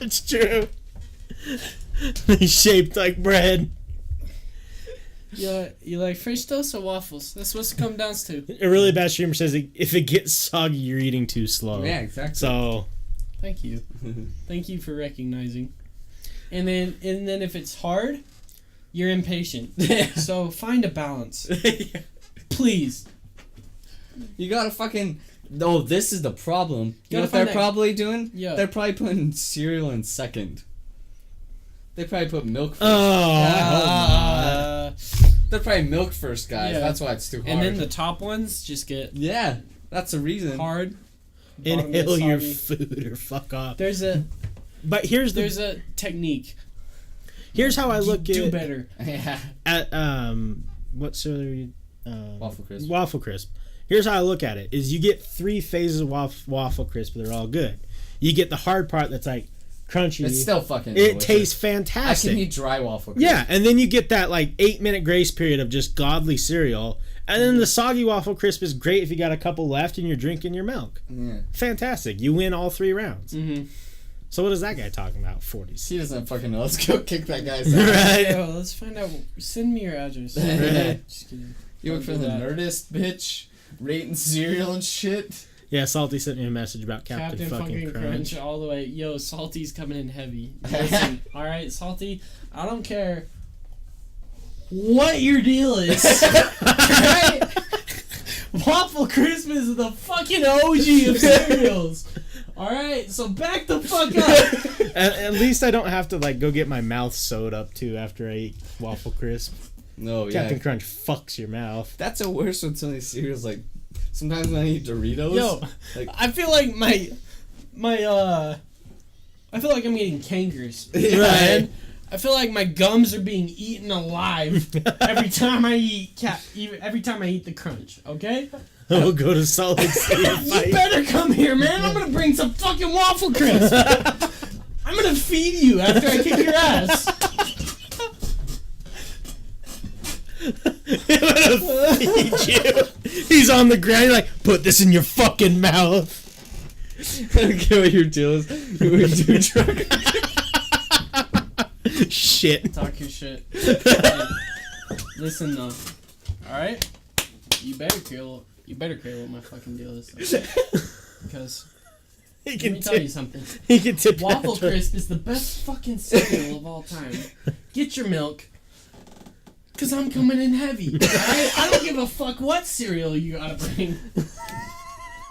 It's true. They shaped like bread. You like French toast or waffles? That's what's it come down to. A really bad streamer says if it gets soggy, you're eating too slow. Yeah, exactly. So Thank you. Thank you for recognizing. And then if it's hard, you're impatient. So find a balance. Please. You gotta fucking. No, this is the problem. You know Gotta what they're find that- probably doing? Yeah. They're probably putting cereal in second. They probably put milk first. I They're probably milk first, guys. Yeah. That's why it's too hard. And then the top ones just get yeah, that's the reason. hard. hope not. bottom gets Inhale your soggy. food or fuck off. There's a But there's a technique. here's how I look Do at better. Yeah. what cereal? Waffle Crisp. Waffle Crisp. Here's how I look at it: is you get 3 phases of waffle crisp, they're all good. You get the hard part that's like crunchy. It's still fucking It delicious. tastes I fantastic. can eat dry waffle crisp. Yeah, and then you get that like 8-minute grace period of just godly cereal, and then the soggy waffle crisp is great if you got a couple left and you're drinking your milk. Yeah. Fantastic. You win all 3 rounds. Mm-hmm. So what is that guy talking about? 40s. He doesn't fucking know. Let's go kick that guy's ass. Right. Yo, let's find out. Send me your address. Right. Just kidding. You work for Don't the do that. Nerdist, bitch. Rating cereal and shit. Yeah, Salty sent me a message about Captain fucking Crunch. all the way. Yo, Salty's coming in heavy. Listen, all right, Salty. I don't care what your deal is. Right? Waffle Crisp is the fucking OG of cereals. All right, so back the fuck up. At least I don't have to like go get my mouth sewed up too after I eat Waffle Crisp. No, yeah. Captain Crunch fucks your mouth. That's a worse with some of these cereals. Like, sometimes when I eat Doritos. Yo, like, I feel like I feel like I'm eating cankers. Right. I feel like my gums are being eaten alive every time I eat every time I eat the crunch. Okay. We'll go to Solid State and You fight. better come here, man. I'm gonna bring some fucking waffle crisp. I'm gonna feed you after I kick your ass. I'm gonna feed you. He's on the ground. You're like, put this in your fucking mouth. I don't care what your deal is. You would do truck. Shit. Talk your shit. Listen though. All right. You better care what my fucking deal is. Because He let can me tell you tip. something. He can tip. Waffle that. Crisp is the best fucking cereal of all time. Get your milk. Cause I'm coming in heavy. Alright? I don't give a fuck what cereal you gotta bring.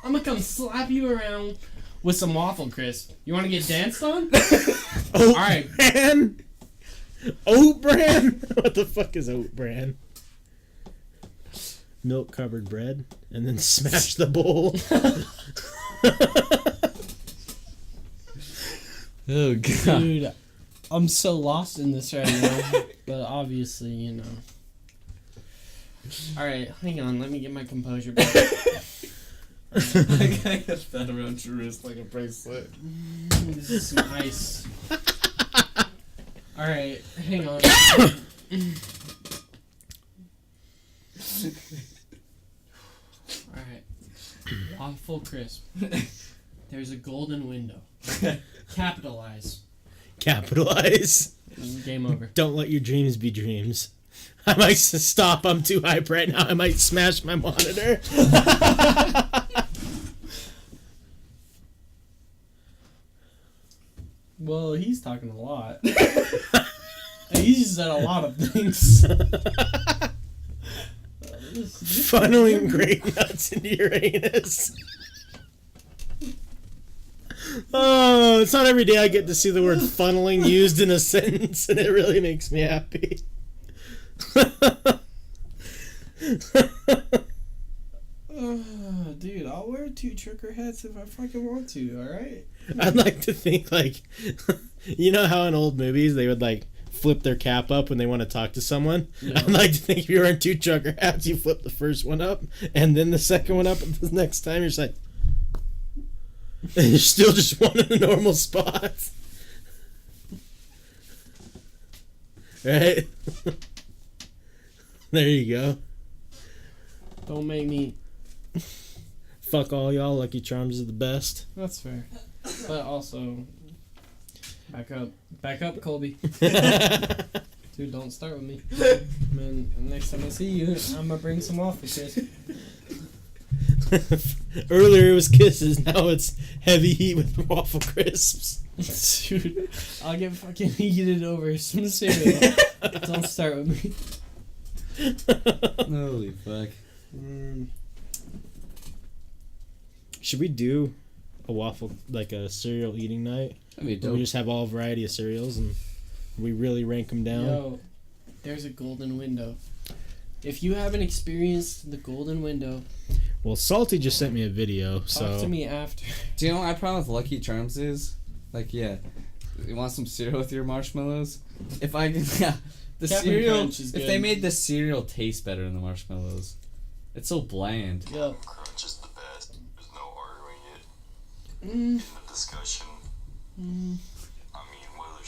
I'm gonna come slap you around with some Waffle Crisp. You wanna get danced on? Oat Alright. bran. Oat bran. What the fuck is oat bran? Milk covered bread, and then smash the bowl. Oh, God. Dude, I'm so lost in this right now. But obviously, you know. Alright, hang on, let me get my composure back. I gotta get that around your wrist like a bracelet. This is some ice. Alright, hang on. Alright. Waffle Crisp. There's a golden window. Capitalize. Capitalize. Game over. Don't let your dreams be dreams. I might stop. I'm too hype right now. I might smash my monitor. Well, he's talking a lot. He's said a lot of things. Funneling grape nuts into your anus. Oh, it's not every day I get to see the word funneling used in a sentence, and it really makes me happy. Dude, I'll wear 2 trucker hats if I fucking want to, alright? I'd like to think, like, you know how in old movies they would, like, flip their cap up when they want to talk to someone? Yeah. I'd like to think if you're wearing 2 trucker hats, you flip the first one up, and then the second one up, and the next time you're just like... And you're still just one in the normal spot. Right? There you go. Don't make me... Fuck all y'all, Lucky Charms is the best. That's fair. But also... Back up, Colby. Dude, don't start with me. Man, next time I see you, I'm gonna bring some waffle crisp. Earlier it was kisses, now it's heavy heat with waffle crisps. Dude, I'll get fucking heated over some cereal. Don't start with me. Holy fuck. Should we do a waffle, like a cereal eating night? That'd be Where we dope. just have all variety of cereals and we really rank them down? Yo, there's a golden window. If you haven't experienced the golden window, Well, Salty just sent me a video, talk so... to me after. Do you know what my problem with Lucky Charms is? Like, yeah, you want some cereal with your marshmallows? If I can, yeah, the Captain cereal. Crunch is If good. they made the cereal taste better than the marshmallows, it's so bland. Yo. Crunch is the best. There's no arguing it Mm, in the discussion.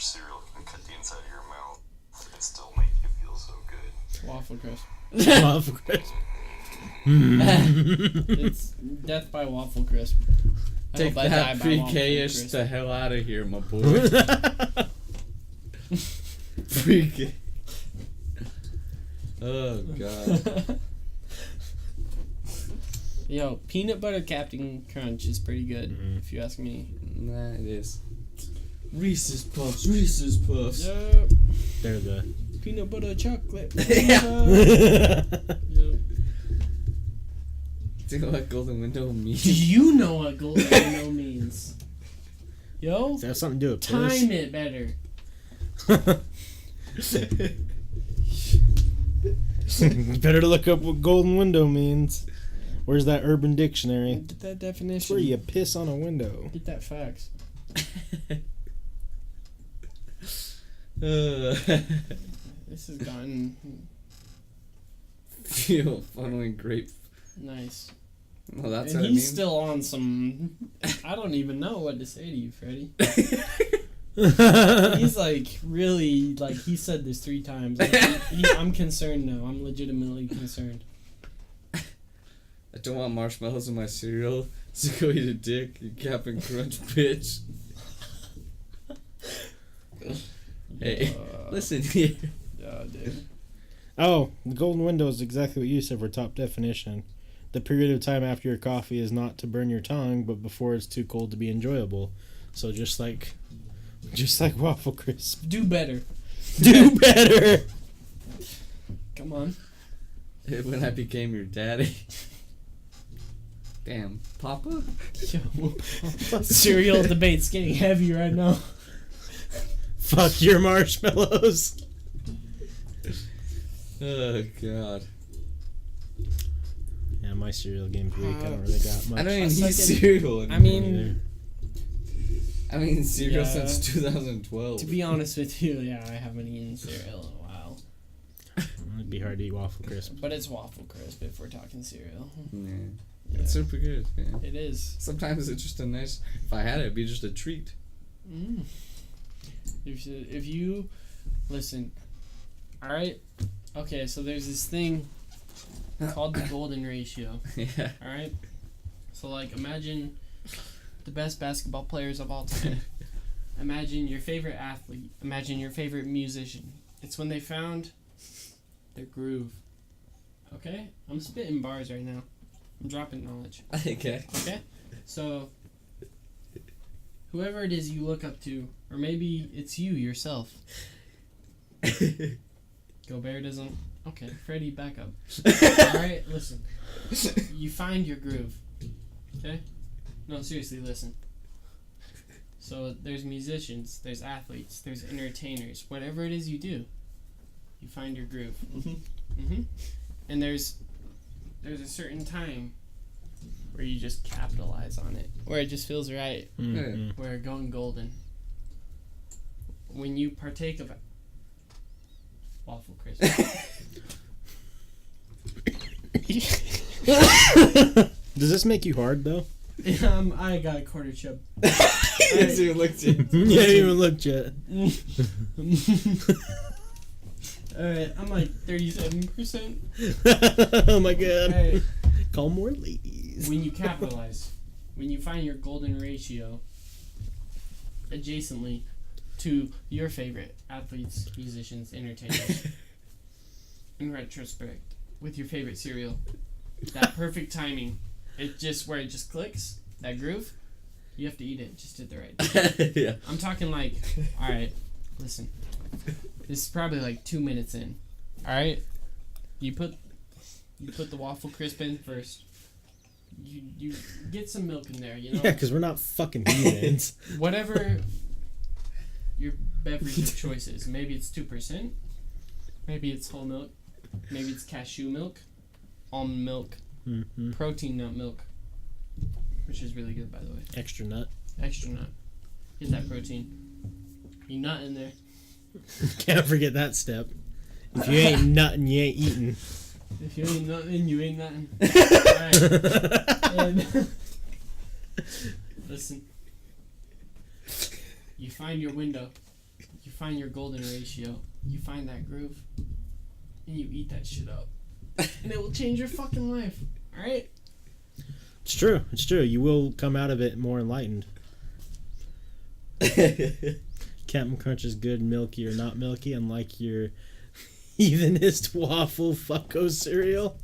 cereal can cut the inside of your mouth and still make you feel so good? Waffle Crisp. Waffle Crisp. It's death by Waffle Crisp. I Take hope I die that by Waffle pre-K-ish Crisp. the hell out of here, my boy. Pre-K. Oh, God. Yo, peanut butter Captain Crunch is pretty good, if you ask me. Nah, it is. Reese's Puffs, Reese's Puffs. Yo, They're the. peanut butter chocolate. Yeah. Yo. Do you know what golden window means? Do you know what golden window means? Yo, Does that have something to do with time it better. Better look up what golden window means. Where's that Urban Dictionary? Get that It's definition. where you piss on a window. Get that facts. This has gotten Feel funneling grape. nice. Well, that's And what he's I mean. still on some. I don't even know what to say to you, Freddie. He's like really like he said this 3 times. Like, I'm concerned now. I'm legitimately concerned. I don't want marshmallows in my cereal, so go eat a dick, you Cap'n Crunch bitch. Hey, listen here. Yeah, dude. Oh, the golden window is exactly what you said for top definition. The period of time after your coffee is not to burn your tongue, but before it's too cold to be enjoyable. So just like Waffle Crisp. Do better. Do better. Come on. When I became your daddy. Damn, Papa? Yo. Cereal debate's getting heavy right now. Fuck your marshmallows. Oh, God. Yeah, my cereal game's weak. I don't really got much. I don't even That's eat like cereal anymore. I mean, I mean cereal Yeah. since 2012. to be honest with you, yeah, I haven't eaten cereal in a while. It'd be hard to eat Waffle Crisp. But it's Waffle Crisp if we're talking cereal. Yeah. Yeah. It's super good, man. It is. Sometimes it's just a nice. If I had it, it'd be just a treat. Mm. If you listen, all right. Okay, so there's this thing called the golden ratio. Yeah. All right. So like, imagine the best basketball players of all time. Imagine your favorite athlete. Imagine your favorite musician. It's when they found their groove. Okay, I'm spitting bars right now. I'm dropping knowledge. Okay. Okay? So, whoever it is you look up to, or maybe it's you yourself. Gobert doesn't. Okay, Freddie, back up. Alright, listen. You find your groove. Okay? No, seriously, listen. So, there's musicians, there's athletes, there's entertainers. Whatever it is you do, you find your groove. Mm-hmm. And there's a certain time where you just capitalize on it, where it just feels right, Mm-hmm. where going golden. When you partake of Waffle Crisp. Does this make you hard though? I got a quarter chub. He hasn't even looked at it. You haven't even looked yet. Alright, I'm like 37%. Oh my god. Alright, Call more ladies. when you capitalize, when you find your golden ratio adjacently to your favorite athletes, musicians, entertainers, in retrospect, with your favorite cereal, that perfect timing, it just where it just clicks, that groove, you have to eat it just at the right time. Yeah. I'm talking like, alright, listen, this is probably like 2 minutes in, alright? You put the Waffle Crisp in first. You get some milk in there, you know? Yeah, because we're not fucking heathens. Whatever your beverage of choice is. Maybe it's 2%. Maybe it's whole milk. Maybe it's cashew milk. Almond milk. Mm-hmm. Protein nut milk. Which is really good, by the way. Extra nut. Extra nut. Get that protein. You nut in there. Can't forget that step. If you ain't nuttin', you ain't eating. If you ain't nothing, you ain't nothing. Alright. And listen. You find your window. You find your golden ratio. You find that groove, and you eat that shit up, and it will change your fucking life. All right. It's true. It's true. You will come out of it more enlightened. Captain Crunch is good, milky or not milky, unlike your heathenist waffle fucko cereal.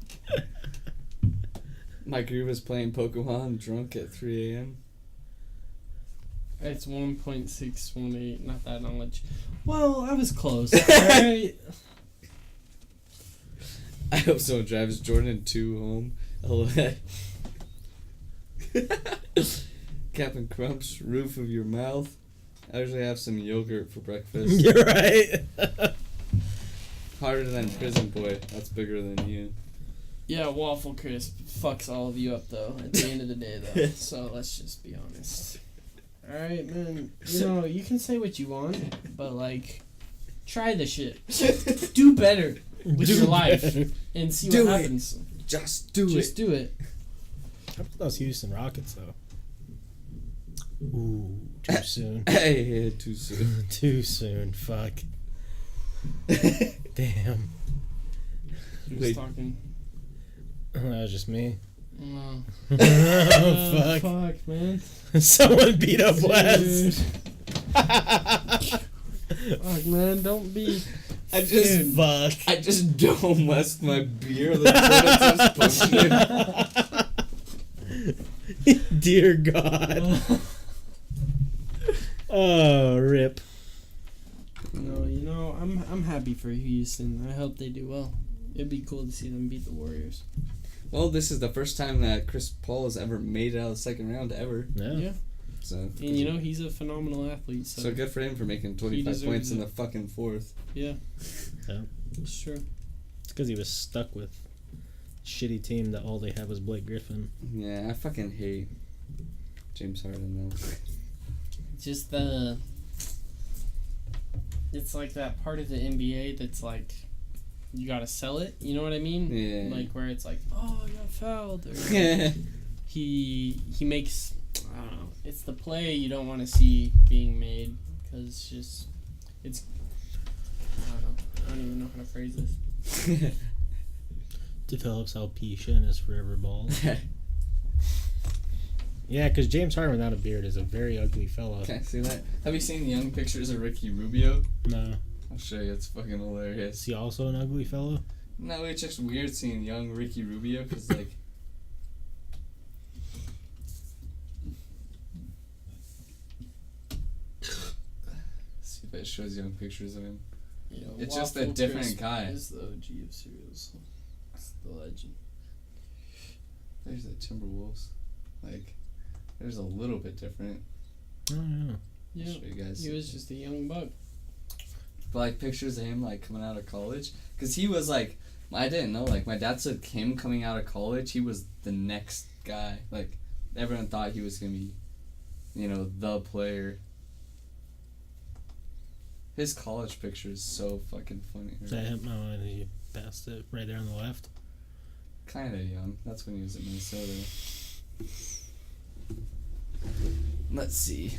My groove is playing Pokemon drunk at 3 a.m. It's 1.618. Not that knowledge. Well, I was close. Alright. I hope someone drives Jordan 2 home. LA. Captain Crunch, roof of your mouth. I usually have some yogurt for breakfast. You're right. Harder than Prison Boy. That's bigger than you. Yeah, Waffle Crisp fucks all of you up, though, at the end of the day, though. So let's just be honest. Alright, man. You know, you can say what you want, but, like, try the shit. Do better with your life and see Do what it. happens. Just do Just do it. How about those Houston Rockets, though? Ooh, too soon. Hey, too soon. Too soon. Fuck. Damn. Who's Wait. talking? That was just me. Oh, Oh, fuck. fuck, man. Someone beat up Wes. Dude. Fuck, man. Don't be... I just Dude. fuck. I just don't mess my beer. That's what it's supposed to. Dear God. Oh, rip. No, you know, I'm happy for Houston. I hope they do well. It'd be cool to see them beat the Warriors. Well, this is the first time that Chris Paul has ever made it out of the second round ever. Yeah. Yeah. So, And you know, he's a phenomenal athlete, so, so good for him for making 25 deserves points in it. the fucking fourth. yeah. Yeah. It's true. It's because he was stuck with a shitty team that all they had was Blake Griffin. Yeah, I fucking hate James Harden though. Just it's like that part of the NBA that's like, you gotta sell it, you know what I mean? Yeah. Like where it's like, oh, I got fouled, or he makes, I don't know, it's the play you don't want to see being made, because it's I don't know, I don't even know how to phrase this. Develops alopecia in his forever bald. Yeah, because James Harden without a beard is a very ugly fella. Can't see that. Have you seen the young pictures of Ricky Rubio? No. I'll show you. It's fucking Is hilarious. he also an ugly fellow? No, it's just weird seeing young Ricky Rubio because like. See if it shows young pictures of him. You know, It's just a Waffle different Crisp guy. is the OG of cereals. It's the legend. There's the Timberwolves. Like, there's a little bit different. Oh, yeah. Yeah, Show you guys. he was just a young buck. But like pictures of him like coming out of college, because he was like, I didn't know, like my dad said him coming out of college, he was the next guy. Like everyone thought he was gonna be, you know, the player. His college picture is so fucking funny. Is that him? Oh, and he passed it right there on the left. Kind of young. That's when he was at Minnesota. Let's see.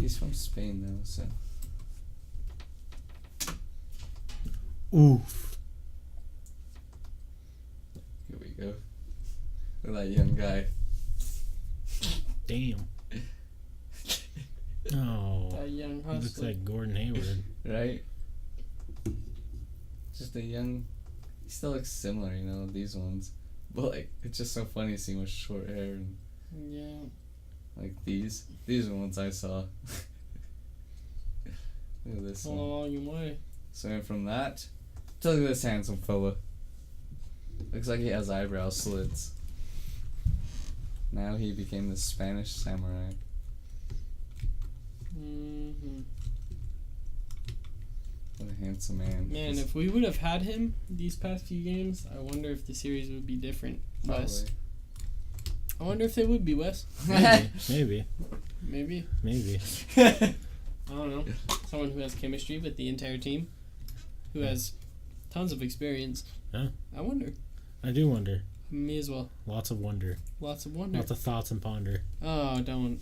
He's from Spain though, so. Oof. Here we go. Look at that young guy. Damn. Oh. That young He looks hustler. like Gordon Hayward. Right? Just a young. He still looks similar, you know, these ones. But like, it's just so funny seeing with short hair and Yeah. like these. These are the ones I saw. Look at this Come a one. long way. So from that, to look at this handsome fella. Looks like he has eyebrow slits. Now he became the Spanish samurai. Mm-hmm. What a handsome man. Man, if we would have had him these past few games, I wonder if the series would be different. Wes. I wonder if they would be, Wes. Maybe. Maybe. Maybe. I don't know. Someone who has chemistry with the entire team, who has tons of experience. Yeah. I wonder. I do wonder. Me as well. Lots of wonder. Lots of wonder. Lots of thoughts and ponder. Oh, don't.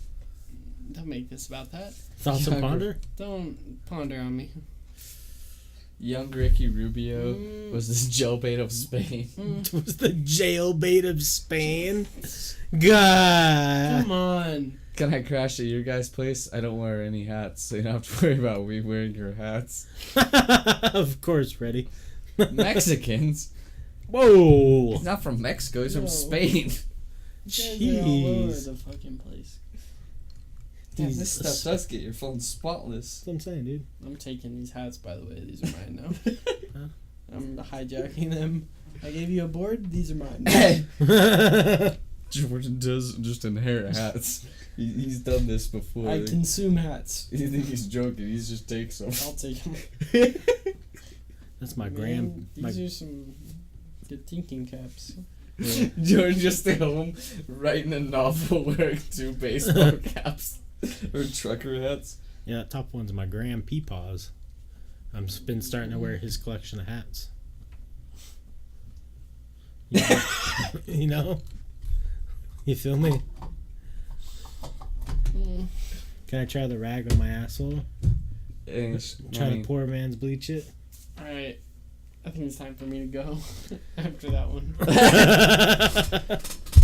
Don't make this about that. Thoughts on Ponder? Don't ponder on me. Young Ricky Rubio was this jailbait of Spain. Was the jailbait of Spain? God. Come on. Can I crash at your guys' place? I don't wear any hats, so you don't have to worry about me wearing your hats. Of course, ready. Mexicans? Whoa. He's not from Mexico, he's No. from Spain. You guys are all over Jeez. the fucking place. Damn, this Jesus. stuff does get your phone spotless. That's what I'm saying, dude. I'm taking these hats, by the way. These are mine now. I'm hijacking them. I gave you a board. These are mine. Jordan does just inherit hats. He's done this before. I consume hats. You think he's joking? He just takes them. I'll take them. That's my gram. These are some good thinking caps. Jordan just stay home writing a novel wearing 2 baseball caps or trucker hats. Yeah, that top one's my Graham Peepaws. I'm been starting to wear his collection of hats. You know? You feel me? Can I try the rag on my asshole? Try the poor man's bleach it? Alright. I think it's time for me to go after that one.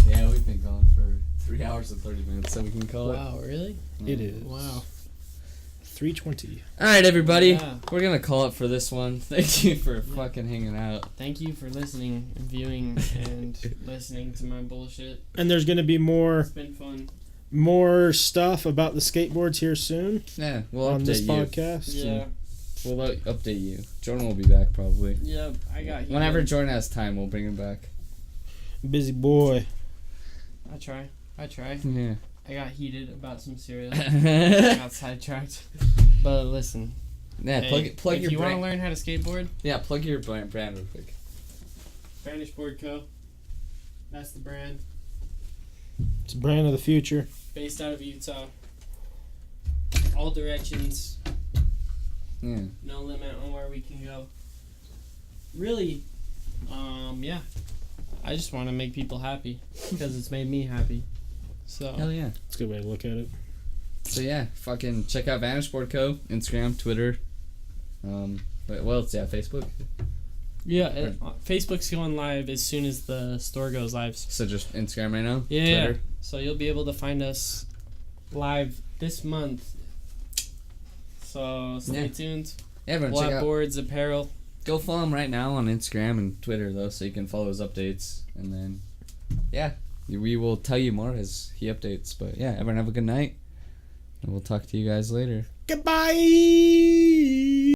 Yeah, we've been going for 3 hours and 30 minutes, so we can call it. Wow, really? It is. Wow. 3:20. Alright, everybody. Yeah. We're gonna call it for this one. Thank you for fucking hanging out. Thank you for listening and viewing and listening to my bullshit. And there's going to be more It's been fun. stuff about the skateboards here soon Yeah, we'll on update this you. podcast. Yeah. We'll update you. Jordan will be back probably. Yep. I got heated. Whenever Jordan has time, we'll bring him back. Busy boy. I try. Yeah. I got heated about some cereal. I got sidetracked. But listen. Yeah, Hey, plug if your you want to brand. learn how to skateboard, Yeah, plug your brand real quick. Vanish Board Co. That's the brand. It's a brand of the future. Based out of Utah. All directions. Yeah. No limit on where we can go. Really, yeah. I just want to make people happy because it's made me happy. So Hell yeah. It's a good way to look at it. So yeah, fucking check out Vanishboard Co. Instagram, Twitter. Facebook. yeah, Facebook's going live as soon as the store goes live. So just Instagram right now. Yeah. Twitter. So you'll be able to find us live this month. So stay Yeah. tuned. Yeah, everyone check out. Blackboards, apparel. Go follow him right now on Instagram and Twitter though, so you can follow his updates. And then, yeah, we will tell you more as he updates. But yeah, everyone have a good night, and we'll talk to you guys later. Goodbye!